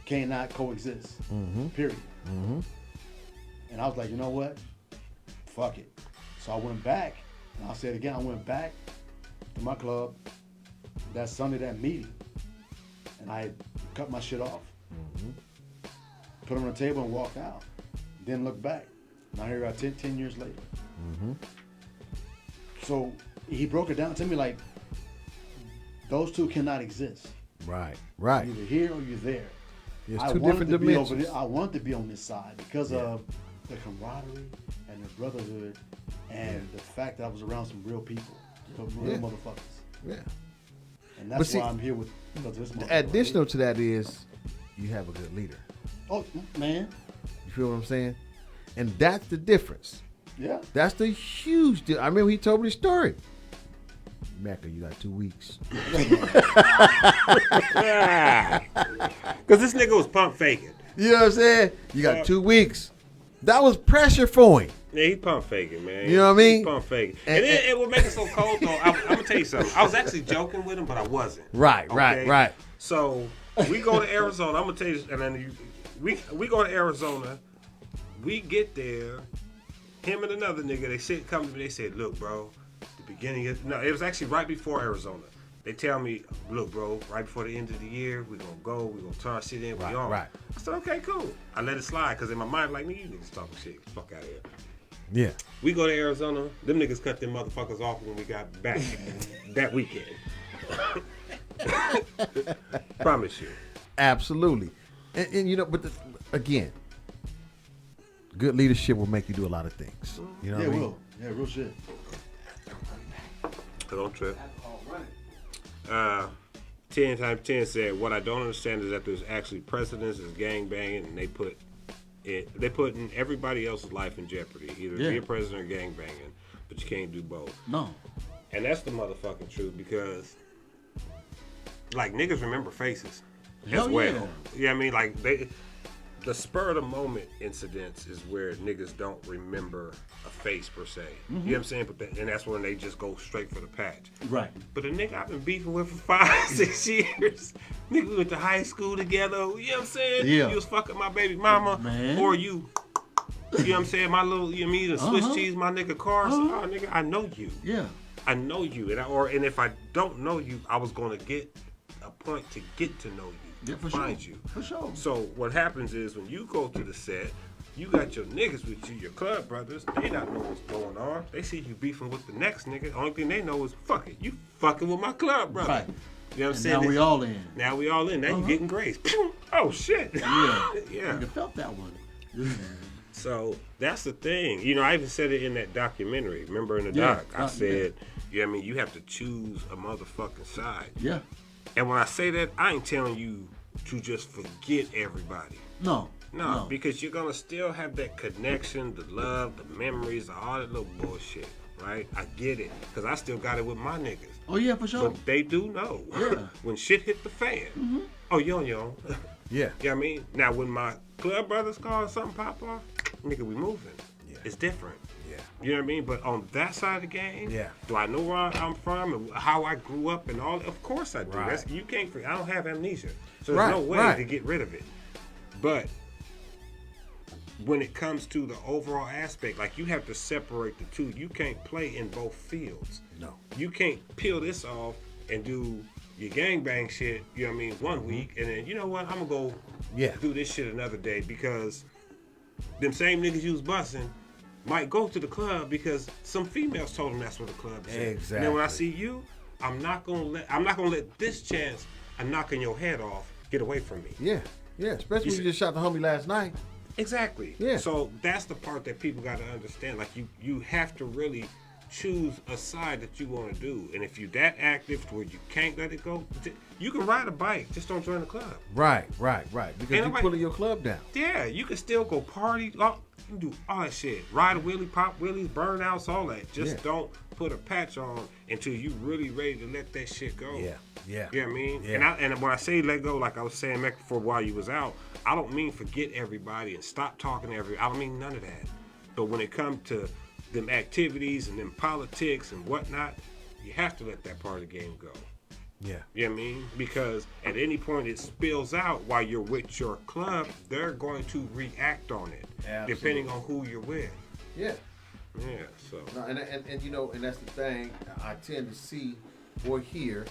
cannot coexist. Period. And I was like, you know what? Fuck it. So I went back, and I'll say it again, I went back to my club that Sunday, that meeting, and I cut my shit off. Put it on the table and walked out. Didn't look back. Now here we are 10 years later. So he broke it down to me like, those two cannot exist. Right. You're either here or you're there. There's I two wanted different to be over dimensions. there. I wanted to be on this side because of the camaraderie and the brotherhood and the fact that I was around some real people, some real motherfuckers. Yeah. And But that's see, why I'm here with this motherfucker. Additional to that is you have a good leader. Oh, man. You feel what I'm saying? And that's the difference. Yeah. That's the huge deal. I remember he told me the story. Mecca, you got 2 weeks. Because this nigga was pump faking. You know what I'm saying? You got 2 weeks. That was pressure for him. Yeah, he pump faking, man. You know what I mean? He pump faking. And then it would make it so cold, though. I'm going to tell you something. I was actually joking with him, but I wasn't. Right. So we go to Arizona. I'm going to tell you, and then we go to Arizona. We get there. Him and another nigga, come to me, they said, look, bro, the beginning of, no, it was actually right before Arizona. They tell me, look, bro, right before the end of the year, we're going to go, we're going to turn our shit in, we on. Right. I said, okay, cool. I let it slide, because in my mind, like, nigga, you niggas talking shit. Get the fuck out of here. Yeah. We go to Arizona, them niggas cut them motherfuckers off when we got back that weekend. Promise you. Absolutely. And you know, but again, good leadership will make you do a lot of things. You know what I mean? Will. Yeah, real shit. Don't trip. 10 times 10 said, what I don't understand is that there's actually precedents is gang banging, and they put in everybody else's life in jeopardy. Either be a president or gang banging, but you can't do both. No. And that's the motherfucking truth, because like niggas remember faces as Hell well. yeah. You know what I mean? Like the spur of the moment incidents is where niggas don't remember a face per se. You know what I'm saying? And that's when they just go straight for the patch. Right. But a nigga I've been beefing with for 5, 6 years. Nigga, we went to high school together. You know what I'm saying? Yeah. You was fucking my baby mama. Man. Or you. You know what I'm saying? My little, you know me, the Swiss cheese, my nigga car. So, oh, nigga, I know you. Yeah. I know you. And if I don't know you, I was going to get a point to get to know you. Yeah, for find sure. you. For sure. So what happens is when you go to the set, you got your niggas with you, your club brothers. They not know what's going on. They see you beefing with the next nigga. Only thing they know is fuck it. You fucking with my club brother. Right. You know what I'm And saying? now we all in. Now we all in. Now you getting grace. Oh shit. Yeah. Yeah. You felt that one. So that's the thing. You know, I even said it in that documentary. Remember in the Yeah. doc, I said, you know what I mean, you have to choose a motherfucking side. Yeah. And when I say that, I ain't telling you to just forget everybody. No. No, because you're gonna still have that connection, the love, the memories, all that little bullshit, right? I get it, because I still got it with my niggas. Oh, yeah, for sure. But they do know. Yeah. When shit hit the fan, oh, yo. Yeah. You know what I mean? Now, when my club brothers call something pop off, nigga, we moving. Yeah. It's different. Yeah. You know what I mean? But on that side of the game, Yeah. do I know where I'm from and how I grew up and all? Of course I do. Right. You can't. I don't have amnesia, so there's Right, no way right. to get rid of it. But when it comes to the overall aspect, like you have to separate the two. You can't play in both fields. No. You can't peel this off and do your gangbang shit. You know what I mean? One week, and then you know what? I'm gonna go Yeah. do this shit another day because them same niggas you was busting might go to the club because some females told them that's where the club is. at. Exactly. And then when I see you, I'm not gonna let this chance of knocking your head off get away from me. Yeah. Yeah. Especially when you just shot the homie last night. Exactly. Yeah. So that's the part that people got to understand. Like you have to really choose a side that you want to do. And if you're that active to where you can't let it go, you can ride a bike. Just don't join the club. Right. Because Ain't you're nobody- pulling your club down. Yeah, you can still go party. You can do all that shit. Ride a wheelie, pop wheelies, burnouts, all that. Just Yeah. don't put a patch on until you really ready to let that shit go. Yeah. Yeah. You know what I mean? Yeah. And when I say let go, like I was saying back before while you was out, I don't mean forget everybody and stop talking to everybody. I don't mean none of that. But when it comes to them activities and them politics and whatnot, you have to let that part of the game go. Yeah. You know what I mean? Because at any point it spills out while you're with your club, they're going to react on it. Absolutely. Depending on who you're with. Yeah. Yeah, so. No, and you know, and that's the thing I tend to see or hear.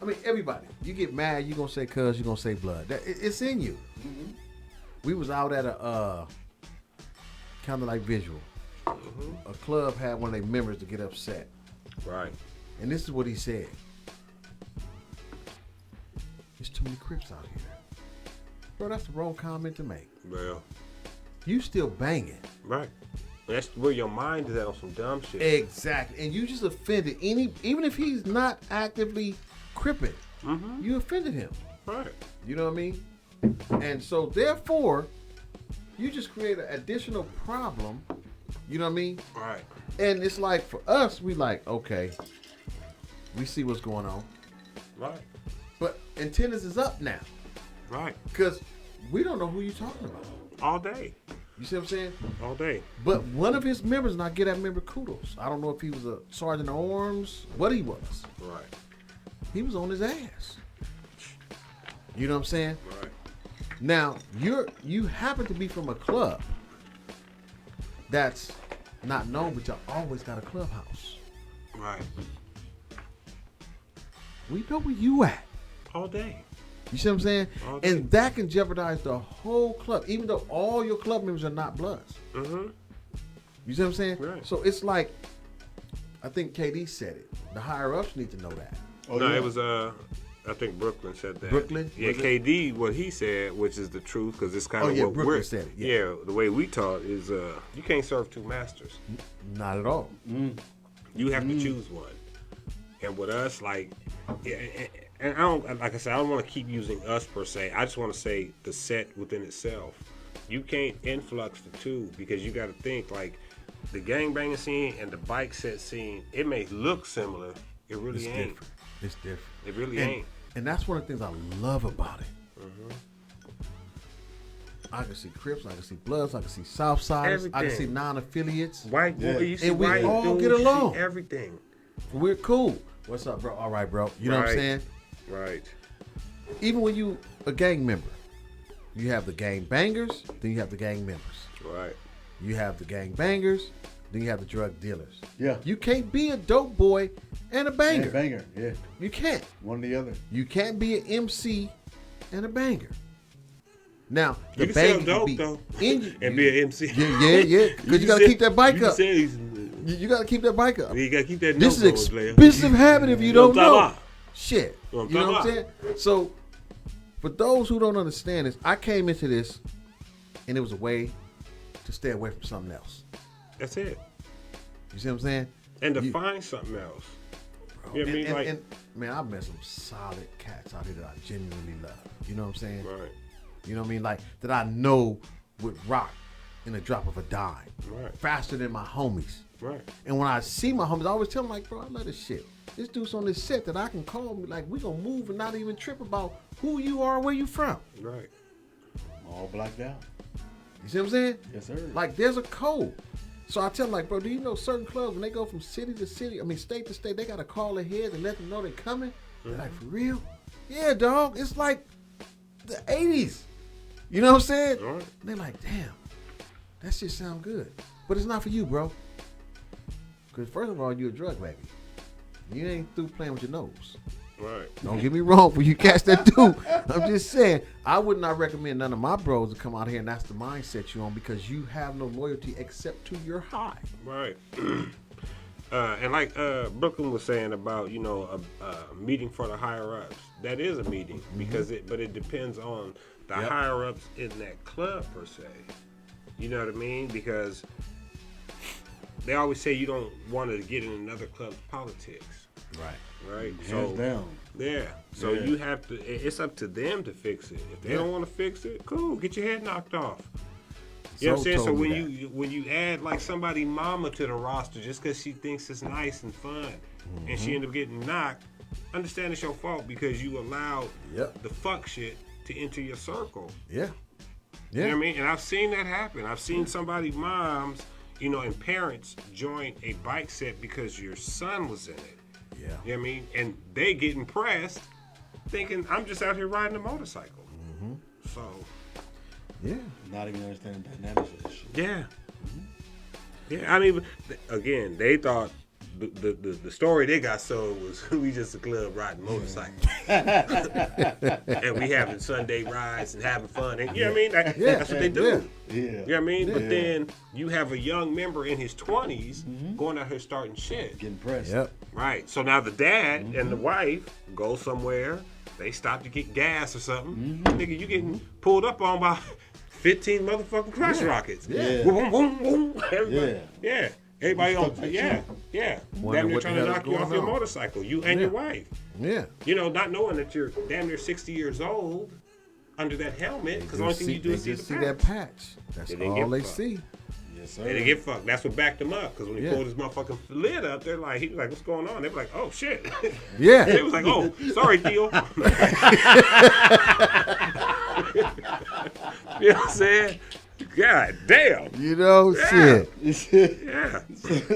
I mean, everybody. You get mad, you gonna say cuz, you gonna say blood. It's in you. Mm-hmm. We was out at a kind of like visual. Mm-hmm. A club had one of their members to get upset. Right. And this is what he said. There's too many Crips out here. Bro, that's the wrong comment to make. Well, You still banging. right. That's where your mind is at on some dumb shit. Exactly. And you just offended even if he's not actively cripping, you offended him. Right. You know what I mean? And so therefore, you just create an additional problem. You know what I mean? Right. And it's like for us, we like, okay, we see what's going on. Right. But antennas is up now. Right. Because we don't know who you're talking about. All day. You see what I'm saying? All day. But one of his members, and I give that member kudos. I don't know if he was a sergeant of arms, what he was. Right. He was on his ass. You know what I'm saying? Right. Now, you happen to be from a club that's not known, but y'all always got a clubhouse. Right. We know where you at. All day. You see what I'm saying? All day. And that can jeopardize the whole club, even though all your club members are not Bloods. Mm-hmm. You see what I'm saying? Right. So it's like, I think KD said it. The higher ups need to know that. Oh, No, yeah. it was I think Brooklyn said that. Brooklyn? Yeah, Was it? KD, what he said, which is the truth, because it's kind Oh, of yeah, what Brooklyn we're said it, yeah. yeah. The way we taught is you can't serve two masters. Not at all. You have to choose one. And with us, like, and I don't, like I said, I don't want to keep using us per se. I just want to say the set within itself. You can't influx the two because you got to think like the gangbanging scene and the bike set scene. It may look similar. It really It's ain't. different. It's different. It really and, ain't. And that's one of the things I love about it. I can see Crips, I can see Bloods, I can see Southsiders, I can see non-affiliates. White boy, you see and we white all dudes, get you see along. everything. We're cool. What's up, bro? All right, bro. You know what I'm saying? Right. Even when you a gang member, you have the gang bangers, then you have the gang members. Right. You have the gang bangers, then you have the drug dealers. Yeah. You can't be a dope boy and a banger. And a banger, yeah. You can't. One or the other. You can't be an MC and a banger. Now, the You can banger sell dope, be though, in and be an MC. Yeah. Because you got to keep that bike up. You You got to keep that bike up. got to keep that This is note an going, player. expensive habit if you don't know. Shit. You know You know what I'm saying? So, for those who don't understand this, I came into this and it was a way to stay away from something else. That's it. You see what I'm saying? And to find something else. You know what I mean? Like, man, I've met some solid cats out here that I genuinely love. You know what I'm saying? right. You know what I mean? Like, that I know would rock in a drop of a dime. Right. Faster than my homies. Right. And when I see my homies, I always tell them, like, bro, I love this shit. This dude's on this set that I can call me, like, we gonna move and not even trip about who you are, where you from. Right. All blacked out. You see what I'm saying? Yes, sir. Like, there's a code. So I tell them, like, bro, do you know certain clubs, when they go from city to city, state to state, they got to call ahead and let them know they're coming? They're like, for real? Yeah, dog. It's like the 80s. You know what I'm saying? Right. And they're like, damn, that shit sound good. But it's not for you, bro. Because first of all, you're a drug baby. You ain't through playing with your nose. Right. Don't get me wrong, when you catch that dude. I'm just saying, I would not recommend none of my bros to come out here and that's the mindset you on because you have no loyalty except to your high. Right. And like Brooklyn was saying about, you know, a meeting for the higher ups. That is a meeting because it depends on the higher ups in that club per se. You know what I mean? Because they always say you don't want to get in another club's politics. Right. Hands So down. yeah. So Yeah. you have to. It's up to them to fix it. If they don't want to fix it, cool. Get your head knocked off. You know what I'm saying? So told me when you add like somebody mama to the roster just because she thinks it's nice and fun, and she end up getting knocked, understand it's your fault because you allowed the fuck shit to enter your circle. Yeah. You know what I mean? And I've seen that happen. I've seen somebody moms, you know, and parents join a bike set because your son was in it. Yeah. You know what I mean? And they get impressed thinking, I'm just out here riding a motorcycle. So, Yeah. Not even understanding the dynamics of this shit. yeah. Yeah, I mean, again, they thought the story they got sold was we just a club riding motorcycles. And we having Sunday rides and having fun. And you know what I mean? That's what they do. Yeah. You know what I mean? But then you have a young member in his 20s going out here starting shit. Getting pressed. Yep. Right. So now the dad and the wife go somewhere. They stop to get gas or something. Nigga, you getting pulled up on by 15 motherfucking crash rockets. Yeah. Boom, boom, boom. Everybody. Yeah. Yeah. Everybody on. Stuck Yeah. Damn near what trying the to hell knock is you off going your on. motorcycle. You and your wife. Yeah. You know, not knowing that you're damn near 60 years old under that helmet because the only thing you do is see the that patch. That's They didn't all get they fucked. see. Yes, sir. And they get fucked. That's what backed them up. Because when he Yeah. pulled his motherfucking lid up, they're like, he was like, what's going on? They were like, oh, shit. Yeah. They was like, oh, sorry, Theo. You know what I'm saying? God damn. You know, shit. Yeah.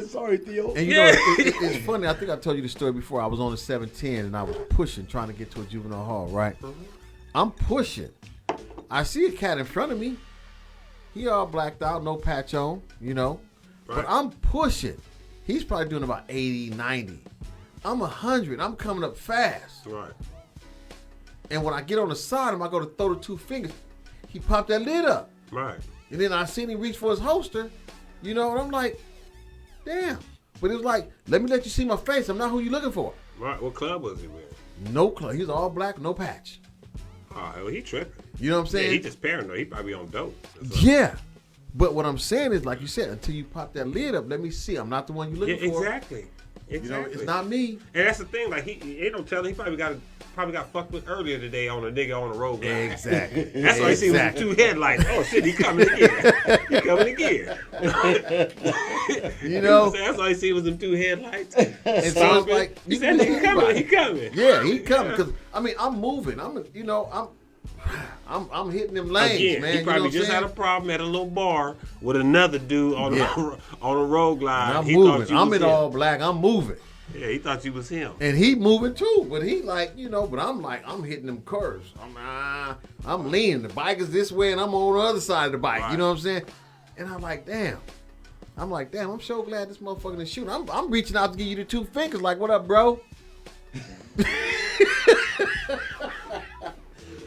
Sorry, Theo. And you know, it's funny. I think I told you the story before. I was on the 710 and I was pushing, trying to get to a juvenile hall, right? I'm pushing. I see a cat in front of me. He all blacked out, no patch on, you know. Right. But I'm pushing. He's probably doing about 80, 90. I'm 100. I'm coming up fast. Right. And when I get on the side of him, I go to throw the two fingers. He popped that lid up. Right. And then I seen him reach for his holster, you know, and I'm like, damn. But it was like, let me let you see my face. I'm not who you looking for. Right. What club was he with? No club. He's all black, no patch. Oh, hell, he tripping. You know what I'm Yeah, saying? he just paranoid. He probably on dope. Yeah. But what I'm saying is, like you said, until you pop that lid up, let me see. I'm not the one you looking Yeah, for. exactly. You know, Exactly. it's not me. And that's the thing. Like he ain't no telling. He probably got fucked with earlier today on a nigga on the road. Exactly. That's why you see with the two headlights. Oh shit, he coming again. He coming again. You know? That's why you see with them two headlights. And so it's Stomping. like, He you said can he be coming. anybody. He coming. Yeah, he coming. Because, I mean, I'm moving. I'm I'm hitting them lanes, Again, man. he probably just had a problem at a little bar with another dude on on a road glide. I'm he moving. Thought you I'm was in him. all black. I'm moving. Yeah, he thought you was him. And he moving too, but he like, but I'm like, I'm hitting them curves. I'm leaning. The bike is this way, and I'm on the other side of the bike. Right. You know what I'm saying? And I'm like, damn. I'm so glad this motherfucker is shooting. I'm reaching out to give you the 2 fingers. Like, what up, bro?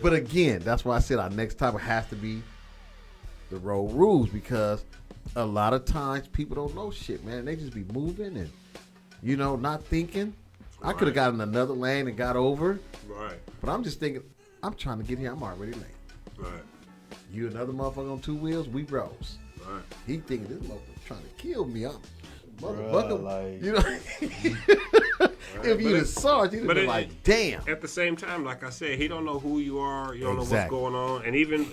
But again, that's why I said our next topic has to be the road rules, because a lot of times people don't know shit, man. They just be moving and, not thinking. I could have gotten another lane and got over. Right. But I'm just thinking, I'm trying to get here. I'm already late. Right. You another motherfucker on 2 wheels, we bros. Right. He thinking this motherfucker trying to kill me. I'm Bruh, if you'd have saw it, you'd have been like, damn. At the same time, like I said, he don't know who you are. You don't know what's going on. And even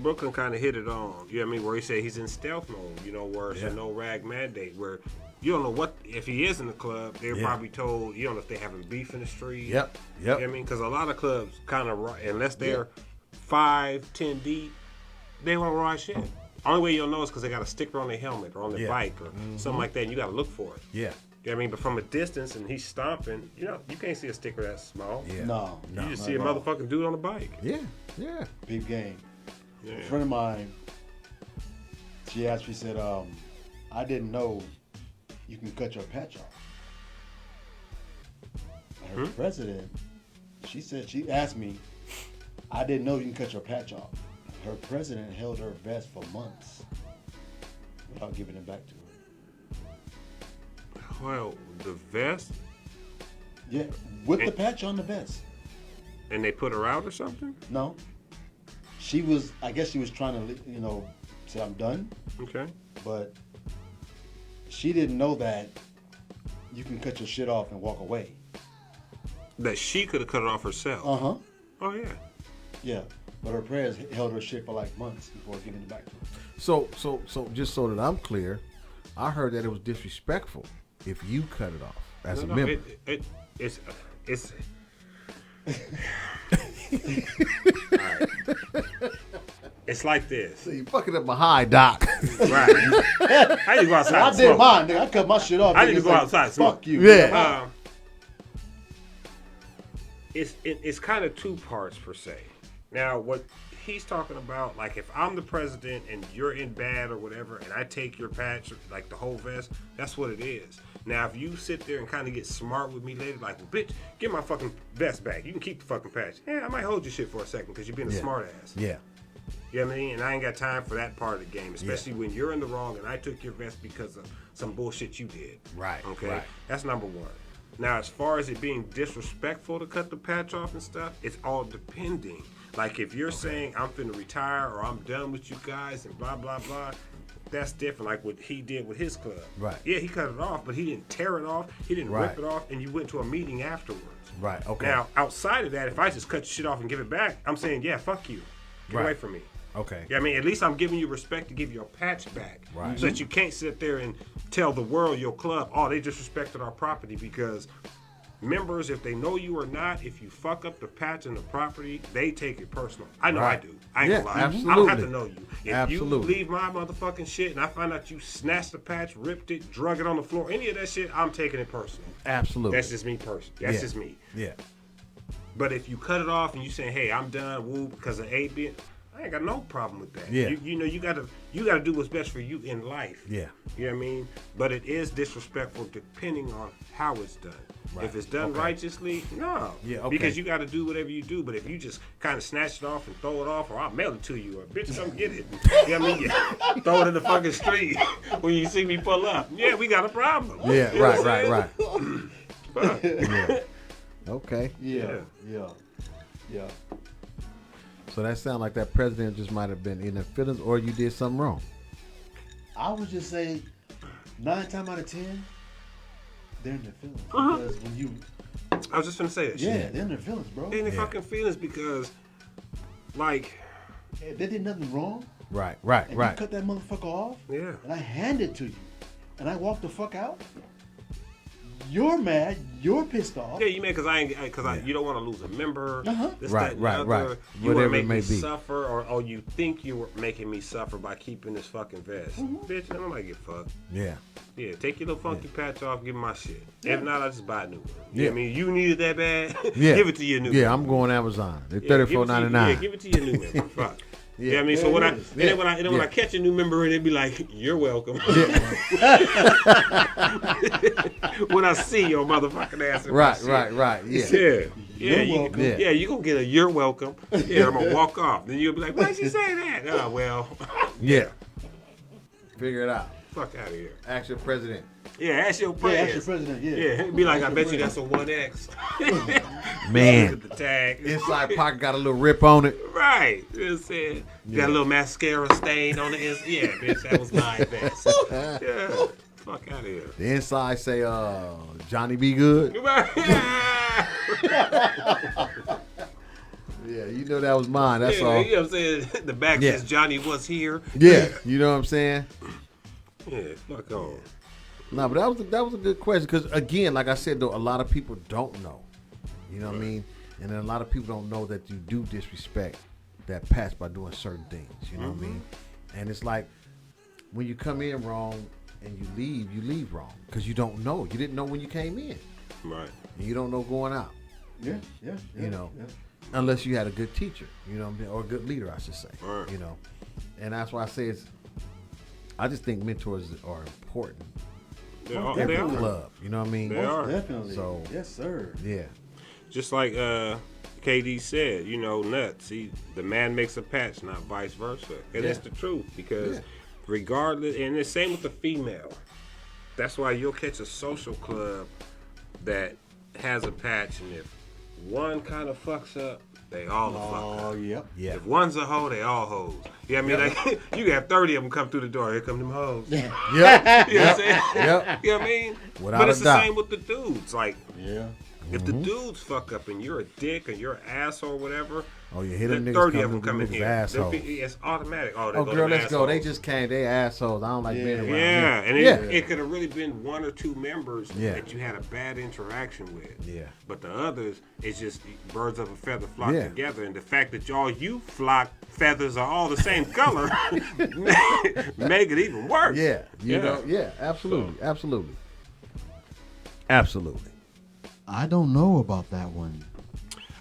Brooklyn kind of hit it on. You know what I mean? Where he said he's in stealth mode, where it's a no rag mandate, where you don't know what, if he is in the club, they're probably told, you don't know if they having beef in the street. Yep. You know what I mean? Because a lot of clubs kind of, unless they're 5, 10 deep, they won't ride shit. Only way you'll know is because they got a sticker on their helmet or on their bike or something like that, and you got to look for it. Yeah. You know what I mean? But from a distance and he's stomping, you can't see a sticker that small. Yeah. No. You just see a motherfucking dude on a bike. Yeah. Yeah. Big game. Yeah. A friend of mine, she asked me, said, I didn't know you can cut your patch off. Her president, she asked me, I didn't know you can cut your patch off. Her president held her vest for months without giving it back to her. Well, the vest? Yeah, with the patch on the vest. And they put her out or something? No. I guess she was trying to, say I'm done. Okay. But she didn't know that you can cut your shit off and walk away. That she could have cut it off herself. Uh-huh. Oh, yeah. Yeah. But her prayers held her shit for like months before giving it back to her. So just so that I'm clear, I heard that it was disrespectful if you cut it off as a member. It's It's like this. So you fucking up my high, Doc. Right. How you go outside? I did mine, nigga. I cut my shit off. I need to go outside. Fuck you. Yeah. It's kind of 2 parts per se. Now, what he's talking about, like if I'm the president and you're in bad or whatever, and I take your patch, like the whole vest, that's what it is. Now, if you sit there and kind of get smart with me later, like, well, bitch, get my fucking vest back. You can keep the fucking patch. Yeah, I might hold your shit for a second because you're being a smart ass. Yeah. You know what I mean? And I ain't got time for that part of the game, especially when you're in the wrong and I took your vest because of some bullshit you did. Right. Okay? Right. That's number 1. Now, as far as it being disrespectful to cut the patch off and stuff, it's all depending. Like, if you're saying, I'm finna retire or I'm done with you guys and blah, blah, blah, that's different, like what he did with his club. Right. Yeah, he cut it off, but he didn't tear it off. He didn't rip it off, and you went to a meeting afterwards. Right, okay. Now, outside of that, if I just cut your shit off and give it back, I'm saying, yeah, fuck you. Get away from me. Okay. Yeah, I mean, at least I'm giving you respect to give your patch back. Right. So that you can't sit there and tell the world, your club, oh, they disrespected our property, because members, if they know you or not, if you fuck up the patch and the property, they take it personal. I know I do. I ain't gonna lie. Absolutely. I don't have to know you. If you Absolutely. leave my motherfucking shit and I find out you snatched the patch, ripped it, drug it on the floor, any of that shit, I'm taking it personal. Absolutely. That's just me personally. That's just me. Yeah. But if you cut it off and you saying, hey, I'm done, woo, because of A, B, I ain't got no problem with that. Yeah. You gotta do what's best for you in life. Yeah. You know what I mean? But it is disrespectful depending on how it's done. Right. If it's done righteously, no. Yeah, okay. Because you gotta do whatever you do. But if you just kind of snatch it off and throw it off, or I'll mail it to you, or bitch, come get it. You know what I mean? Yeah. Throw it in the fucking street when you see me pull up. Yeah, we got a problem. Yeah, You know what I'm right. saying? Fuck. Yeah. Okay. Yeah. So that sounds like that president just might have been in their feelings, or you did something wrong. I would just say 9 times out of 10, they're in their feelings. Because when you, I was just gonna say that shit. they're in their feelings, bro. They're in their fucking feelings because, like, If they did nothing wrong, Right. and you cut that motherfucker off, yeah. and I hand it to you, and I walk the fuck out, you're mad. You're pissed off. Yeah, you mad because you don't want to lose a member. This, Right, that, and right, the right. other. You want Whatever to make it may me be. suffer, or you think you were making me suffer by keeping this fucking vest. Bitch, nobody get fucked. Yeah. Yeah, take your little funky patch off, give me my shit. If not, I just buy a new one. Yeah. I mean, you need it that bad, Yeah. give it to your new Yeah, member. I'm going Amazon. They're Yeah, give it to you- $34.99. Yeah, give it to your new member. Fuck. Yeah. Yeah, I mean, so Yeah, when it I is. and then when I catch a new member and it be like, you're welcome. When I see your motherfucking ass in my Right, shit. right. Yeah. Yeah, You're welcome. Yeah, you gonna get a you're welcome. Yeah, I'm gonna walk off. Then you'll be like, why'd she say that? Oh well, Yeah. Figure it out. fuck out of here. Ask your president. Yeah, ask your Yeah, president. that's your president. Yeah. Yeah, it'd be like, I bet you that's a 1X. Man. Look at the tag. Inside pocket got a little rip on it. Right. You know what I'm saying? Got a little mascara stain on the inside. Yeah, bitch, that was my vest. Yeah. Fuck out of here. The inside say, Johnny be good. Yeah, you know that was mine. That's Yeah, all. you know what I'm saying? The back Yeah. says Johnny was here. Yeah, you know what I'm saying? Yeah, fuck on. No, but that was a good question because again, like I said, though, a lot of people don't know. You know what I mean? And then a lot of people don't know that you do disrespect that patch by doing certain things. You know what I mean? And it's like when you come in wrong and you leave wrong because you don't know. You didn't know when you came in, Right. and you don't know going out. Yeah. You know, unless you had a good teacher, you know what I mean, or a good leader, I should say. Right. You know, and that's why I say I just think mentors are important. They are. Every They are. club, you know what I mean? They are. Definitely. So- yes, sir. Yeah. Just like KD said, you know, nuts. The man makes a patch, not vice versa. And that's the truth because regardless, and the same with the female. That's why you'll catch a social club that has a patch, and if one kind of fucks up, they all fuck up. Oh, yep. Yeah. If one's a hoe, they all hoes. You know what I mean? Like, you got 30 of them come through the door. Here come them hoes. Yep. You know what I'm saying? Yep. You know what I mean? Without but it's a the doubt. same with the dudes. Like, Yeah. if the dudes fuck up and you're a dick or you're an asshole or whatever, Oh, you hit the them niggas 30 of them come in in here. asshole. It's automatic. Oh, they Oh, go girl, them let's go. They assholes. just came. They assholes. I don't like being around Yeah, them. and it could have really been one or two members Yeah. that you had a bad interaction with. Yeah. But the others, it's just birds of a feather flock Yeah. together. And the fact that you flock feathers are all the same color make it even worse. Yeah. You know. Yeah. Absolutely. Absolutely. Absolutely. I don't know about that one.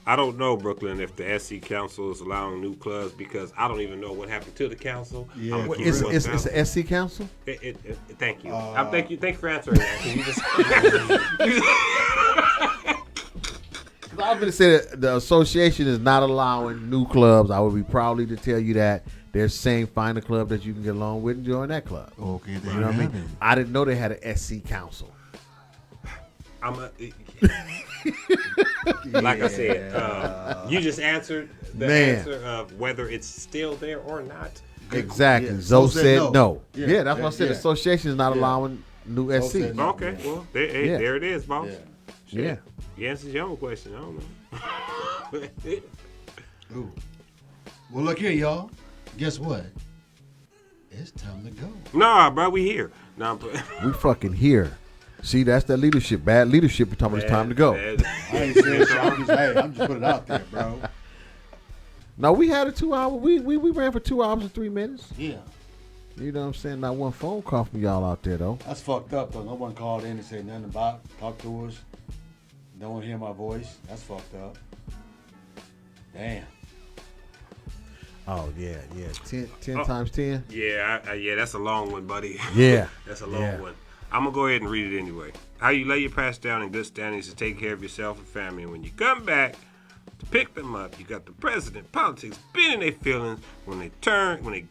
I don't know, Brooklyn, if the SC Council is allowing new clubs because I don't even know what happened to the council. Yeah. I'm gonna What, keep It's it it's 1,000. the SC Council. Thank you. Thank you for answering that. 'Cause you just, I was going to say that the association is not allowing new clubs. I would be proudly to tell you that they're saying find a club that you can get along with and join that club. Okay, You know what I mean? I didn't know they had an SC Council. like I said, you just answered the Man. answer of whether it's still there or not. Exactly. Yeah. Zoe Zoe said said no. no. Yeah, that's what I said. The Yeah. association is not allowing new Zoe SC. said no. Okay, well, there it is, boss. Yeah. Shit. Yeah. You answered your own question. I don't know. Ooh. Well, look here, y'all. Guess what? It's time to go. Nah, bro, we here. Nah, but We fucking here. See, that's that leadership. Bad leadership. You're talking about it's time to go. I ain't saying so. I'm just putting it out there, bro. No, we had a 2 hour. We ran for 2 hours and 3 minutes. Yeah. You know what I'm saying? Not one phone call from y'all out there though. That's fucked up, though. No one called in and said nothing about it. Talk to us. No one hear my voice. That's fucked up. Damn. Oh yeah. 10 times 10. yeah, that's a long one, buddy. Yeah. That's a long Yeah. one. I'm going to go ahead and read it anyway. How you lay your past down in good standings to take care of yourself and family. And when you come back to pick them up, you got the president, politics, bending their feelings when they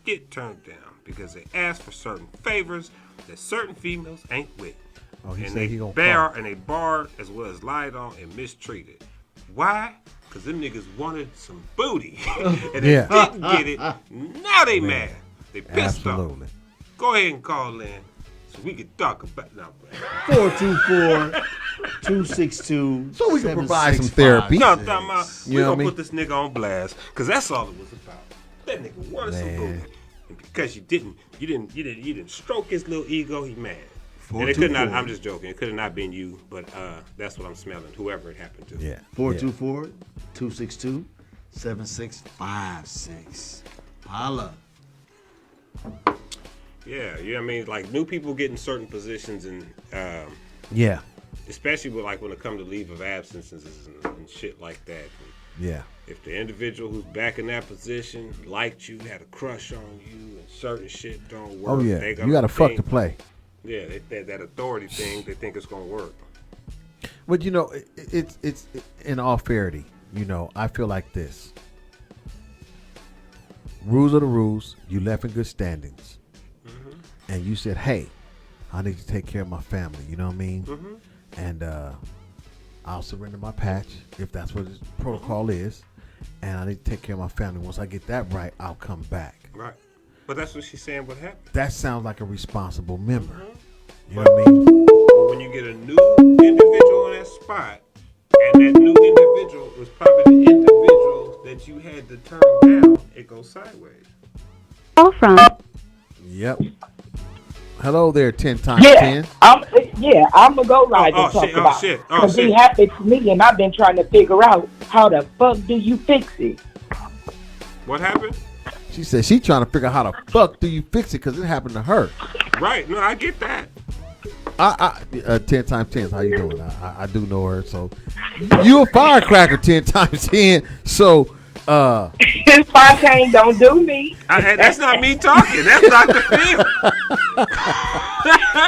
get turned down because they ask for certain favors that certain females ain't with. Oh, he and said they he gonna barred as well as lied on and mistreated. Why? Because them niggas wanted some booty. And they Yeah. didn't get it. Now they mad. They pissed off. Absolutely. Go ahead and call in so we can talk about no. 424-262. So we can provide some therapy. No, I'm talking about we You know gonna what I mean? put this nigga on blast because that's all it was about. That nigga wanted some Man. booty, and because you didn't stroke his little ego, he mad. And it could not. I'm just joking. It could have not been you, but that's what I'm smelling. Whoever it happened to. Yeah. 424-262-7656. Holla. Yeah. I mean, like new people getting certain positions and Yeah. especially with like when it comes to leave of absences and shit like that. Yeah. If the individual who's back in that position liked you, had a crush on you, and certain shit don't work. Oh yeah. You got to fuck to play. Yeah, that authority thing, they think it's gonna work. But you know, it's in all fairity. You know, I feel like this. Rules are the rules. You left in good standings, and you said, "Hey, I need to take care of my family." You know what I mean? And I'll surrender my patch if that's what the protocol is, and I need to take care of my family. Once I get that right, I'll come back. Right. But that's what she's saying would happen. That sounds like a responsible member. You know what I mean? But when you get a new individual in that spot, and that new individual was probably the individual that you had to turn down, it goes sideways. Call from. Yep. Hello there, 10 times Yeah, 10. I'm gonna go live and talk about shit. it. Because it happened to me, and I've been trying to figure out how the fuck do you fix it. What happened? She said she trying to figure out how the fuck do you fix it because it happened to her. Right. No, I get that. 10 times 10. How you doing? I do know her. So you a firecracker 10 times 10. So Fontaine don't do me. That's not me talking. That's Dr. Phil.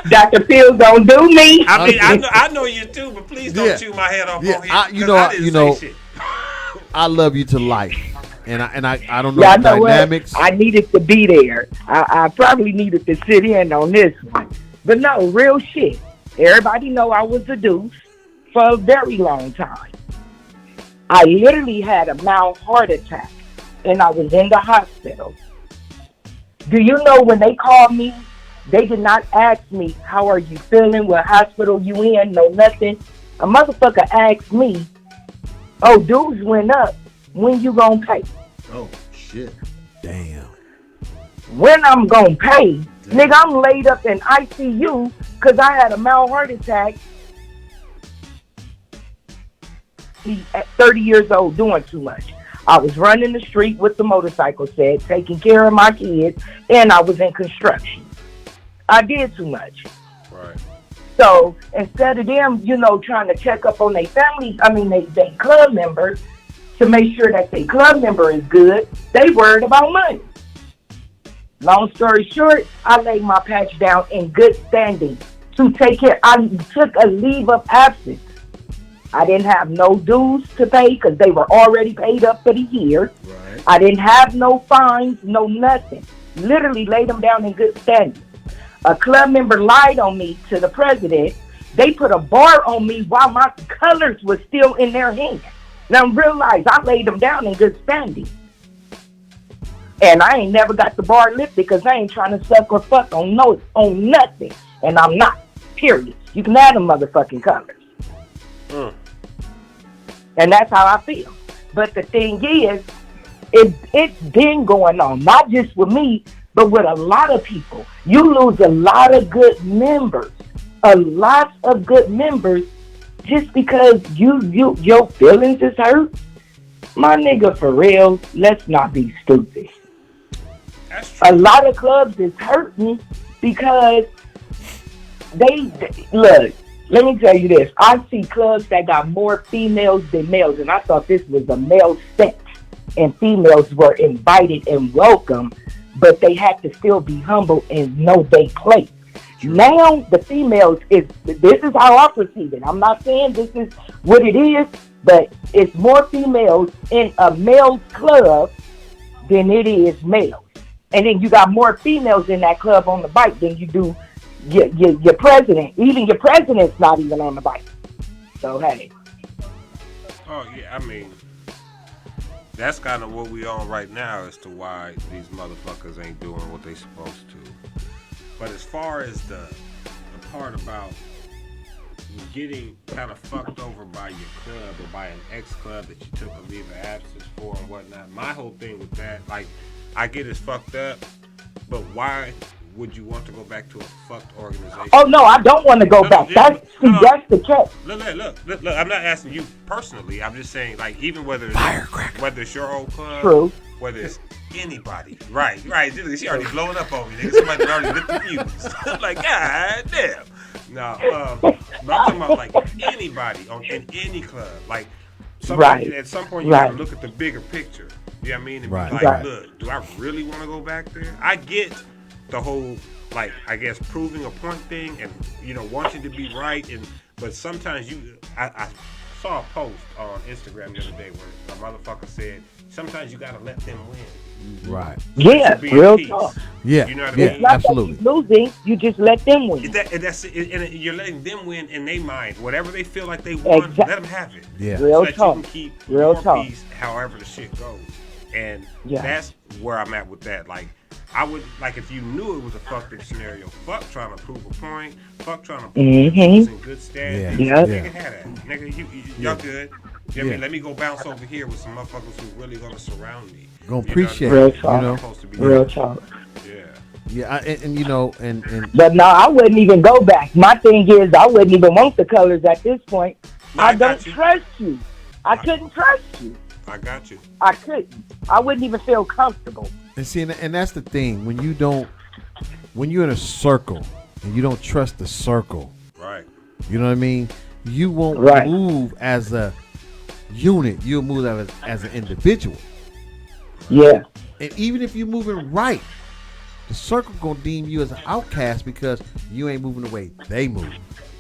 Dr. Phil don't do me. I mean, I know you too, but please don't chew my head off on here. I love you to life. And I don't know the dynamics. What? I needed to be there. I probably needed to sit in on this one. But no, real shit. Everybody know I was a deuce for a very long time. I literally had a mild heart attack, and I was in the hospital. Do you know when they called me, they did not ask me, how are you feeling, what hospital you in, no nothing. A motherfucker asked me, oh, dues went up, when you gonna pay? Oh, shit. Damn. When I'm gonna pay? Nigga, I'm laid up in ICU because I had a mild heart attack at 30 years old doing too much. I was running the street with the motorcycle set, taking care of my kids, and I was in construction. I did too much. Right. So instead of them, trying to check up on their family, they club members to make sure that their club member is good, they worried about money. Long story short, I laid my patch down in good standing to take care. I took a leave of absence. I didn't have no dues to pay because they were already paid up for the year. Right. I didn't have no fines, no nothing. Literally laid them down in good standing. A club member lied on me to the president. They put a bar on me while my colors were still in their hand. Now realize I laid them down in good standing. And I ain't never got the bar lifted because I ain't trying to suck or fuck on nothing. And I'm not, period. You can have them motherfucking colors. And that's how I feel. But the thing is, it's been going on, not just with me, but with a lot of people. You lose a lot of good members. A lot of good members just because your feelings is hurt. My nigga, for real, let's not be stupid. A lot of clubs is hurting because look, let me tell you this. I see clubs that got more females than males, and I thought this was a male sex, and females were invited and welcome, but they had to still be humble and know they place. Now the females this is how I perceive it. I'm not saying this is what it is, but it's more females in a male's club than it is males. And then you got more females in that club on the bike than you do your president. Even your president's not even on the bike. So, hey. Oh, yeah, that's kind of what we on right now as to why these motherfuckers ain't doing what they supposed to. But as far as the part about getting kind of fucked over by your club or by an ex-club that you took a leave of absence for and whatnot, my whole thing with that, like, I get it's fucked up, but why would you want to go back to a fucked organization? Oh no, I don't want to go back. That's the catch. Look. I'm not asking you personally. I'm just saying, like, even whether it's your old club, True. whether it's anybody, right? She already blowing up on me, nigga. Somebody already lit the fuse. I'm like, God damn. No, but I'm talking about like anybody in any club. Like, at some point you gotta look at the bigger picture. You know what I mean? And be like, look, do I really want to go back there? I get the whole, like, I guess proving a point thing, and wanting to be right, but sometimes I saw a post on Instagram the other day where a motherfucker said sometimes you gotta let them win. Right. Yeah, real talk. Yeah. You know what I mean? It's not Absolutely. that you're losing, you just let them win. And you're letting them win in their mind. Whatever they feel like they want, let them have it. Yeah. Real so talk. You can keep Real your talk. peace however the shit goes. And that's where I'm at with that. Like, I would, like, if you knew it was a fucked up scenario, fuck trying to prove a point, fuck trying to prove it's in good standing. Nigga, have that. Nigga, y'all good. You know what I mean? Let me go bounce over here with some motherfuckers who really gonna surround me. Gonna appreciate real it. Talk. Real talk. Yeah. Yeah, and But no, I wouldn't even go back. My thing is, I wouldn't even want the colors at this point. I don't trust you. I couldn't trust you. I got you. I couldn't. I wouldn't even feel comfortable. And see, and that's the thing, when you're in a circle and you don't trust the circle, right? You know what I mean? You won't move as a unit. You'll move as an individual. Yeah. And even if you're moving right, the circle gonna deem you as an outcast because you ain't moving the way they move.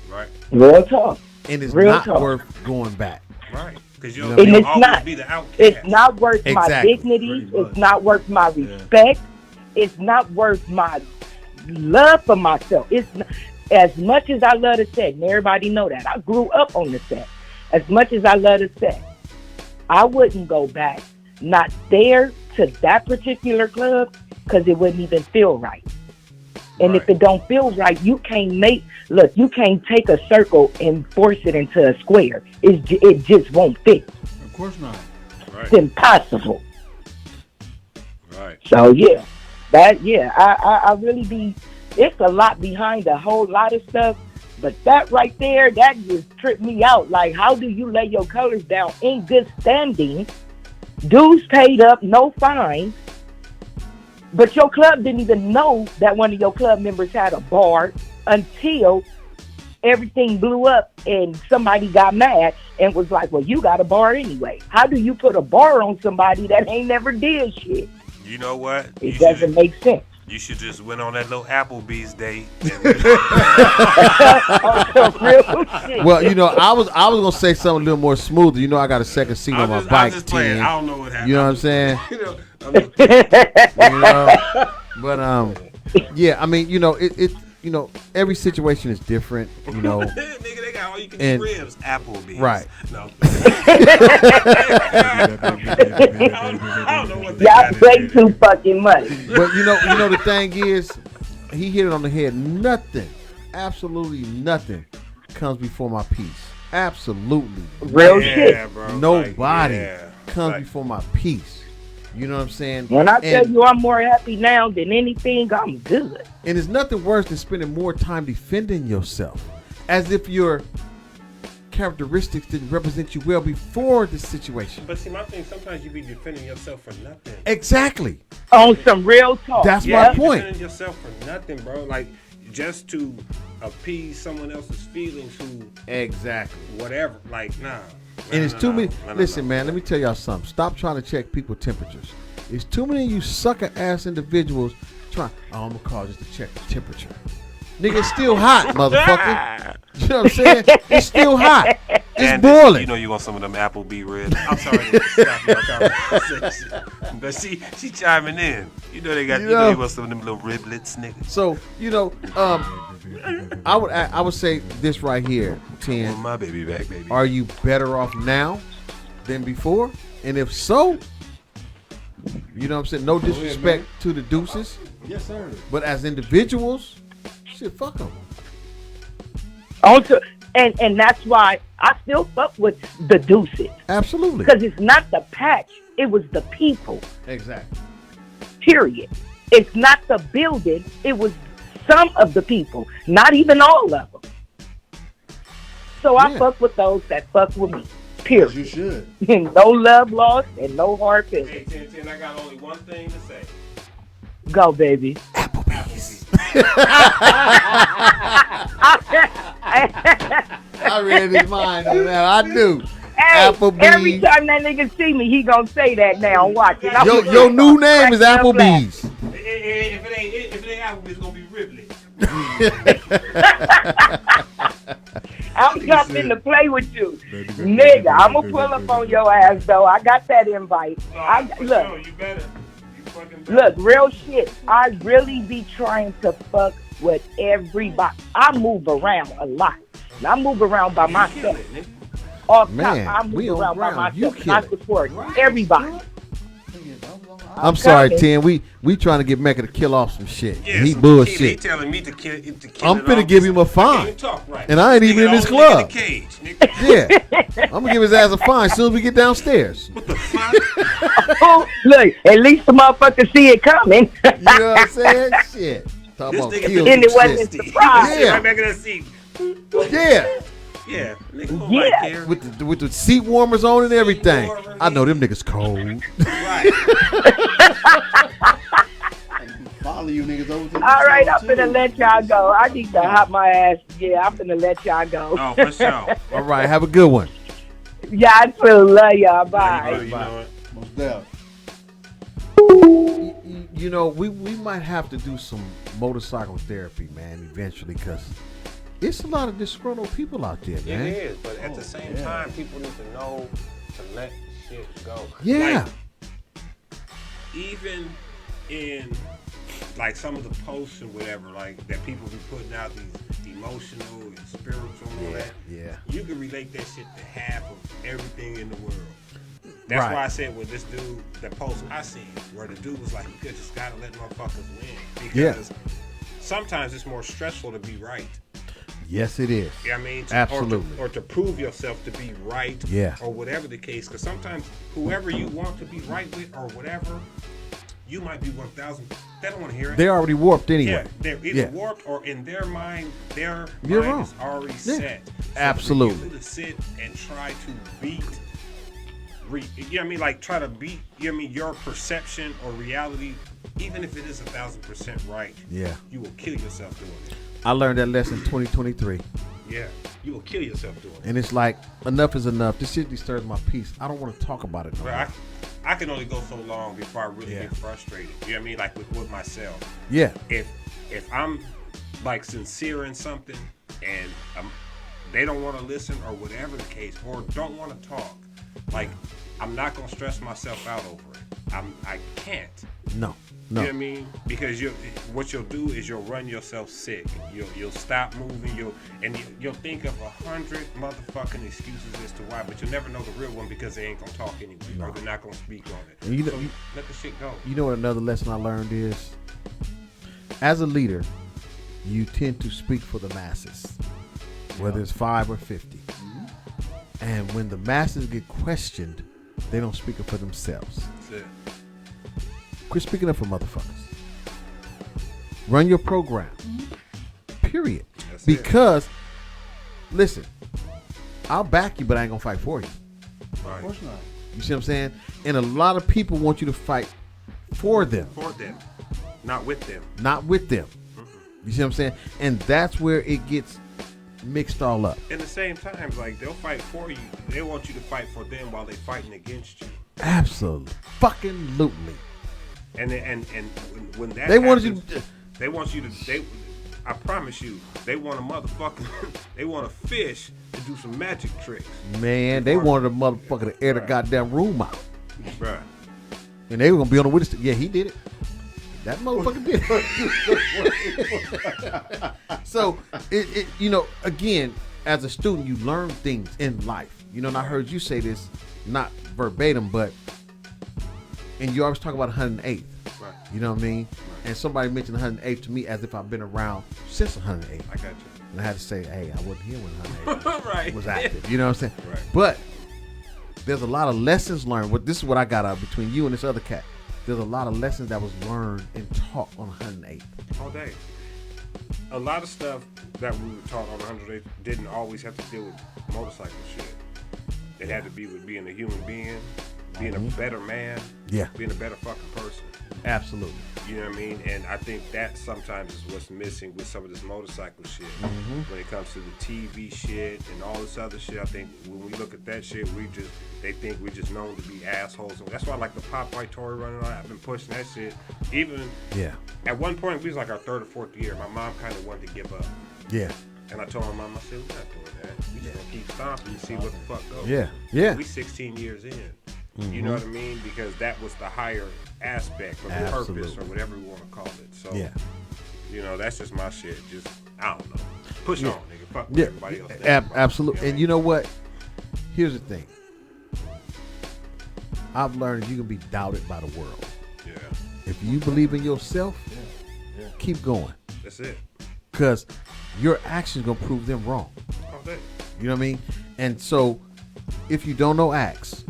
Right. Real talk. And it's Real not talk. worth going back. Right. Because and it's not. Be the outcast. It's not worth my dignity. It's not worth my respect. It's not worth my love for myself. It's not, as much as I love the set, and everybody know that. I grew up on the set. As much as I love the set, I wouldn't go back. Not there to that particular club because it wouldn't even feel right. And if it don't feel right, you can't you can't take a circle and force it into a square. It just won't fit. Of course not. Right. It's impossible. Right. So I really it's a lot behind a whole lot of stuff. But that right there, that just tripped me out. Like, how do you lay your colors down in good standing? Dues paid up, no fines. But your club didn't even know that one of your club members had a bar until everything blew up and somebody got mad and was like, well, you got a bar anyway. How do you put a bar on somebody that ain't never did shit? You know what? It doesn't make sense. You should just went on that little Applebee's date. Well, I was gonna say something a little more smooth. I got a second seat on my bike. I don't know what happened. You know what I'm saying? But yeah. I mean, every situation is different. Nigga, they got all you can eat ribs. Applebee's. Right. No. I don't know what they y'all play too fucking much. But the thing is, he hit it on the head. Nothing, absolutely nothing, comes before my peace. Absolutely. Real shit. Bro. Nobody comes before my peace. You know what I'm saying? When I tell you I'm more happy now than anything, I'm good. And there's nothing worse than spending more time defending yourself, as if your characteristics didn't represent you well before the situation. But see, my thing, sometimes you be defending yourself for nothing. Exactly. On some real talk. That's my point. Defending yourself for nothing, bro. Like, just to appease someone else's feelings who... Exactly. Whatever. Like, nah. And it's too many. Listen, man, let me tell y'all something. Stop trying to check people's temperatures. It's too many of you sucker ass individuals trying. I'm gonna call just to check the temperature. Nigga, it's still hot, motherfucker. You know what I'm saying? It's still hot. It's boiling. You want some of them Applebee ribs. I'm sorry to stop your conversation. But she chiming in. They got you want some of them little riblets, nigga. So, I would say this right here, 10. Want my baby back, baby. Are you better off now than before? And if so, you know what I'm saying? No disrespect to the deuces. Yes, sir. But as individuals, shit, fuck them. Also, and that's why I still fuck with the deuces. Absolutely. Because it's not the patch, it was the people. Exactly. Period. It's not the building, it was some of the people, not even all of them. So I fuck with those that fuck with me. Period. As you should. No love lost and no hard feelings. Hey, 10, I got only one thing to say. Go, baby. Applebee's. I read his mind on that. I knew. Hey, Applebee's. every time that nigga see me, he gonna say that now. Watch it. Your new name is Applebee's. If it ain't Applebee's, it's gonna be Ripley. I'm coming to play with you. Nigga, I'm gonna pull up on your ass, though. I got that invite. Look, you better. Look, real shit. I really be trying to fuck with everybody. I move around a lot. And I move around by myself. Off top, I move around by myself. And I support everybody. I'm sorry, Tim. We trying to get Mecca to kill off some shit. Yeah, he bullshit. He telling me to kill I'm finna give him a fine. Right. And I ain't even in this club. Cage, yeah. I'm gonna give his ass a fine as soon as we get downstairs. What the fuck? Oh, look, at least the motherfucker see it coming. You know what I'm saying? Shit. Talk about kill and it wasn't surprised. Yeah. Right back in the seat. Yeah. Yeah. Nigga, with the seat warmers on and everything. I know them niggas cold. Right. Follow you niggas over to the All right, I'm finna let y'all go. I need to hop my ass. Yeah, I'm finna let y'all go. Oh, for sure. All right, have a good one. Yeah, I still love y'all. Bye. Bye. Most definitely. You know, we might have to do some motorcycle therapy, man, eventually, because it's a lot of disgruntled people out there, man. It is, but at the same time, people need to know to let shit go. Yeah. Like, even in like some of the posts and whatever, like that people be putting out these emotional and spiritual and all that. Yeah. You can relate that shit to half of everything in the world. That's why I said with this dude, the post I seen, where the dude was like, you just gotta let motherfuckers win. Because sometimes it's more stressful to be right. Yes, it is. Yeah, I mean, absolutely. Or to prove yourself to be right. Yeah. Or whatever the case. Because sometimes whoever you want to be right with or whatever, you might be 1,000. They don't want to hear it. They're already warped anyway. Yeah, they're either warped or in their mind, You're mind wrong. is already set. So absolutely. for you to sit and try to beat, you know what I mean? Like try to beat, you know what I mean, your perception or reality, even if it is 1,000% right. Yeah. You will kill yourself doing it. I learned that lesson 2023. Yeah. You will kill yourself doing it. And it's like, enough is enough. This shit disturbs my peace. I don't want to talk about it no more. I can only go so long before I really get frustrated. You know what I mean? Like with myself. Yeah. If I'm like sincere in something and they don't want to listen or whatever the case, or don't want to talk, like I'm not gonna stress myself out over it. I can't. No. You know what I mean? Because what you'll do is you'll run yourself sick. You'll stop moving. You'll think of 100 motherfucking excuses as to why, but you'll never know the real one because they ain't gonna talk anyway, or they're not gonna speak on it. So let the shit go. You know what another lesson I learned is, as a leader, you tend to speak for the masses, whether it's 5 or 50. Mm-hmm. And when the masses get questioned, they don't speak up for themselves. That's it. Quit speaking up for motherfuckers. Run your program. Period. That's because, listen, I'll back you, but I ain't gonna fight for you. Right. Of course not. You see what I'm saying? And a lot of people want you to fight for them. For them. Not with them. Not with them. You see what I'm saying? And that's where it gets mixed all up. At the same time, like they'll fight for you. They want you to fight for them while they're fighting against you. Absolutely. Fucking lootly. And when that they want happens, you to, they want you to. I promise you, they want a motherfucking. They want a fish to do some magic tricks. Man, they wanted a motherfucker to air the goddamn room out. Right. And they were gonna be on the witness. Yeah, he did it. That motherfucker did it. So it you know, again, as a student, you learn things in life. You know, and I heard you say this, not verbatim, but. And you always talk about 108th. Right. You know what I mean? Right. And somebody mentioned 108th to me as if I've been around since 108th. I got you. And I had to say, hey, I wasn't here when 108th Right. was active. You know what I'm saying? Right. But there's a lot of lessons learned. This is what I got out between you and this other cat. There's a lot of lessons that was learned and taught on 108th. All day. a lot of stuff that we were taught on 100 Days didn't always have to deal with motorcycle shit. It had to be with being a human being, being a better man, being a better fucking person. Absolutely. You know what I mean? And I think that sometimes is what's missing with some of this motorcycle shit. When it comes to the TV shit and all this other shit, I think when we look at that shit, they think we're just known to be assholes. And that's why I like the Popeye toy running on. I've been pushing that shit. Even at one point, we was like our third or fourth year. My mom kind of wanted to give up. Yeah. And I told my mom, I said, we're not doing that. We just gonna keep stomping and see what the fuck goes. Yeah. Yeah. We 16 years in. You know what I mean? Because that was the higher aspect or the purpose or whatever we want to call it. So, you know, that's just my shit. Just, I don't know. Push on, nigga. Fuck what everybody else thinks. Absolutely. You know and you know what? Here's the thing. I've learned you can be doubted by the world. Yeah. If you believe in yourself, keep going. That's it. Because your actions going to prove them wrong. All day. You know what I mean? And so, if you don't know, ask.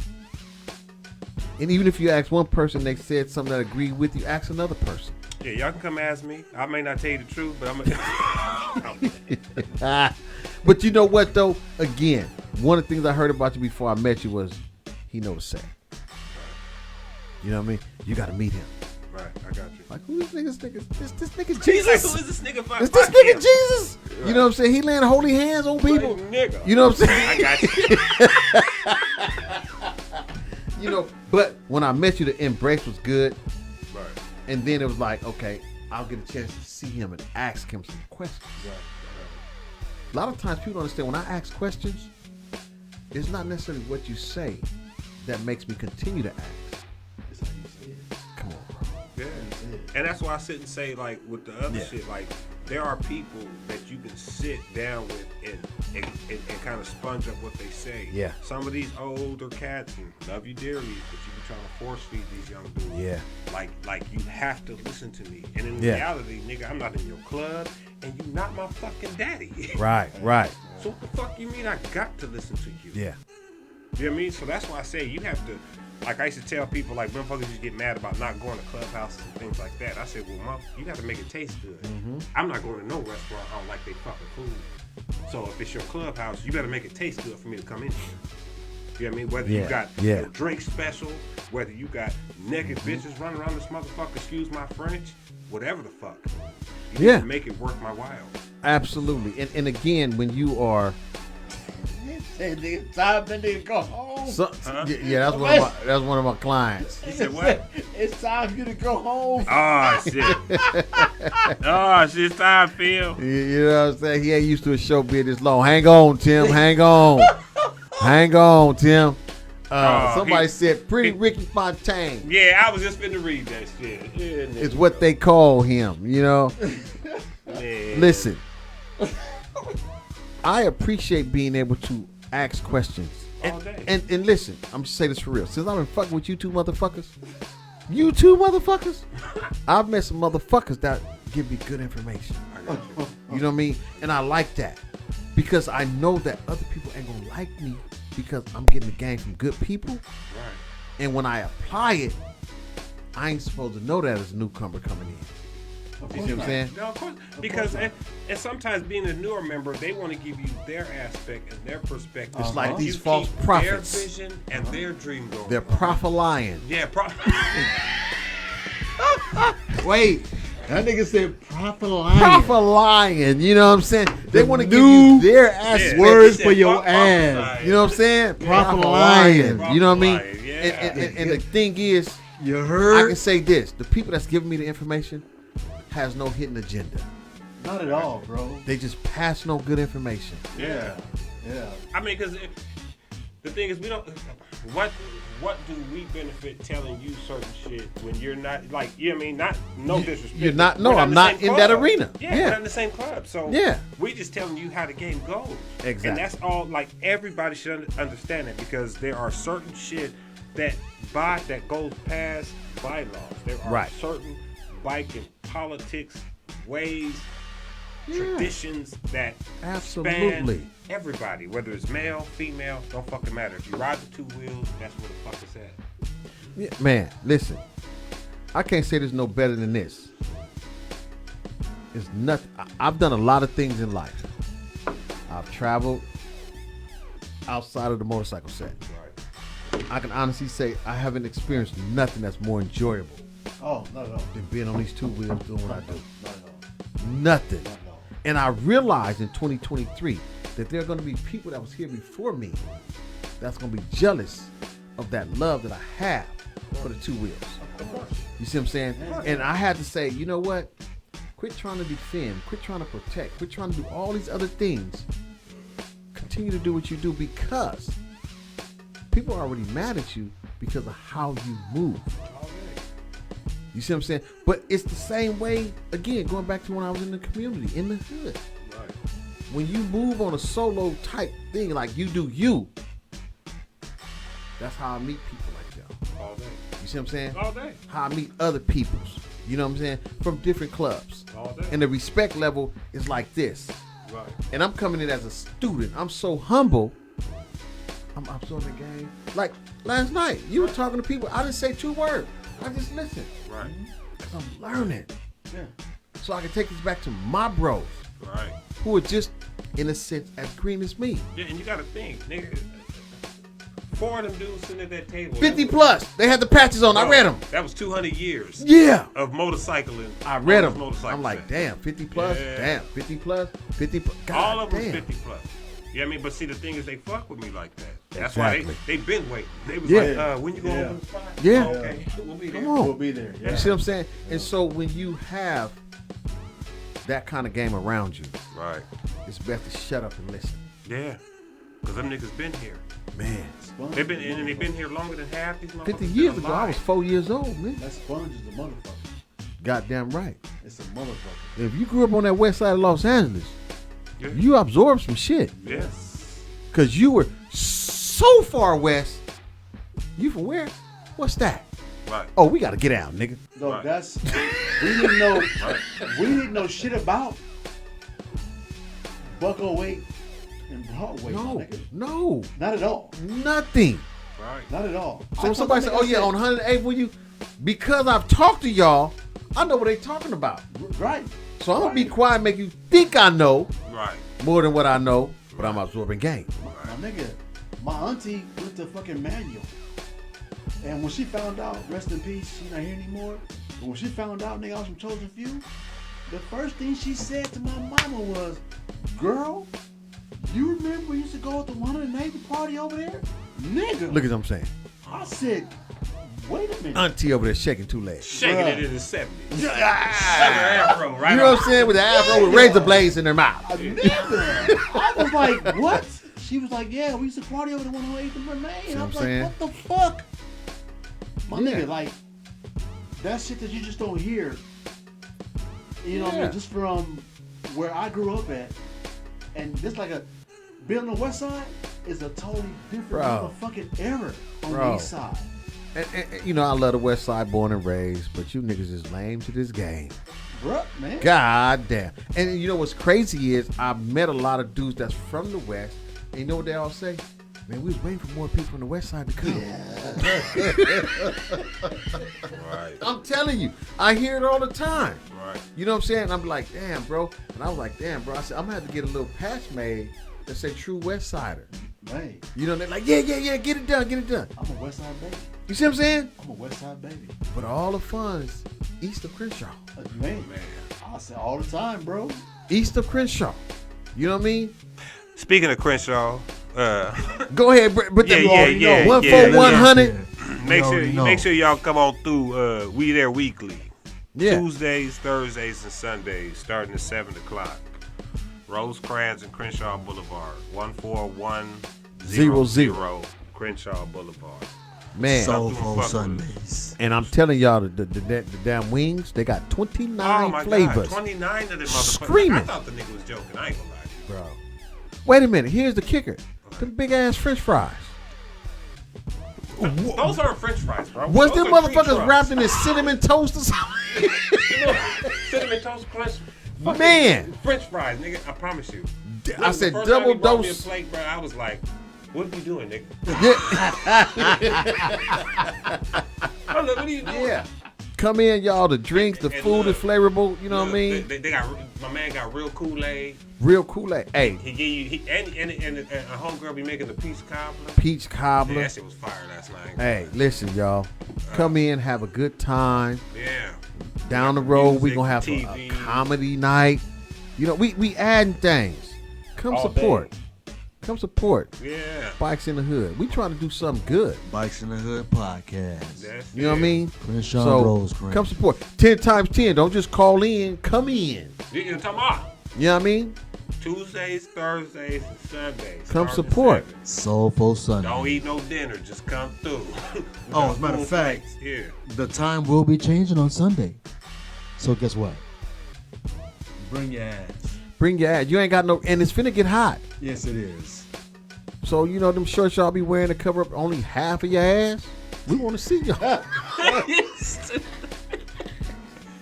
And even if you ask one person, they said something that agreed with you, ask another person. Yeah, y'all can come ask me. I may not tell you the truth, but I'm But you know what, though? Again, one of the things I heard about you before I met you was he knows to say. You know what I mean? You got to meet him. Right, I got you. Like, who is this nigga? This nigga Jesus. He's like, who is this nigga? Is this nigga Jesus? Right. You know what I'm saying? He laying holy hands on people. Nigga. You know what I'm saying? I got you. You know, but when I met you, the embrace was good. Right. And then it was like, okay, I'll get a chance to see him and ask him some questions. Right. A lot of times people don't understand when I ask questions, it's not necessarily what you say that makes me continue to ask. It's how you say it. Come on, bro. Yeah. And that's why I sit and say, like, with the other shit, like, there are people that you can sit down with and kind of sponge up what they say. Yeah. Some of these older cats, and love you dearly, but you be trying to force feed these young dudes. Yeah. Like you have to listen to me. And in reality, nigga, I'm not in your club, and you not my fucking daddy. Right. So what the fuck you mean I got to listen to you? Yeah. You know what I mean? So that's why I say you have to, like I used to tell people, like, motherfuckers just get mad about not going to clubhouses and things like that. I said, well, you got to make it taste good. I'm not going to no restaurant I don't like they fucking food. So if it's your clubhouse, you better make it taste good for me to come in here. You know what I mean? Whether you got your drink special, whether you got naked bitches running around this motherfucker, excuse my French, whatever the fuck. You need to make it worth my while. Absolutely. And again, when you are... Said nigga, time to nigga go home. Yeah, that's one of my clients. He said what? It's time for you to go home. Oh shit. Oh shit, it's time, Phil. You know what I'm saying? He ain't used to a show being this long. Hang on, Tim. Hang on. Hang on, Tim. Somebody said Pretty Ricky Fontaine. Yeah, I was just finna read that shit. Yeah, it's what they call him, you know? Listen. I appreciate being able to ask questions. All day. And listen, I'm just saying this for real. Since I've been fucking with you two motherfuckers, I've met some motherfuckers that give me good information. I got you. You know what I mean? And I like that. Because I know that other people ain't gonna like me because I'm getting the game from good people. Right. And when I apply it, I ain't supposed to know that as a newcomer coming in. You see what I'm saying? No, of course. Because and sometimes being a newer member, they want to give you their aspect and their perspective. It's like these you false keep prophets. Their vision and their dream going. They're prophet-lying. Yeah, Wait. That nigga said prophet-lying. Prophet-lying. You know what I'm saying? They want to give you their aspect. Words for your ass. You know what I'm saying? Yeah. Prophet-lying. You know what I mean? Yeah. And the thing is, you heard? I can say this. The people that's giving me the information has no hidden agenda. Not at all, bro. They just pass no good information. Yeah. I mean, because the thing is, we don't. What do we benefit telling you certain shit when you're not, like, you know what I mean? Not no disrespect. You're not. No, We're I'm not in that arena. Yeah, we're not in the same club. So we just telling you how the game goes. Exactly. And that's all. Like, everybody should understand it, because there are certain shit that goes past bylaws. There are certain bike and politics ways, traditions that span everybody, whether it's male, female, don't fucking matter. If you ride the two wheels, that's where the fuck it's at. Yeah, man, listen, I can't say there's no better than this. It's nothing. I've done a lot of things in life. I've traveled outside of the motorcycle set. Right. I can honestly say I haven't experienced nothing that's more enjoyable Oh, not at all. than being on these two wheels doing what I do. Not at all. Nothing. Not at all. And I realized in 2023 that there are going to be people that was here before me that's going to be jealous of that love that I have for the two wheels. You see what I'm saying? And I had to say, you know what? Quit trying to defend. Quit trying to protect. Quit trying to do all these other things. Continue to do what you do because people are already mad at you because of how you move. You see what I'm saying? But it's the same way, again, going back to when I was in the community, in the hood. Right. When you move on a solo type thing, like you do you, that's how I meet people like y'all. All day. You see what I'm saying? All day. How I meet other peoples, you know what I'm saying? From different clubs. All day. And the respect level is like this. Right. And I'm coming in as a student. I'm so humble. I'm absorbing the game. Like last night, you were talking to people. I didn't say 2 words. I just listened. Right. Because I'm learning. Yeah. So I can take this back to my bros Right. who are just, in a sense, as green as me. Yeah, and you gotta think, nigga. 4 of them dudes sitting at that table. 50 plus. They had the patches on. I read them. That was 200 years Yeah. of motorcycling. I read them. Motorcycle I'm like, set. damn, 50 plus. Yeah. Damn, 50 plus. 50 plus. God, All of them damn. 50 plus. You know what I mean? But see, the thing is, they fuck with me like that. That's Exactly. why they been waiting. They was Yeah. like, when you gonna Yeah. open the spot? Yeah. Oh, okay. We'll be there. Come on. We'll be there. Yeah. You see what I'm saying? And so when you have that kind of game around you, Right. it's best to shut up and listen. Yeah. Because them niggas been here. Man, Sponge They've been is a and they've been motherfucker. here longer than half these motherfuckers. 50 been years ago, I alive. was 4 years old, man. That sponge is a motherfucker. Goddamn right. It's a motherfucker. If you grew up on that west side of Los Angeles, Yeah. you absorbed some shit. Yes. Because you were so far west. You from where? What's that? Right. Oh, we got to get out, nigga. No, Right. that's we didn't know. Right. We didn't know shit about Bucko weight and Broadway. my No, nigga. no, Not at all. nothing. Right. Not at all. So when somebody say, oh yeah, on 108, will you? Because I've talked to y'all, I know what they talking about. Right. So I'm going to be quiet and make you think I know Right. more than what I know, but I'm absorbing game. My nigga, my auntie went to fucking manual. And when she found out, rest in peace, she not here anymore. But when she found out, nigga, I was from Chosen Few, the first thing she said to my mama was, girl, you remember we used to go to the 108 party over there? Nigga. Look at what I'm saying. I said, wait a minute. Auntie over there shaking 2 legs. Shaking Bruh. it in the 70s. Southern afro, right? You know what I'm saying? With the afro with razor blades in their mouth. Nigga. I was like, what? She was like, yeah, we used to party over the 108 in Renee. And I what was I'm saying? like, what the fuck? My Yeah. nigga, like, that shit that you just don't hear, you know what I Yeah. mean, just from where I grew up at. And just like being on the west side is a totally different Bro. motherfucking era on Bro. the east side. And, you know, I love the west side, born and raised, but you niggas is lame to this game. Bruh, man. God damn. And you know what's crazy is I met a lot of dudes that's from the west, and you know what they all say? Man, we was waiting for more people from the west side to come. Right. I'm telling you, I hear it all the time. Right. You know what I'm saying? I'm like, damn, bro. And I was like, damn, bro. I said, I'm gonna have to get a little patch made that say True West Sider. Man, You know, they're like, yeah, get it done, get it done. I'm a west side baby. You see what I'm saying? I'm a west side baby. But all the fun is east of Crenshaw. Man, I say all the time, bro. East of Crenshaw. You know what I mean? Speaking of Crenshaw, Go ahead, but yeah. 14100. Make sure y'all come on through. We there weekly. Yeah. Tuesdays, Thursdays, and Sundays, starting at 7:00. Rosecrans and Crenshaw Boulevard, 14100 Crenshaw Boulevard. Man. Soulful Sundays. And I'm telling y'all, the damn wings, they got 29 Oh my flavors. God, 29 of them motherfuckers. Screaming. I thought the nigga was joking. I ain't gonna lie to you. Bro. Wait a minute. Here's the kicker. Them big ass French fries. Those aren't French fries, bro. Was Those them are tree motherfuckers trucks. wrapped in this cinnamon toast or something? You know, cinnamon toast crunch. fucking Man. French fries, nigga. I promise you. I said The first time double he brought me a dose. plate, bro, I was like, what are you doing, nigga? Yeah. I'm like, what are you doing? Yeah. Come in, y'all. The drinks, the food is flavorful. You know what I mean? They got my man got real Kool-Aid. Real Kool-Aid. Hey, He gave you and a homegirl be making the peach cobbler. peach cobbler. Yeah, that shit was fire last night. Hey, listen, y'all. Come in, have a good time. Yeah. Down the road, we Music, gonna have a TV. comedy night. You know, we adding things. Come All support. day. Come support. Yeah. Bikes in the Hood. We trying to do something good. Bikes in the Hood podcast. That's You know what I mean? Crenshaw So Rosecrans. come support. 10 times 10. Don't just call in. Come in. You talking about You know what I mean? Tuesdays, Thursdays, and Sundays. Come Start at support. 7. Soulful Sunday. Don't eat no dinner. Just come through. Oh, as a matter of fact, Yeah. the time will be changing on Sunday. So guess what? Bring your ass. Bring your ass. You ain't got no, and it's finna get hot. Yes, it is. So, you know, them shirts y'all be wearing to cover up only half of your ass. We want to see y'all.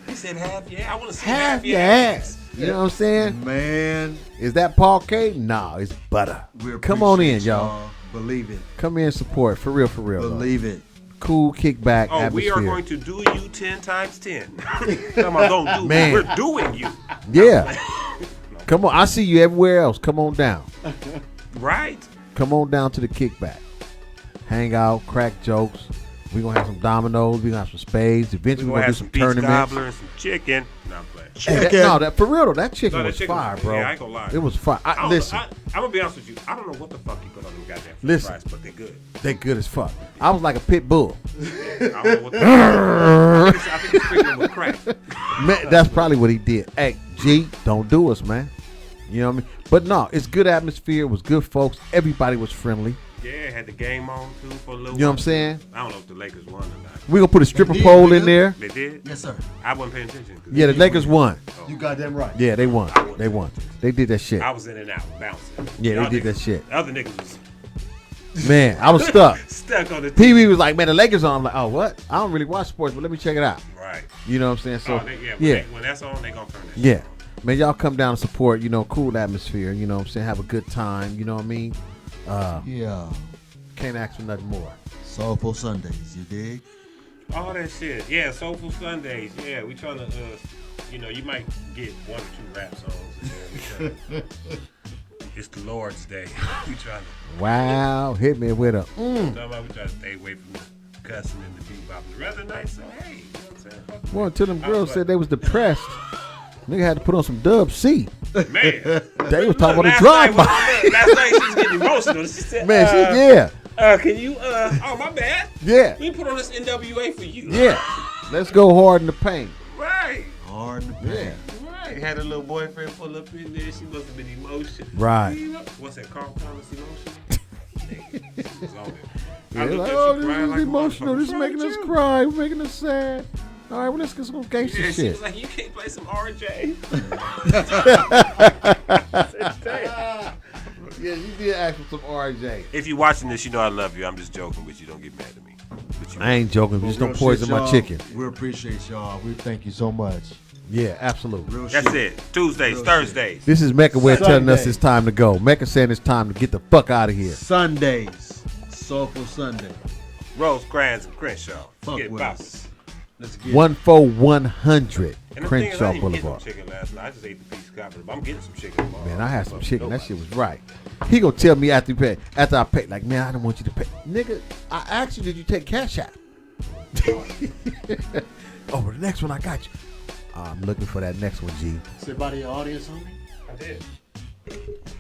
He said half. Yeah, I want to see half your ass. You know what I'm saying? Man, Is that parquet? No, it's butter. we Come on in, appreciate y'all. Believe it. Come in, support. For real, though. Believe it. Cool kickback Oh, we atmosphere. are going to do you 10 times 10. Come on, don't do Man. We're doing you. Yeah. Come on. I see you everywhere else. Come on down. Right? Come on down to the kickback. Hang out, crack jokes. We're going to have some dominoes. We're going to have some spades. Eventually, We're we're going going to to have do some some peach tournaments. cobbler and some chicken. No, I'm playing. Hey, that, for real, though, that chicken No, that was chicken was fire, good. bro. Yeah, I ain't gonna lie. It was fire. I don't- Listen, I'm going to be honest with you. I don't know what the fuck you put on them goddamn french Listen. fries, but they're good. they good as fuck. I was like a pit bull. I don't know what the I think he's treating them with crack. Man, that's probably what he did. Hey, G, don't do us, man. You know what I mean? But no, it's good atmosphere. It was good folks. Everybody was friendly. Yeah, had the game on, too, for a little You know what I'm while. saying? I don't know if the Lakers won or not. We gonna put a stripper They did, pole in nigga. there. They did? Yes, sir. I wasn't paying attention. 'cause Yeah, the Lakers won. You got them right. Yeah, they won. They won. They did that shit. I was in and out, bouncing. Yeah, Y'all they did niggas- that shit. The other niggas was Man, I was stuck. stuck on the Pee Wee was like, man, the Lakers on. I'm like, oh, what? I don't really watch sports, but let me check it out. Right. You know what I'm saying? So, Oh, yeah, yeah. when that's on, they gonna turn that shit Yeah. on. Man, y'all come down and support, you know, cool atmosphere, you know what I'm saying? Have a good time, you know what I mean? Yeah. Can't ask for nothing more. Soulful Sundays, you dig? All that shit. Yeah, Soulful Sundays. Yeah, we trying to, you know, you might get 1 or 2 rap songs in there. We tryna- it's the Lord's Day. We trying to, Wow. Hit me with a, we trying to stay away from the cussing and the bebop. Rather nice, so hey, you know what I'm saying? Fuck Well, with until them it. girls said they was depressed. Nigga had to put on some Dub C. Man. They was talking about the Last drive-by. last night she was getting emotional. She said, Man, can you, oh, my bad. yeah. We put on this NWA for you. Yeah. Let's go hard in the paint. Right. Hard to pay. Right. Had a little boyfriend pull up in there. She must have been emotional. Right. What's that, Carl Thomas emotion? She was on it. Yeah, I looked like, at oh, she this crying is like a emotional. motherfucker. This is making us What's cry. We're making us sad. All right, well, let's get some gangster Yeah, she shit. was like, you can't play some RJ. Yeah, you did ask for some RJ. If you're watching this, you know I love you. I'm just joking with you. Don't get mad at me. But you I ain't joking. Just Real don't poison shit, my y'all. chicken. We appreciate y'all. We thank you so much. Yeah, absolutely. Real That's shit. it. Tuesdays, Real Thursdays. This is Mecca way telling us Sunday. it's time to go. Mecca saying it's time to get the fuck out of here. Sundays. Soulful Sunday. Rosecrans and Crenshaw. Fuck Get with about us. Let's get 14100 And the thing is, I Crenshaw didn't get no Boulevard. chicken last night. I just ate the piece of cobbler, but I'm getting some chicken tomorrow. Man, I had some Fuck chicken. That nobody. shit was right. He gonna tell me after I pay. Like, man, I don't want you to pay. Nigga, I asked you, did you take cash out? Oh, but the next one I got you. I'm looking for that next one, G. Say bye to your audience, homie. I did.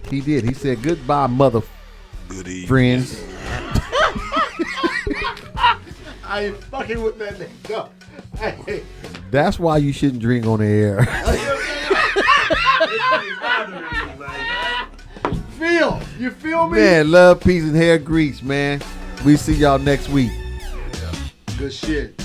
He did. He said, goodbye, mother Good evening. friends. I ain't fucking with that nigga. Hey. That's why you shouldn't drink on the air. Feel. You feel me? Man, love, peace, and hair grease, man. We see y'all next week. Good shit.